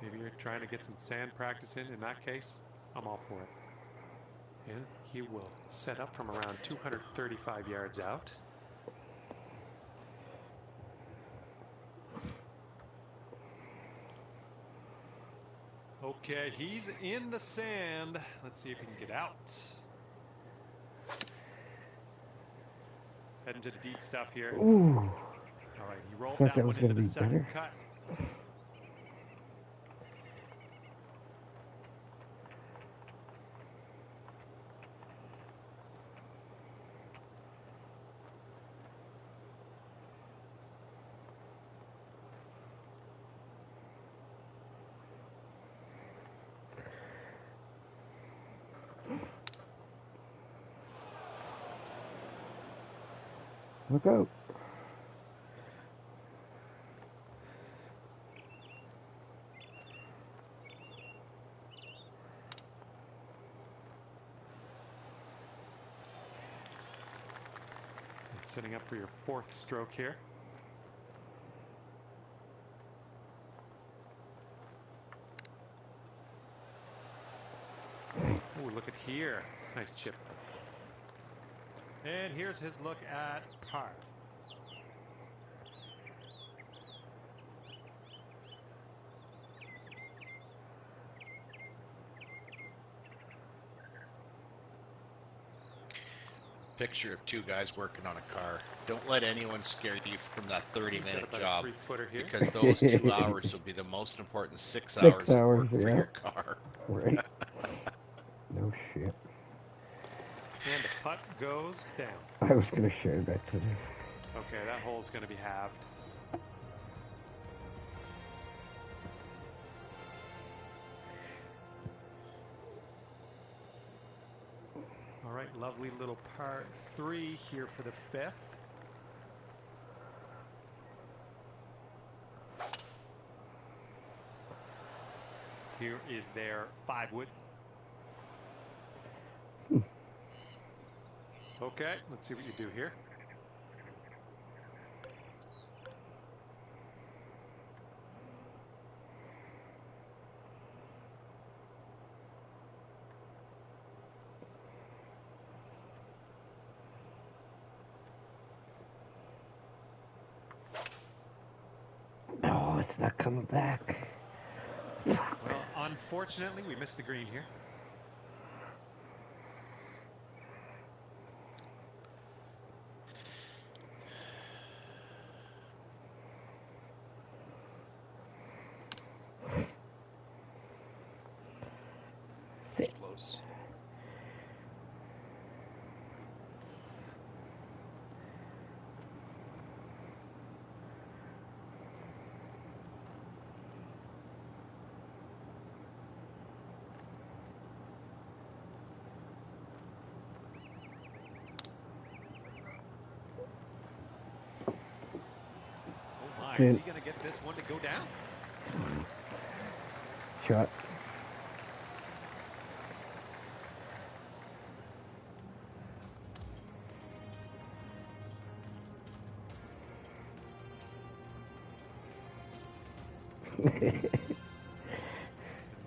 maybe you're trying to get some sand practice in that case, I'm all for it. And he will set up from around 235 yards out. Okay, he's in the sand. Let's see if he can get out. Heading to the deep stuff here. Ooh. All right, he rolled Thought that that was one into gonna the be second better. cut. Look out. Setting up for your 4th stroke here. Oh, look at here. Nice chip. And here's his look at par. Picture of two guys working on a car. Don't let anyone scare you from that 30-minute job, because those 2 hours will be the most important 6 hours of work for your car. Right. No shit. And the putt goes down. I was going to share that today. Okay, that hole's going to be halved. All right, lovely little par 3 here for the 5th. Here is their 5-wood. Okay, let's see what you do here. No, it's not coming back. Well, unfortunately, we missed the green here. Close. Is he going to get this one to go down? Shot.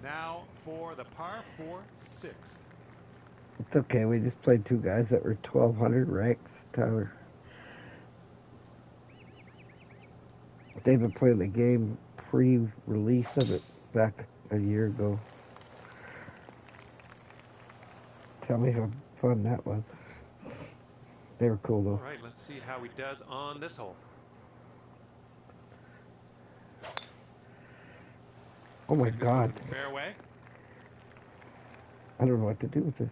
Now for the par 4 6. It's okay. We just played two guys that were 1,200 ranks, Tyler. They've been playing the game pre-release of it back a year ago. Tell me how fun that was. They were cool, though. All right, let's see how he does on this hole. Oh my God. Fairway. I don't know what to do with this.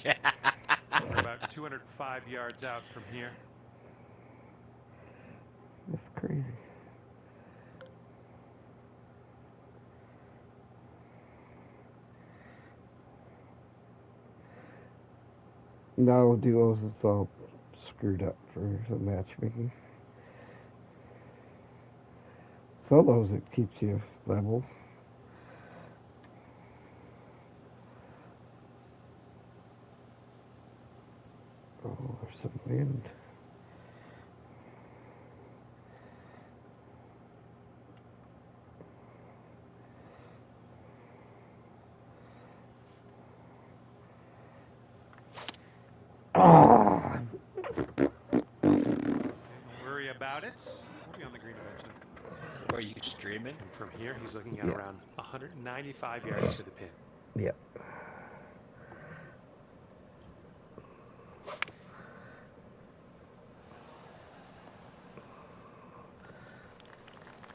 We're about 205 yards out from here. That's crazy. No duos, it's all screwed up for some matchmaking. Solos, it keeps you level. Oh, there's some wind. Oh. Don't worry about it. We'll be on the green eventually. Are you streaming? And from here, he's looking at around 195 yards to the pin. Yep.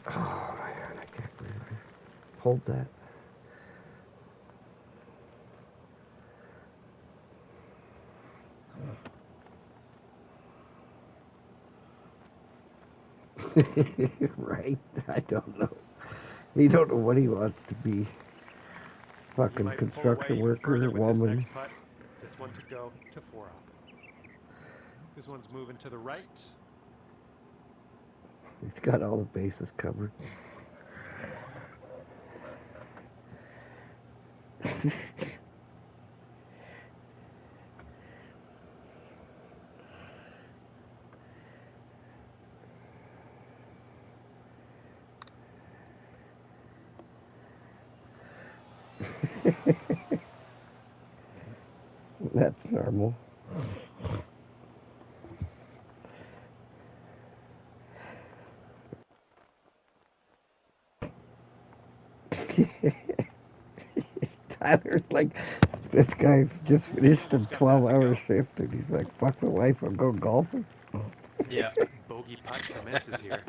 Oh man, I can't believe I pulled that. Right? I don't know. You don't know what he wants to be. Fucking construction worker, woman. This one to go to 4 up. This one's moving to the right. He's got all the bases covered. That's normal. Tyler's like, this guy just finished a 12-hour shift, and he's like, fuck the life, I'm going golfing. Yeah. Bogey putt commences here.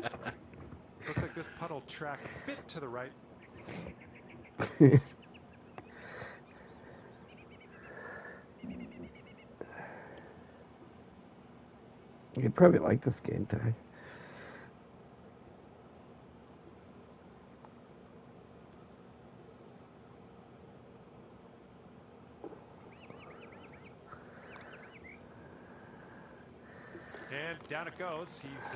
Looks like this putt will track a bit to the right. You'd probably like this game, Ty. And down it goes. He's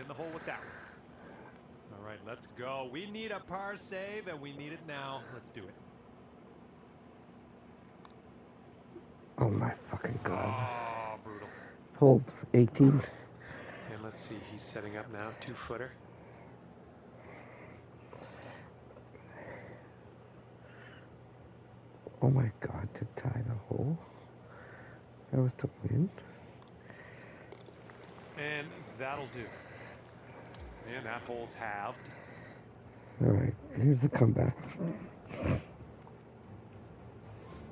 in the hole with that one. All right, let's go. We need a par save, and we need it now. Let's do it. Oh my fucking god. Oh, brutal. Hold 18. And let's see, he's setting up now, 2-footer. Oh my god, to tie the hole. That was to win. And that'll do. And that hole's halved. Alright, here's the comeback.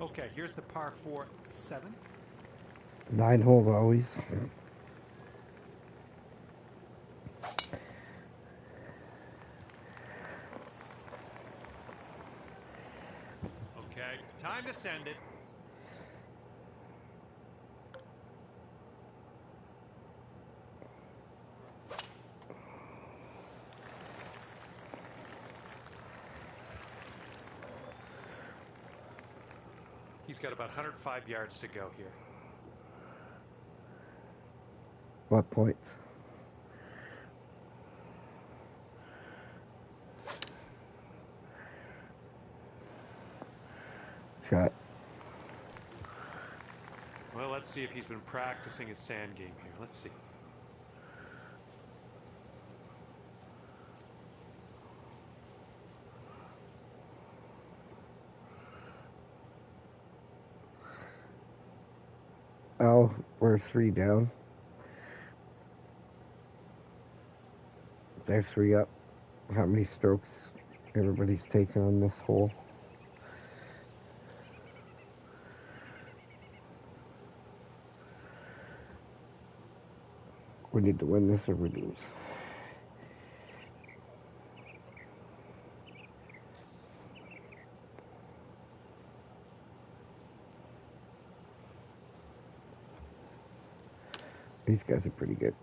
Okay, here's the par 4 7th. 9 holes always. Okay, time to send it. He's got about 105 yards to go here. What points? Shot. Well, let's see if he's been practicing his sand game here. Let's see. Oh, we're 3 down. They're 3 up. How many strokes everybody's taken on this hole? We need to win this or we lose. These guys are pretty good.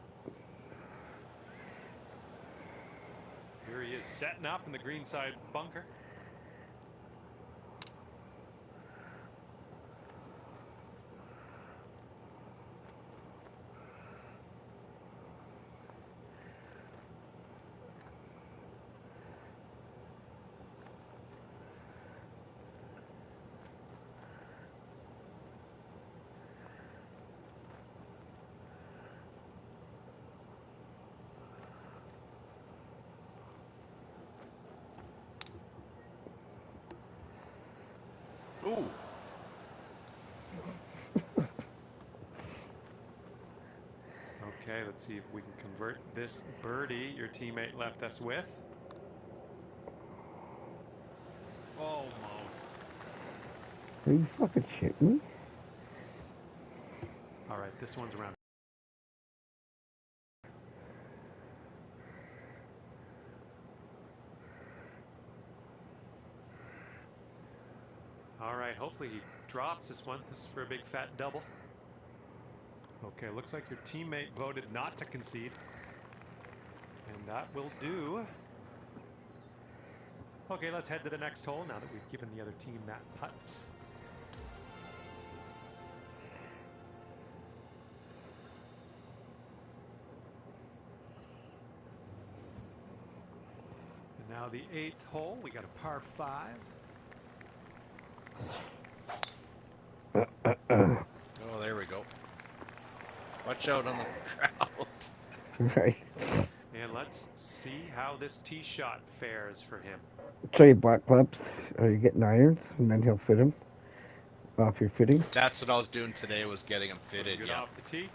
Here he is setting up in the greenside bunker. Ooh. Okay, let's see if we can convert this birdie your teammate left us with. Almost. Are you fucking shitting me? All right, this one's around. All right, hopefully he drops this one. This is for a big fat double. Okay, looks like your teammate voted not to concede. And that will do. Okay, let's head to the next hole now that we've given the other team that putt. And now the 8th hole, we got a par 5. Oh, there we go. Watch out on the crowd. Right. And let's see how this tee shot fares for him. So you black clubs, are you getting irons, and then he'll fit them off your fitting? That's what I was doing today, was getting them fitted, Good yeah. off the tee.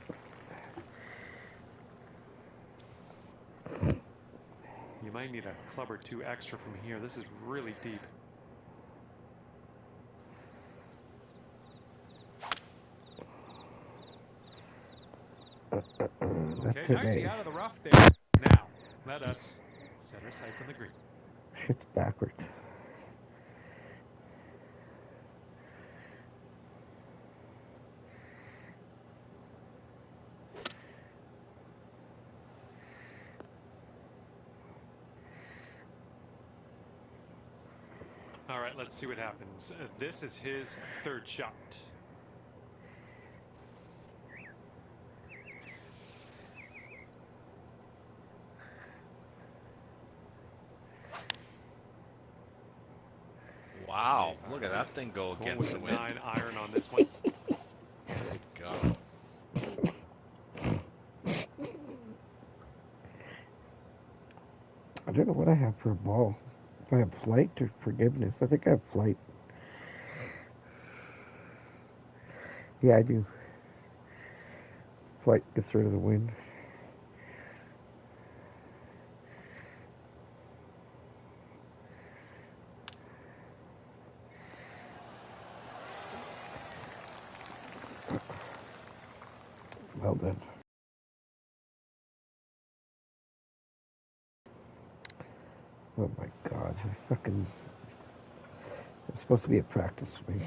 You might need a club or two extra from here. This is really deep. Okay, nicely out of the rough there. Now, let us set our sights on the green. Shit's backwards. All right, let's see what happens. This is his third shot. Wow, look at that thing go Going against with the a wind. 9 iron on this one. God. I don't know what I have for a ball. If I have flight or forgiveness. I think I have flight. Yeah, I do. Flight gets rid of the wind. Well done. Oh my God, I fucking... It's supposed to be a practice swing.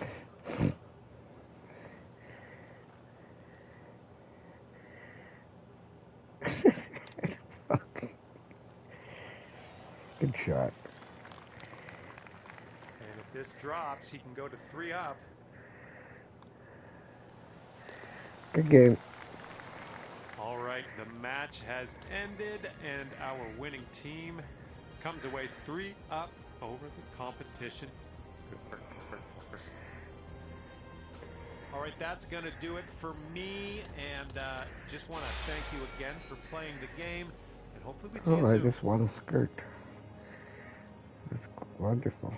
Fuck. Good shot. And if this drops, he can go to 3 up. Good game. All right, the match has ended, and our winning team comes away 3 up over the competition. Good work. All right, that's going to do it for me, and just want to thank you again for playing the game, and hopefully we see you Oh, I soon. just want a skirt. That's wonderful.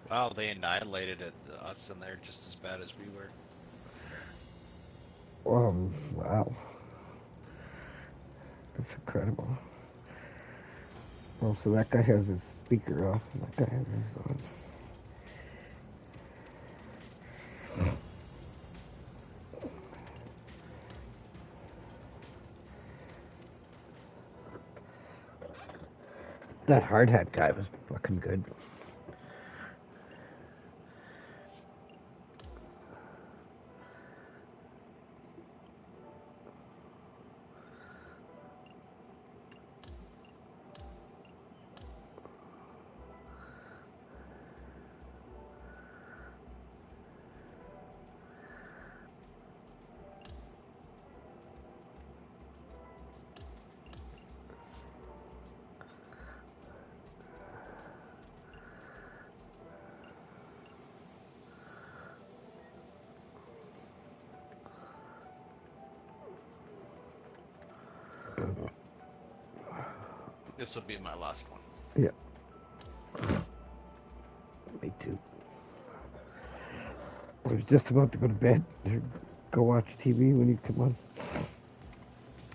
Wow, they annihilated us in there just as bad as we were. Wow. That's incredible. Oh, so that guy has his speaker off, and that guy has his on. That hard hat guy was fucking good. This will be my last one. Yeah. Me too. I was just about to go to bed or go watch TV when you come on.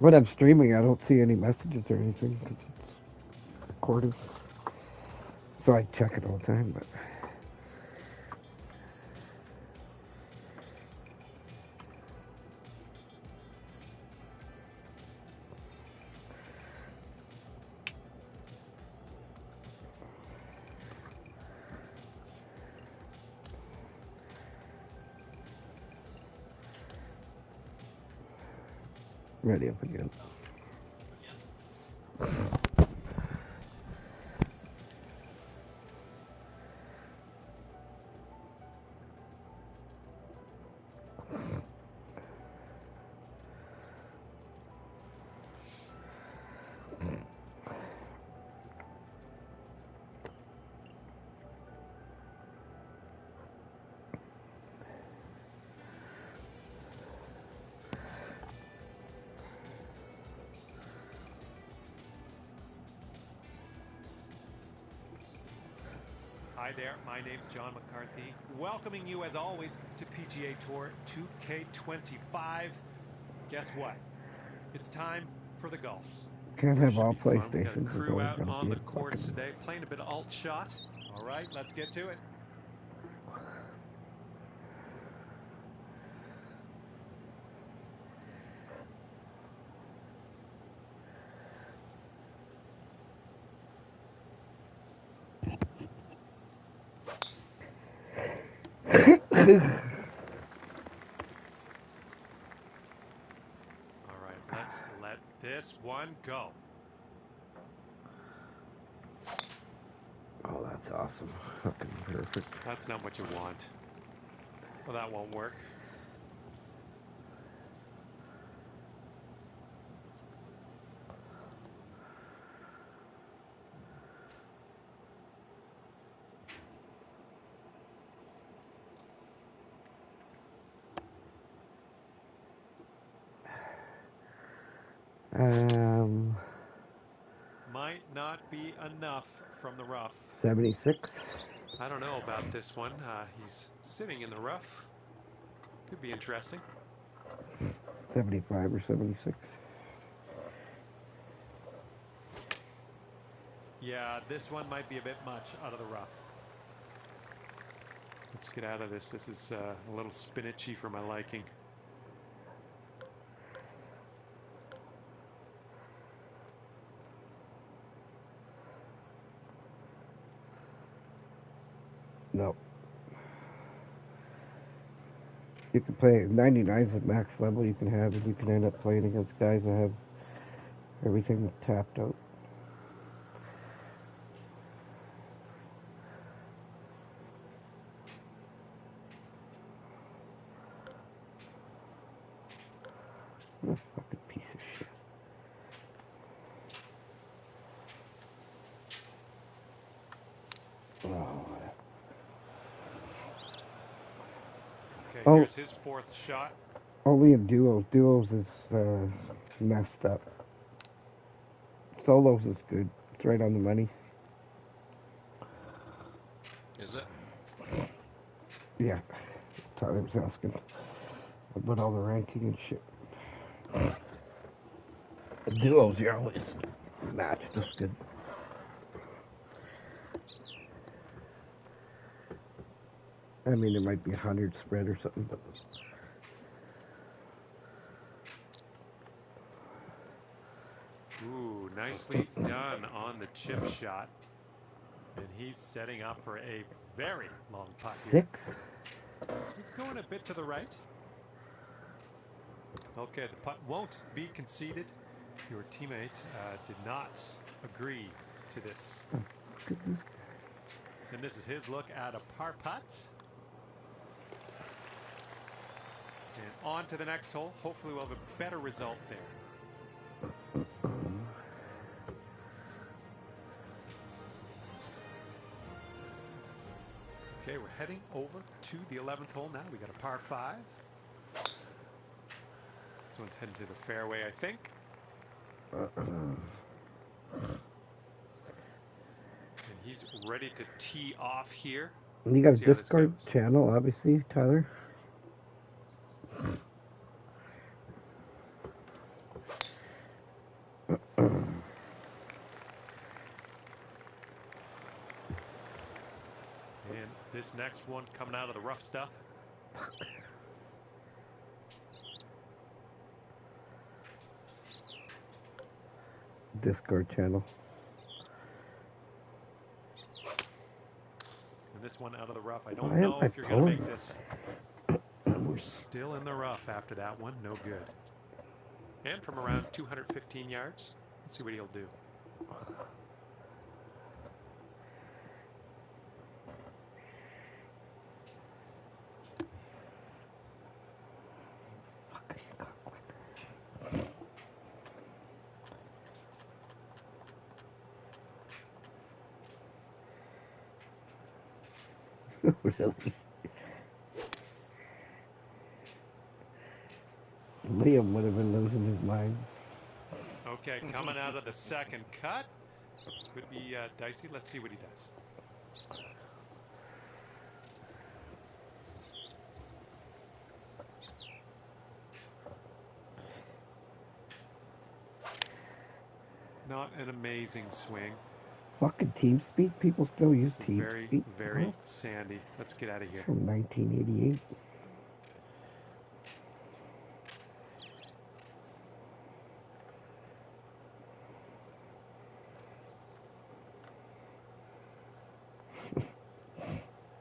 When I'm streaming, I don't see any messages or anything because it's recorded. So I check it all the time, but... Ready up again. Hi there, my name's John McCarthy, welcoming you as always to PGA Tour 2K25. Guess what? It's time for the golfs. Can't have all Should be fun. We got a PlayStations. There's crew always out gonna on be the a courts fucking- today, playing a bit of alt shot. All right, let's get to it. All right, let's let this one go. Oh, that's awesome. Fucking perfect. That's not what you want. Well, that won't work. Might not be enough from the rough. 76. I don't know about this one. He's sitting in the rough. Could be interesting. 75 or 76. Yeah, this one might be a bit much out of the rough. Let's get out of this. This is a little spinachy for my liking. No. You can play 99's at max level you can have, and you can end up playing against guys that have everything tapped out. What a fucking piece of shit. Oh. Okay, Oh. here's his fourth shot. Only in duos. Duos is messed up. Solos is good. It's right on the money. Is it? Yeah. Tyler was asking about all the ranking and shit. Duos, you're always matched. That's good. I mean, there might be 100 spread or something, but Ooh, nicely done on the chip shot. And he's setting up for a very long putt here. 6. So it's going a bit to the right. Okay, the putt won't be conceded. Your teammate did not agree to this. And this is his look at a par putt. And on to the next hole. Hopefully we'll have a better result there. Okay, we're heading over to the 11th hole now. We got a par 5. This one's heading to the fairway, I think. And he's ready to tee off here. You got Let's a see how this Discord goes. channel, obviously, Tyler. And this next one coming out of the rough stuff. Discord channel. And this one out of the rough. I don't Why am know I if you're going to pulling? make this. We're still in the rough after that one. No good. And from around 215 yards. Let's see what he'll do. Really? Liam would have been losing his mind. Okay, coming out of the second cut. Could be dicey. Let's see what he does. Not an amazing swing. Fucking TeamSpeak. People still use This is very, TeamSpeak. very Huh? sandy. Let's get out of here. From 1988.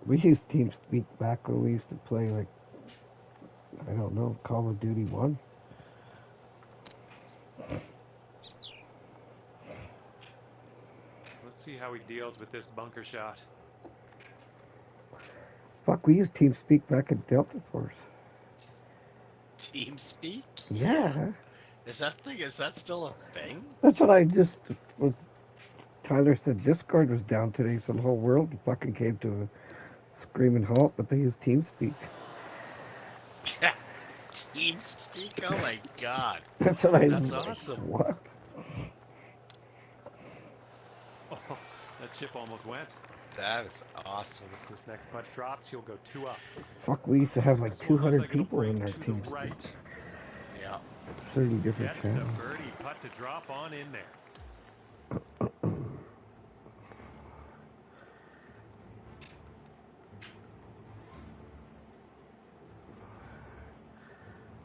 We used TeamSpeak back when we used to play, like, I don't know, Call of Duty 1. Let's see how he deals with this bunker shot. Fuck, we used TeamSpeak back at Delta Force. TeamSpeak? Yeah. Is that still a thing? That's what I just was. Tyler said Discord was down today, so the whole world fucking came to a screaming halt, but they use TeamSpeak. TeamSpeak? Oh my god. That's what I. That's awesome. What? Oh, that chip almost went. That is awesome. If this next putt drops, he'll go 2 up. Fuck, we used to have like This one looks 200 like it'll people in break our to team. the right. Yeah. 30 different Gets the channels. birdie putt to drop on in there.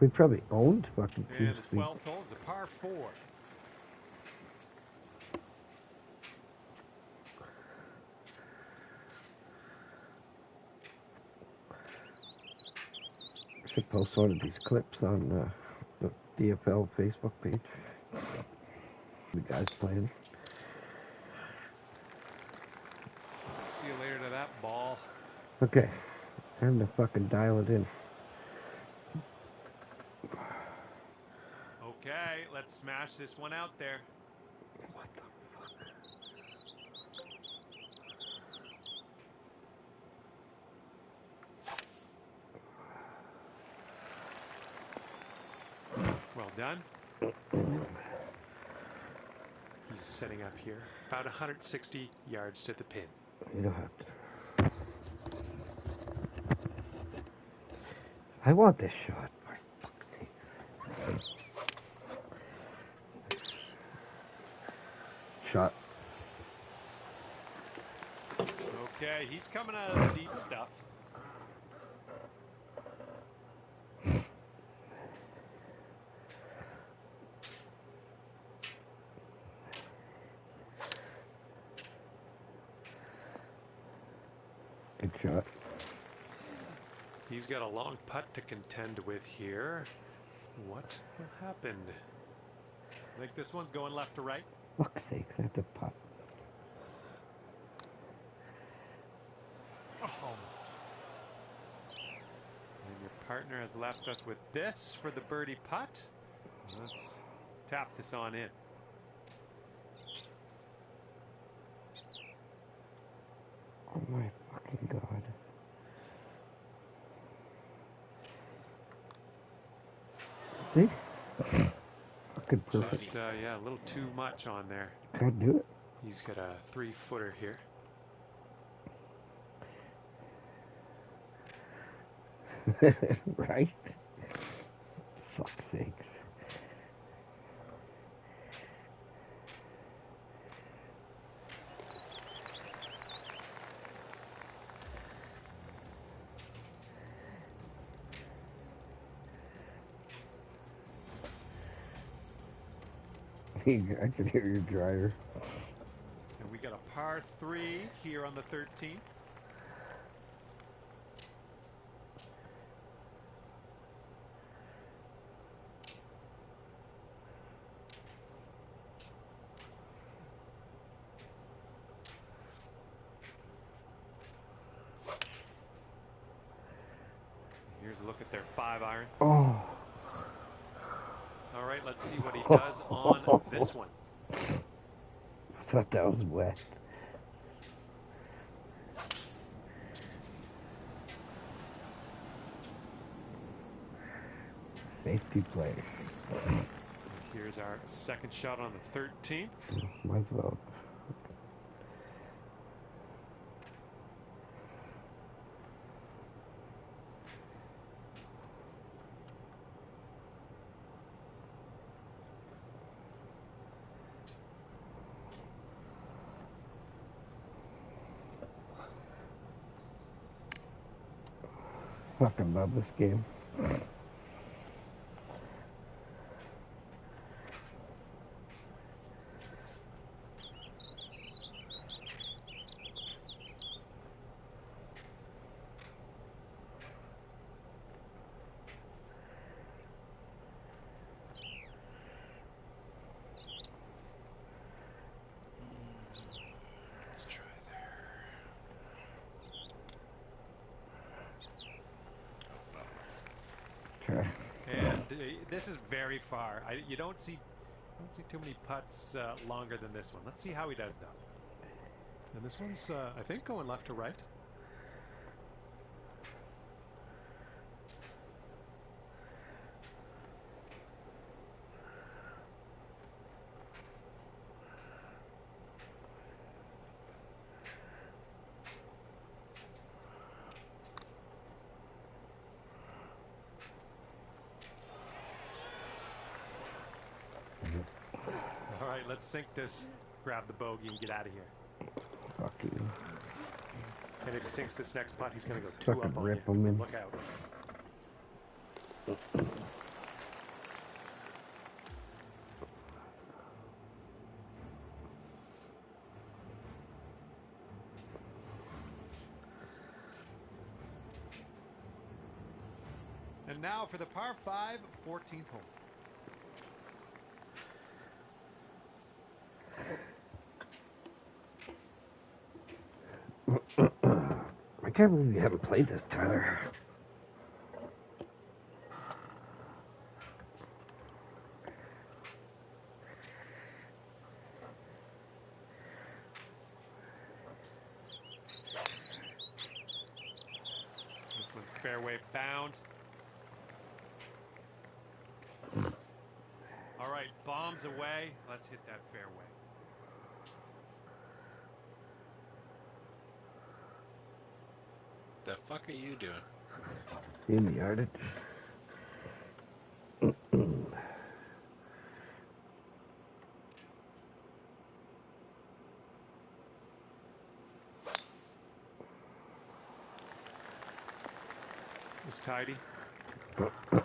We probably owned fucking And the TeamSpeak. 12th hole is a par 4. Should post one of these clips on the DFL Facebook page. The guys playing. See you later to that ball. Okay, time to fucking dial it in. Okay, let's smash this one out there. What the Well done. He's setting up here. About 160 yards to the pin. You don't have to. I want this shot. For fuck's sake. Shot. Okay, he's coming out of the deep stuff. Good shot. He's got a long putt to contend with here. What will happen? I think this one's going left to right. Fuck's sake, that's a putt. Oh, almost. And your partner has left us with this for the birdie putt. Let's tap this on in. Oh my fucking god. See? Fucking perfect. Just, yeah, a little too much on there. Can't do it. He's got a 3-footer here. Right? Fuck's sakes. I can hear your dryer. And we got a par 3 here on the 13th. Here's a look at their 5-iron. Oh. All right, let's see what he does on this one. I thought that was wet. Safety play. Here's our second shot on the 13th. Might as well. fucking love this game. Let's try there. Try. And this is very far. You don't see too many putts longer than this one. Let's see how he does though. And this one's, I think, going left to right. All right, let's sink this, grab the bogey, and get out of here. Fuck you. And if he sinks this next putt, he's going to go 2 Fucking up on rip you. him in. Look out. And now for the par 5, 14th hole. I can't believe you haven't played this, Tyler. This one's fairway bound. All right, bombs away. Let's hit that fairway. The fuck are you doing? In the yardage. It's tidy.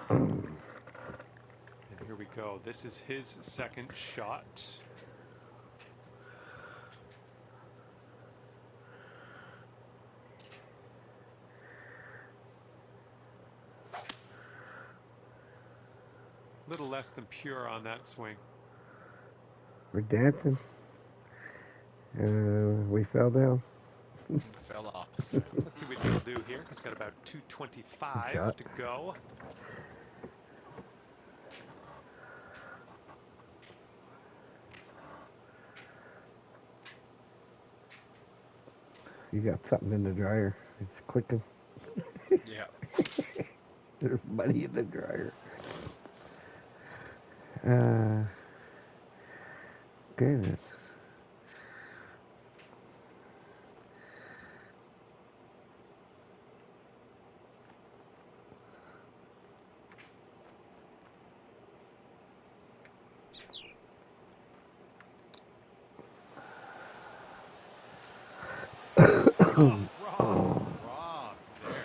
And here we go. This is his second shot. Little less than pure on that swing. We're dancing. We fell down. Fell off. Let's see what he'll do here. He's got about 225 Shot. to go. You got something in the dryer. It's clicking. Yeah. There's money in the dryer. Okay then. Wrong there.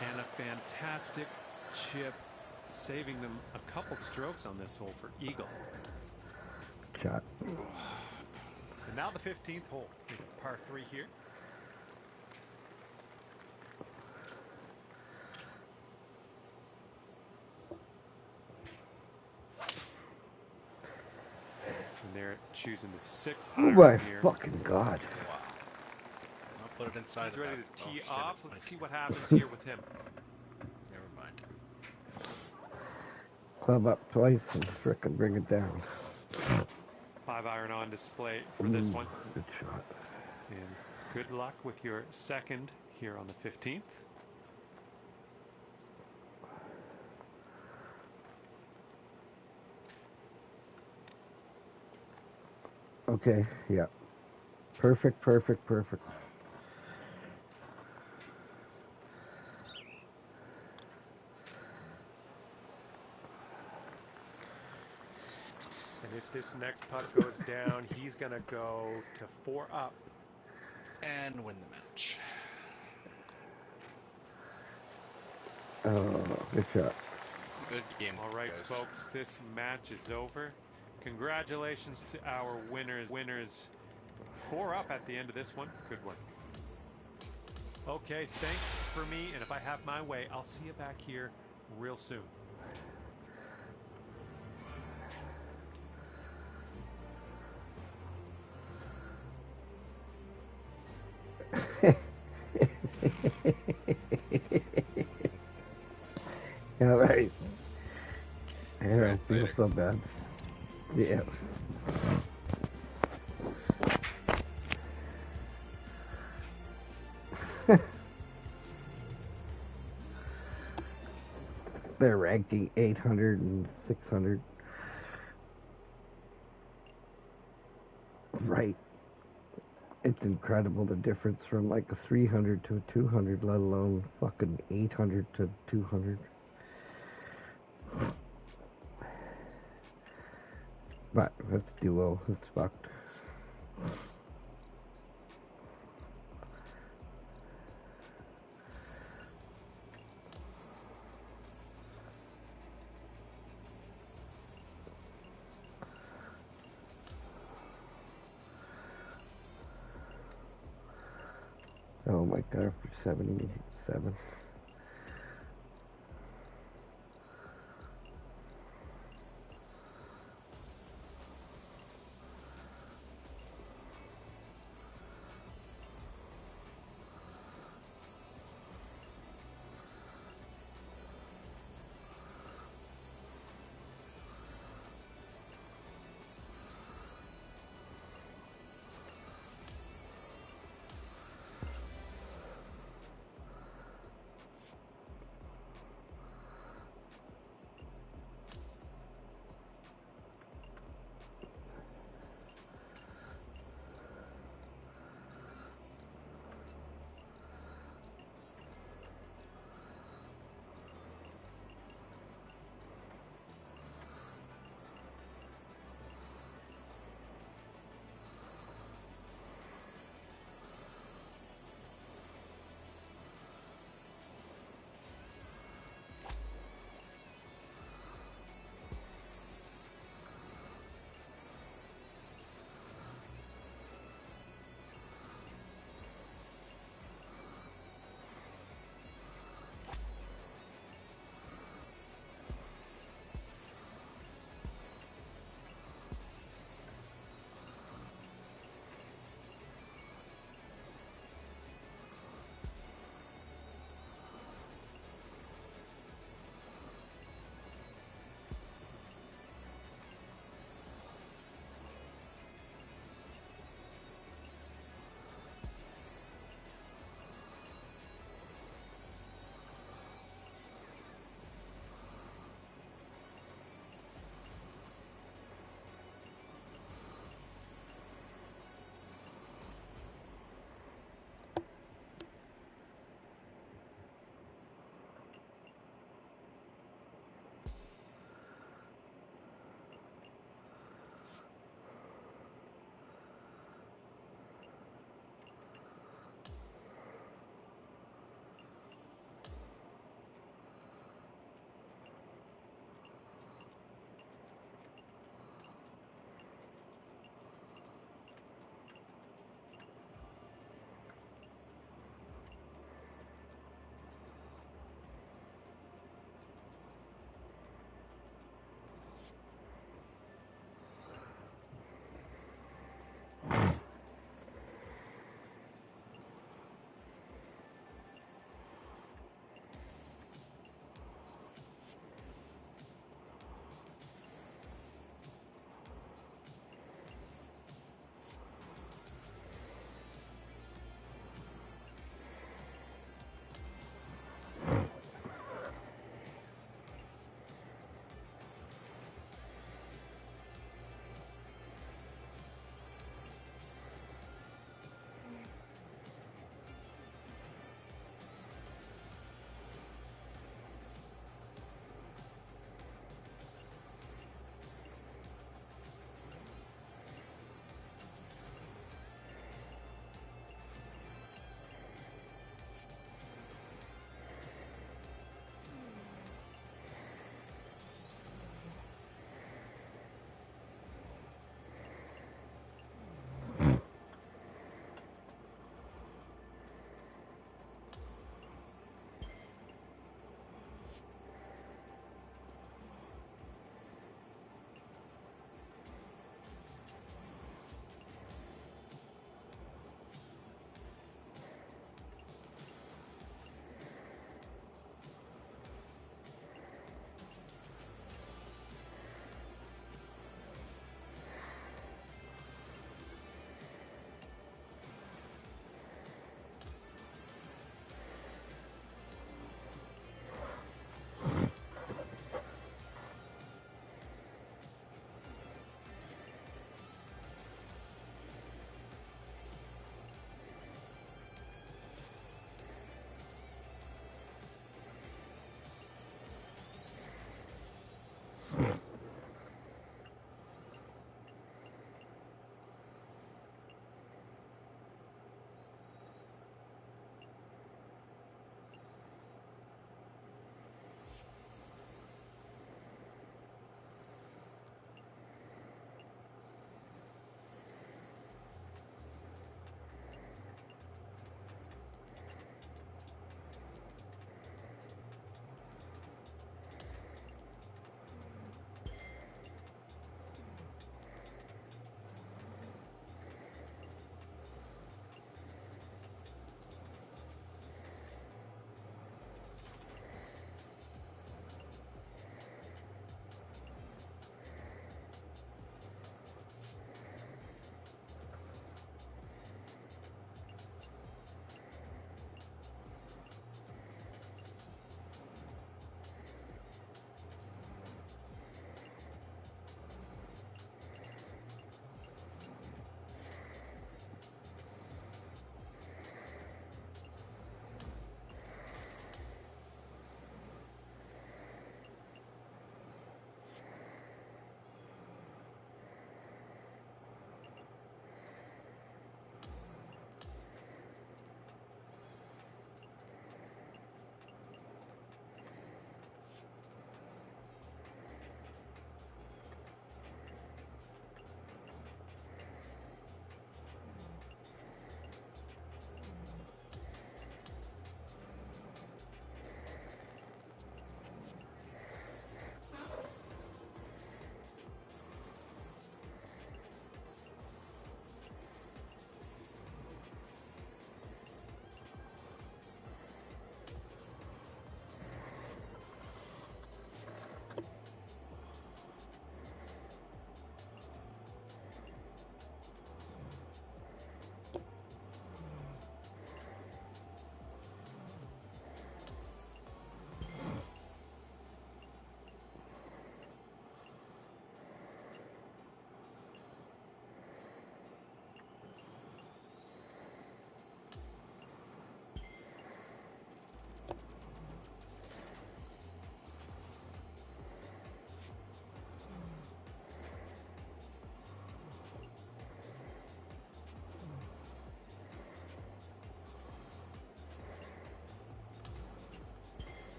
And a fantastic chip, saving them a couple strokes on this hole for eagle. Shot. And now the 15th hole, par 3 here. And they're choosing the 6th Oh iron my here. fucking god. Wow. I'll put it inside He's of ready that. to tee shit, off. it's Let's my- see what happens here with him. Never mind. Club up twice and frickin' bring it down. 5 iron on display for this one. Good shot. And good luck with your second here on the 15th. Okay, yeah. Perfect, perfect, perfect. And And if this next putt goes down, he's going to go to 4 up. And win the match. Oh, good shot. Good game. All right, guys. folks, this match is over. Congratulations to our winners. 4 up at the end of this one. Good work. Okay, thanks for me, and if I have my way, I'll see you back here real soon. All right. I feel so bad. Yeah. They're ranked 800 and 600. Right. It's incredible the difference from like a 300 to a 200, let alone fucking 800 to 200. But that's duo. It's fucked. Oh my god, for 77.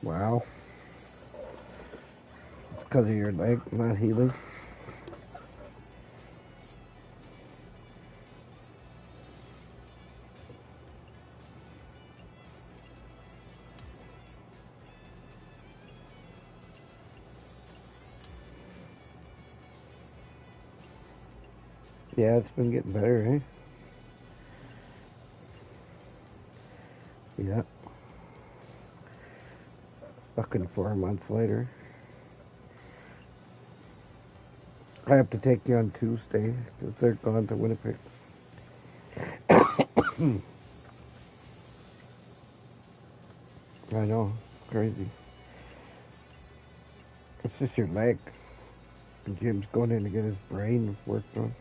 Wow. It's because of your leg not healing. Yeah, it's been getting better, eh? Yeah. Fucking 4 months later. I have to take you on Tuesday because they're gone to Winnipeg. I know, it's crazy. It's just your leg. And Jim's going in to get his brain worked on.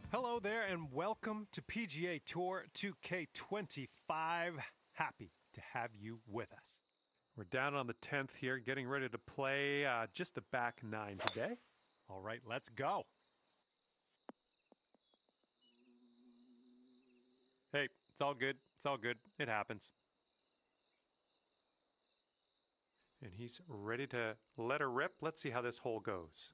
Hello there, and welcome to PGA Tour 2K25. Happy to have you with us. We're down on the 10th here, getting ready to play just the back nine today. All right, let's go. Hey, it's all good. It's all good. It happens. And he's ready to let her rip. Let's see how this hole goes.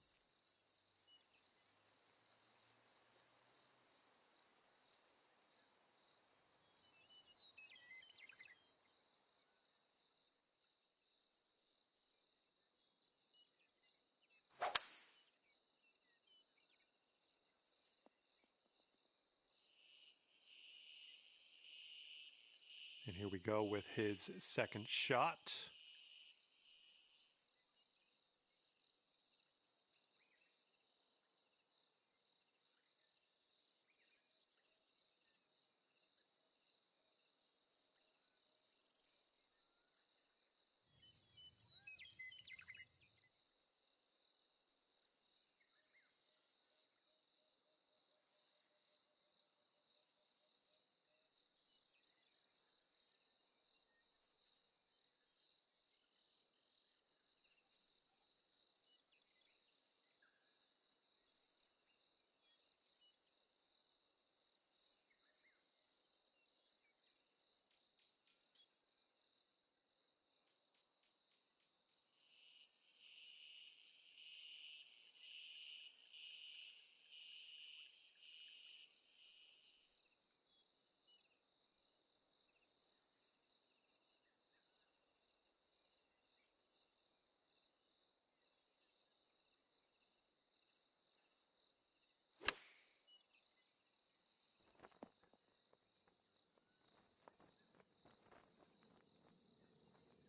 And here we go with his second shot.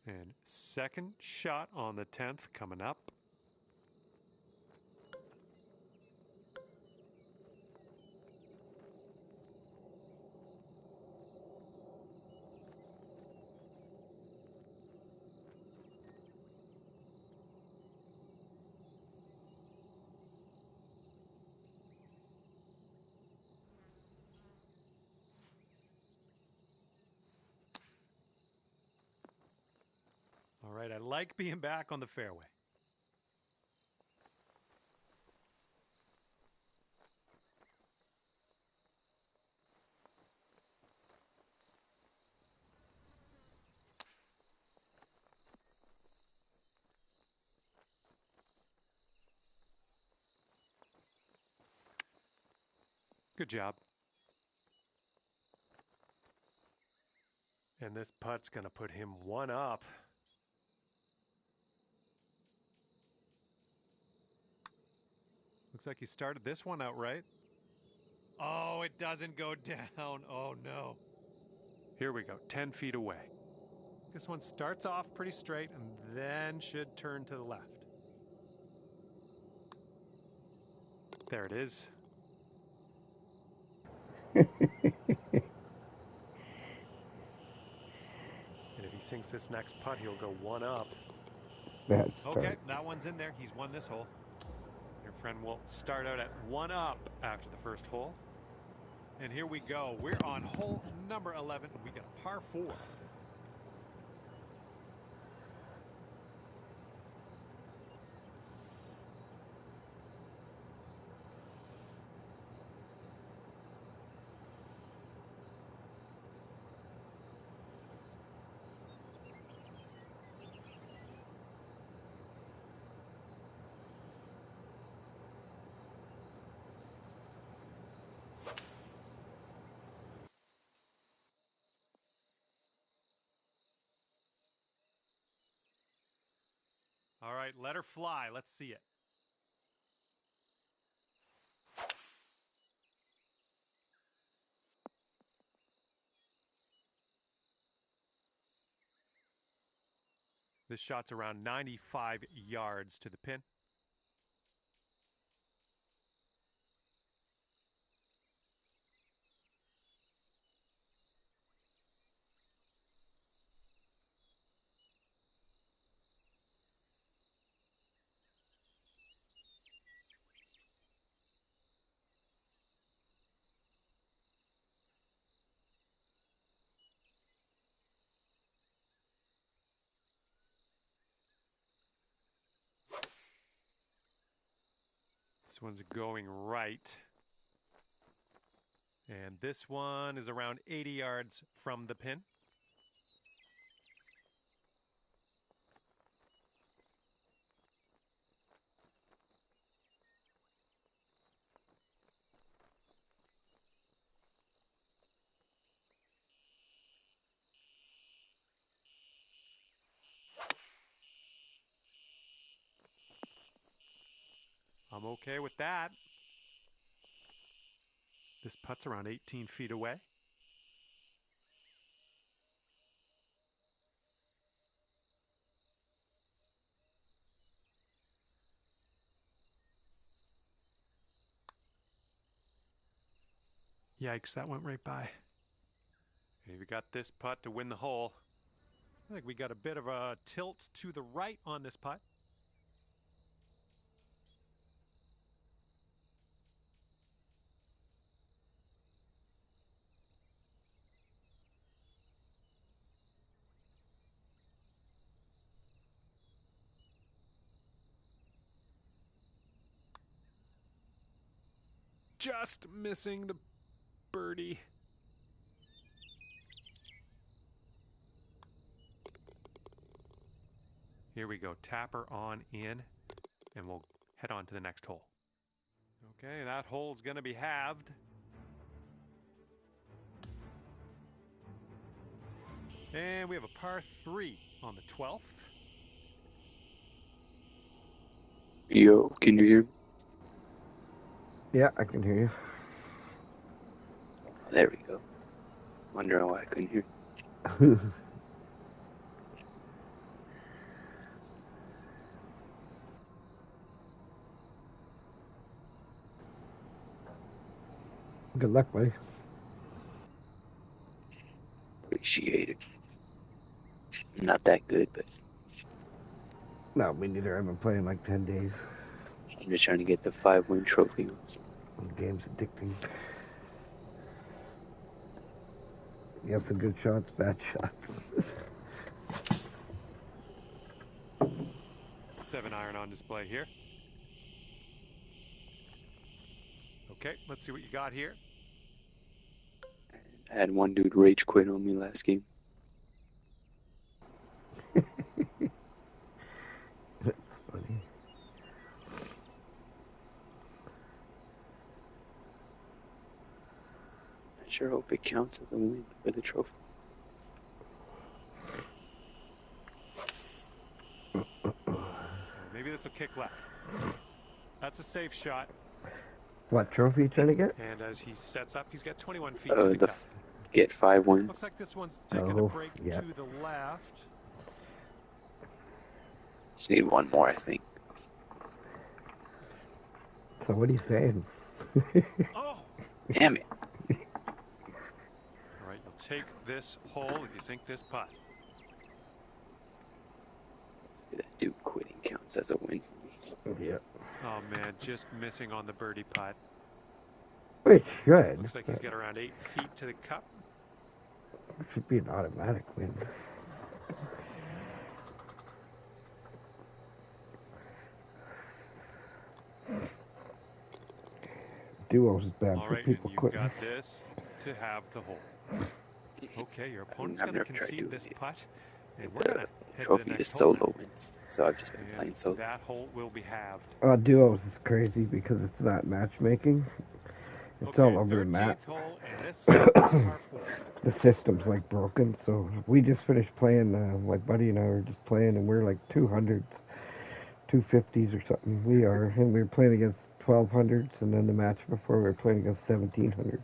And second shot on the 10th coming up. All right, I like being back on the fairway. Good job. And this putt's going to put him one up. Looks like he started this one out right. Oh, it doesn't go down. Oh, no. Here we go, 10 feet away. This one starts off pretty straight and then should turn to the left. There it is. And if he sinks this next putt, he'll go one up. Okay, that one's in there. He's won this hole. Your friend will start out at one up after the first hole. And here we go. We're on hole number 11. We got a par 4. All right, let her fly. Let's see it. This shot's around 95 yards to the pin. This one's going right. And this one is around 80 yards from the pin. I'm okay with that. This putt's around 18 feet away. Yikes, that went right by. Okay, we got this putt to win the hole. I think we got a bit of a tilt to the right on this putt. Just missing the birdie. Here we go. Tapper on in, and we'll head on to the next hole. Okay, that hole's going to be halved. And we have a par 3 on the 12th. Yo, can you hear me? Yeah, I can hear There we go. Wondering why I couldn't hear. you. Good luck, buddy. Appreciate it. I'm not that good, but No, me neither. I've been playing like 10 days. I'm just trying to get the 5-win trophy. The game's addicting. You have some good shots, bad shots. 7-iron on display here. Okay, let's see what you got here. I had one dude rage quit on me last game. That's funny. I sure hope it counts as a win for the trophy. Maybe this will kick left. That's a safe shot. What trophy you trying to get? And as he sets up, he's got 21 feet to the cup. Get 5 wins. Looks like this one's taking a break yeah. to the left. Just need one more, I think. So what are you saying? Oh! Damn it. All right, you'll take this hole if you sink this putt. See, that dude quitting counts as a win for me. Yeah. Oh man, just missing on the birdie putt. It should. Looks like he's got around 8 feet to the cup. It should be an automatic win. Duos is bad All for right, people and you've quitting. got this to have the hole. Okay, your opponent's I've going to never tried concede doing this it. putt, and we're going to head to Trophy the next is hole solo now. wins, so I've just been playing And solo. that hole will be halved. Duos is crazy because it's not matchmaking. It's all over the map. 13th hole, and this is par 4. The system's like broken, so we just finished playing. My buddy and I were just playing, and we're like 200s, 250s or something. We are, and we were playing against 1200s, and then the match before we were playing against 1700s.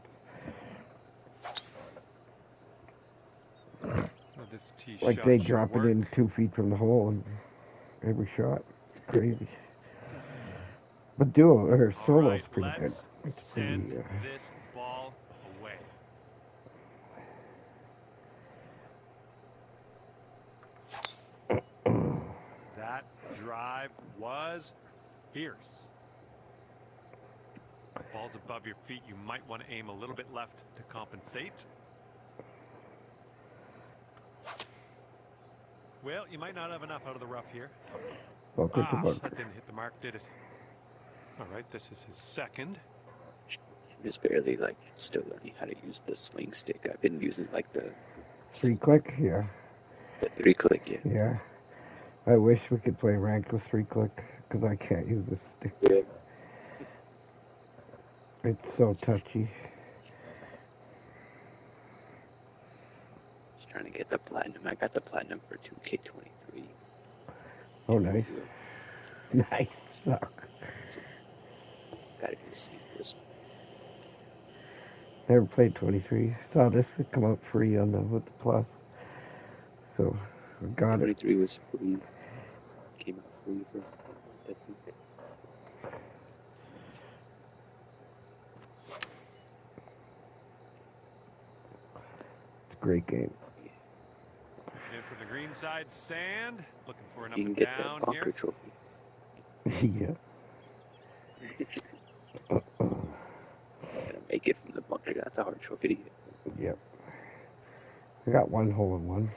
Oh, this tee Like shot they should drop work. it in 2 feet from the hole, and every shot, it's crazy. But duo or All solo's right, pretty good. let's It's send pretty. this ball away. That drive was fierce. Ball's above your feet. You might want to aim a little bit left to compensate. Well, you might not have enough out of the rough here. Well, good Ah, luck. that didn't hit the mark, did it? All right, this is his second. I'm just barely like still learning how to use the swing stick. I've been using like the 3-click, yeah. The 3-click, yeah. Yeah. I wish we could play ranked with 3-click, because I can't use the stick. Yeah. It's so touchy. Just trying to get the platinum. I got the platinum for 2K23. Oh, nice. Nice. Suck. Gotta do the same for this one. Never played 23. Saw this would come out free on with the plus. So, I got 23 was free. Came out free for that thing. It's a great game. And from the green side, Sand. Looking for an up You can and get down that bunker here. trophy. Yeah. Gotta make it from the bunker. That's a hard trophy to get. Yep. I got one hole in one.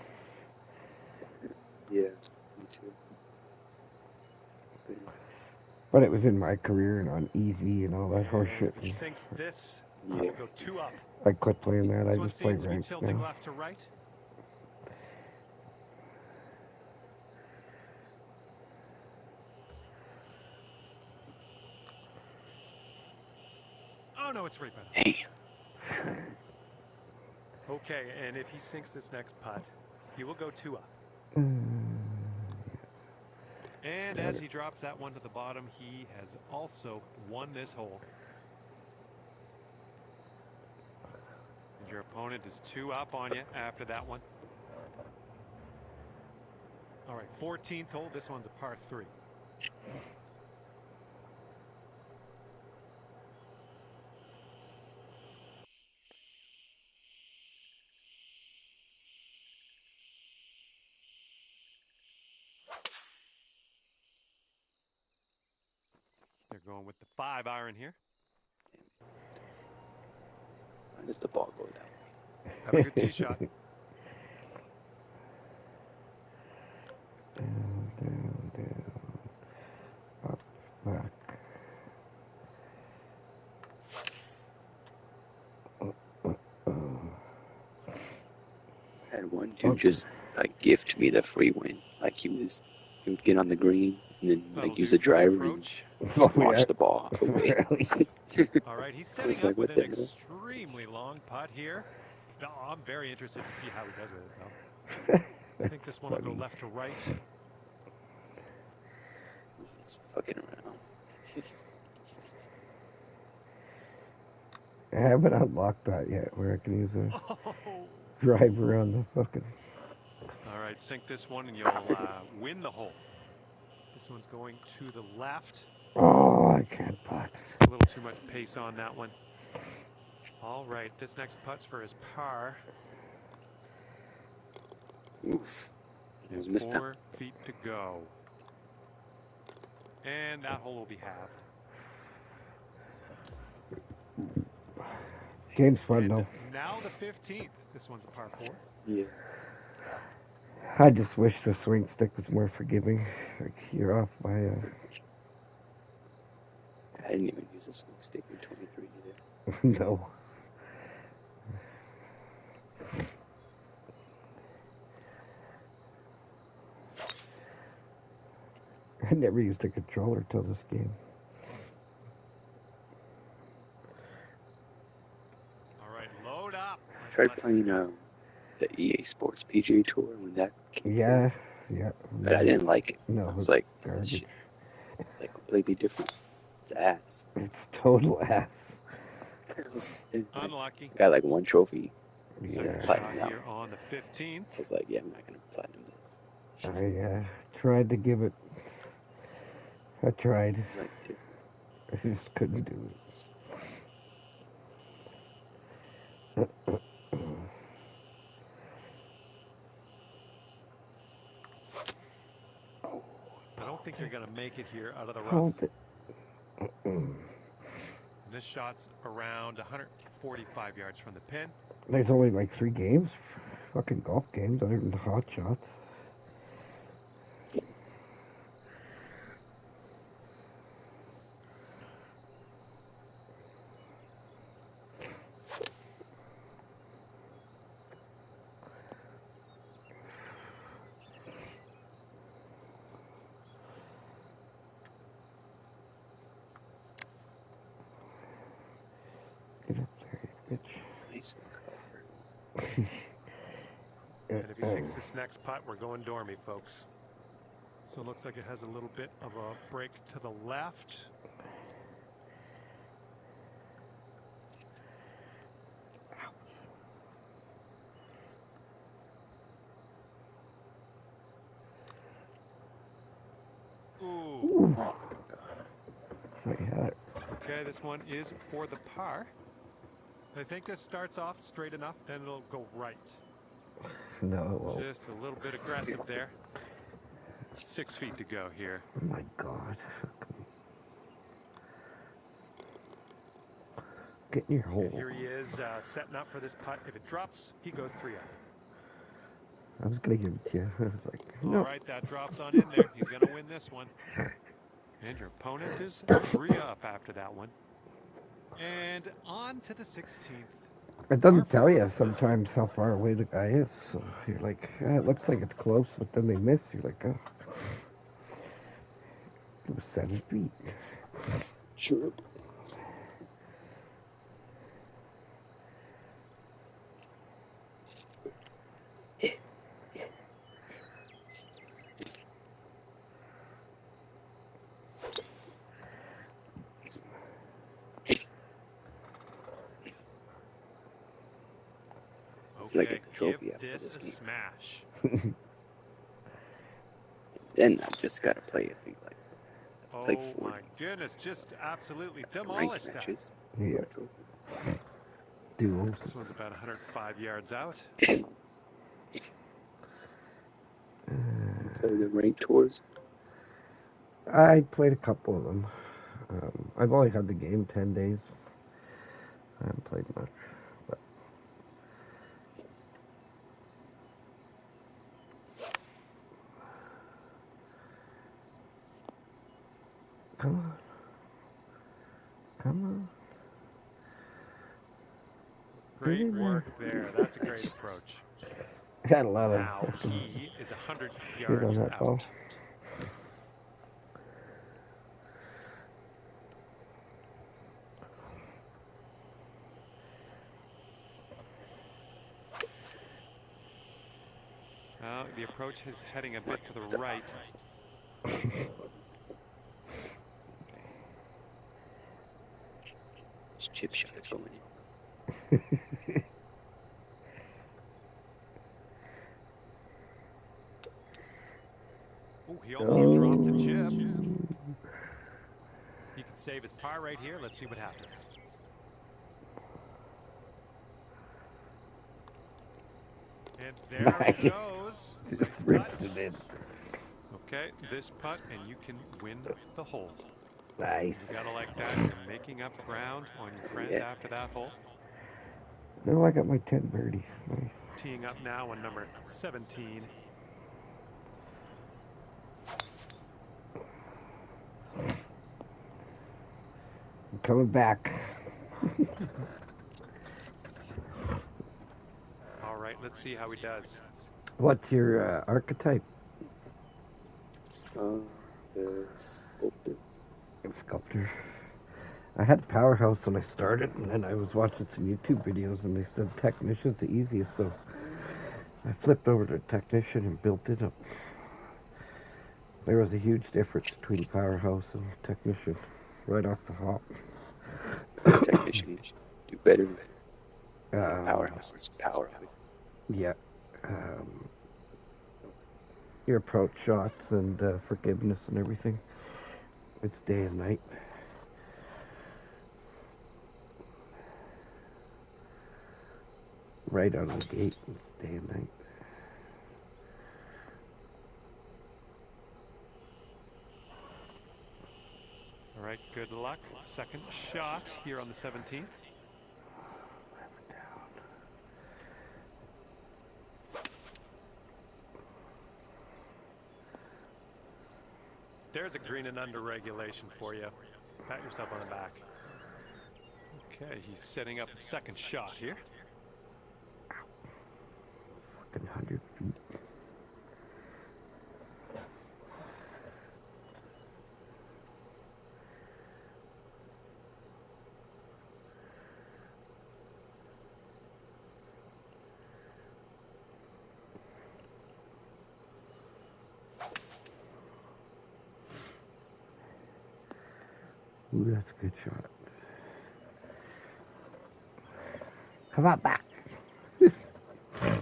Yeah, me too. But it was in my career and on easy and all that horse shit. If he sinks this, Yeah. he'll go 2 up. I quit playing that. This I one just play seems to be ranked tilting now. left to right. Oh no, it's right by the Okay, and if he sinks this next putt, he will go 2 up. And as he drops that one to the bottom, he has also won this hole. And your opponent is 2 up on you after that one. All right, 14th hole. This one's a par 3. They're going with the 5-iron here. Why does the ball go that way? Have a good tee shot. Down, down, down. Up, back. I had one dude just like gift me the free win. Like he would get on the green and then like use the driver and just launch the ball away. All right, he's I setting was up like, with what an the hell? extremely long putt here. Oh, I'm very interested to see how he does with it, though. I think this one will go left to right. Just fucking around. I haven't unlocked that yet, where I can use a driver on the fucking. All right, sink this one and you'll win the hole. This one's going to the left. Oh, I can't putt. Just a little too much pace on that one. All right, this next putt's for his par. Oof. It was And missed 4 feet to go. And that hole will be halved. Game's fun though. Now the 15th. This one's a par 4. Yeah. I just wish the swing stick was more forgiving. Like you're off by I didn't even use a swing stick in 23 either. no. I never used a controller till this game. All right, load up. I tried playing the EA Sports PGA Tour when that came Yeah, out, yeah. but I didn't like it. No, I was like, garbage. shit, like completely different. It's ass. It's total ass. Unlucky. I got like one trophy. Second Platinum shot now. here on the 15th. I was like, yeah, I'm not gonna platinum this. I tried to give it. I tried. Like, I just couldn't do it. I don't think you're going to make it here out of the rough. Hold it. This shot's around 145 yards from the pin. There's only like 3 games, fucking golf games, other than the hot shots. Get up there, bitch. Nice cover. And if he sinks this next putt, we're going dormy, folks. So it looks like it has a little bit of a break to the left. Ooh. Okay, this one is for the par. I think this starts off straight enough, then it'll go right. No, it won't. Just a little bit aggressive there. 6 feet to go here. Oh my God. Get in your hole. And here he is setting up for this putt. If it drops, he goes 3 up. I was going to give it to you. I was like, no. All right, that drops on in there. He's going to win this one. And your opponent is 3 up after that one. And on to the 16th. It doesn't tell you sometimes how far away the guy is. So you're like, it looks like it's close, but then they miss. You're like, oh. It was 7 feet. Sure. Okay, I get the trophy give after this this a game. smash. Then I just gotta play it. Like, let's play Oh 40 my goodness, just absolutely ranked demolished that. matches. Yeah. Duels. This one's about 105 yards out. Play the ranked tours. I played a couple of them. I've only had the game 10 days. I haven't played much. But come on. Come on. Great work there. That's a great approach. I had a lot of Now he is 100 shit on yards that ball. out. The approach is heading a bit to the right. This chip shot is going in. Oh, he almost dropped the chip. He could save his par right here. Let's see what happens. And there it goes. Nice touch. Okay, this putt, and you can win the hole. Nice. You gotta like that. You're making up ground on your friend after that hole. No, I got my 10 birdies. Nice. Teeing up now on number 17. I'm coming back. All right, let's see how he does. What's your archetype? The sculptor. Sculptor. I had Powerhouse when I started, and then I was watching some YouTube videos, and they said Technician's the easiest, so I flipped over to Technician and built it up. There was a huge difference between Powerhouse and Technician right off the hop. This Technician do better. Powerhouse is Powerhouse. Yeah. Your approach shots and forgiveness and everything. It's day and night. Right out of the gate, it's day and night. All right, good luck. Second shot here on the 17th. There's a green and under regulation for you. Pat yourself on the back. Okay, he's setting up the second shot here. Fucking 100 feet. Ooh, that's a good shot. Come on back. And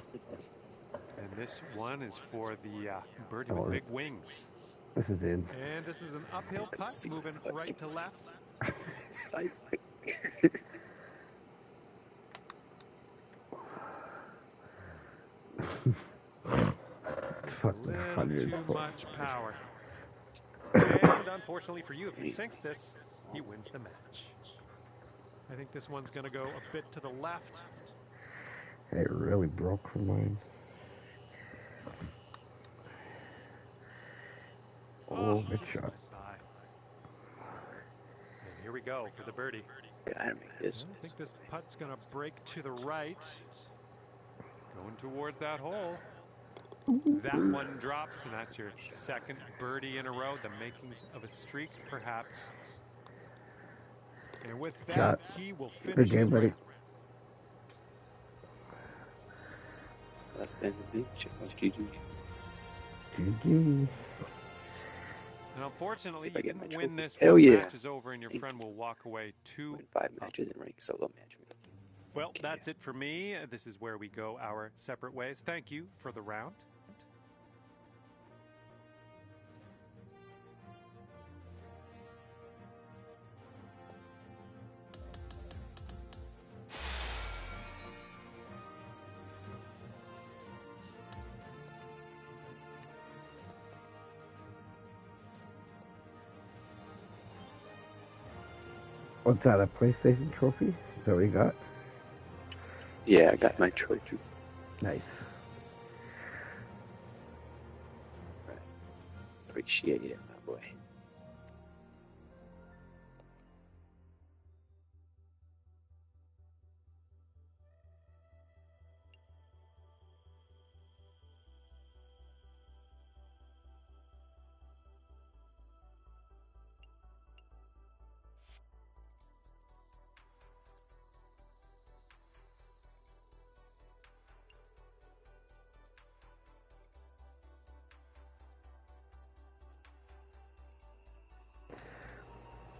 this one is for the birdie with big wings. This is in. And this is an uphill putt, moving right to left. Just a little too much power. And unfortunately for you, if he sinks this, he wins the match. I think this one's going to go a bit to the left. It really broke for mine. Oh, good shot. And here we go for the birdie. I think this putt's going to break to the right. Going towards that hole. That one drops, and that's your second birdie in a row. The makings of a streak, perhaps. And with that, he will finish. Good game, buddy. Last stand of the beach. GG. GG. And unfortunately, you didn't win this. Hell yeah. Match is over, and your friend will walk away 2 5 matches in rank solo match. Well, that's it for me. This is where we go our separate ways. Thank you for the round. What's that, a PlayStation trophy? Is that what you got? Yeah, I got my trophy. Nice. Appreciate it, my boy.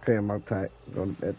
Okay, I'm outside. Going to bed.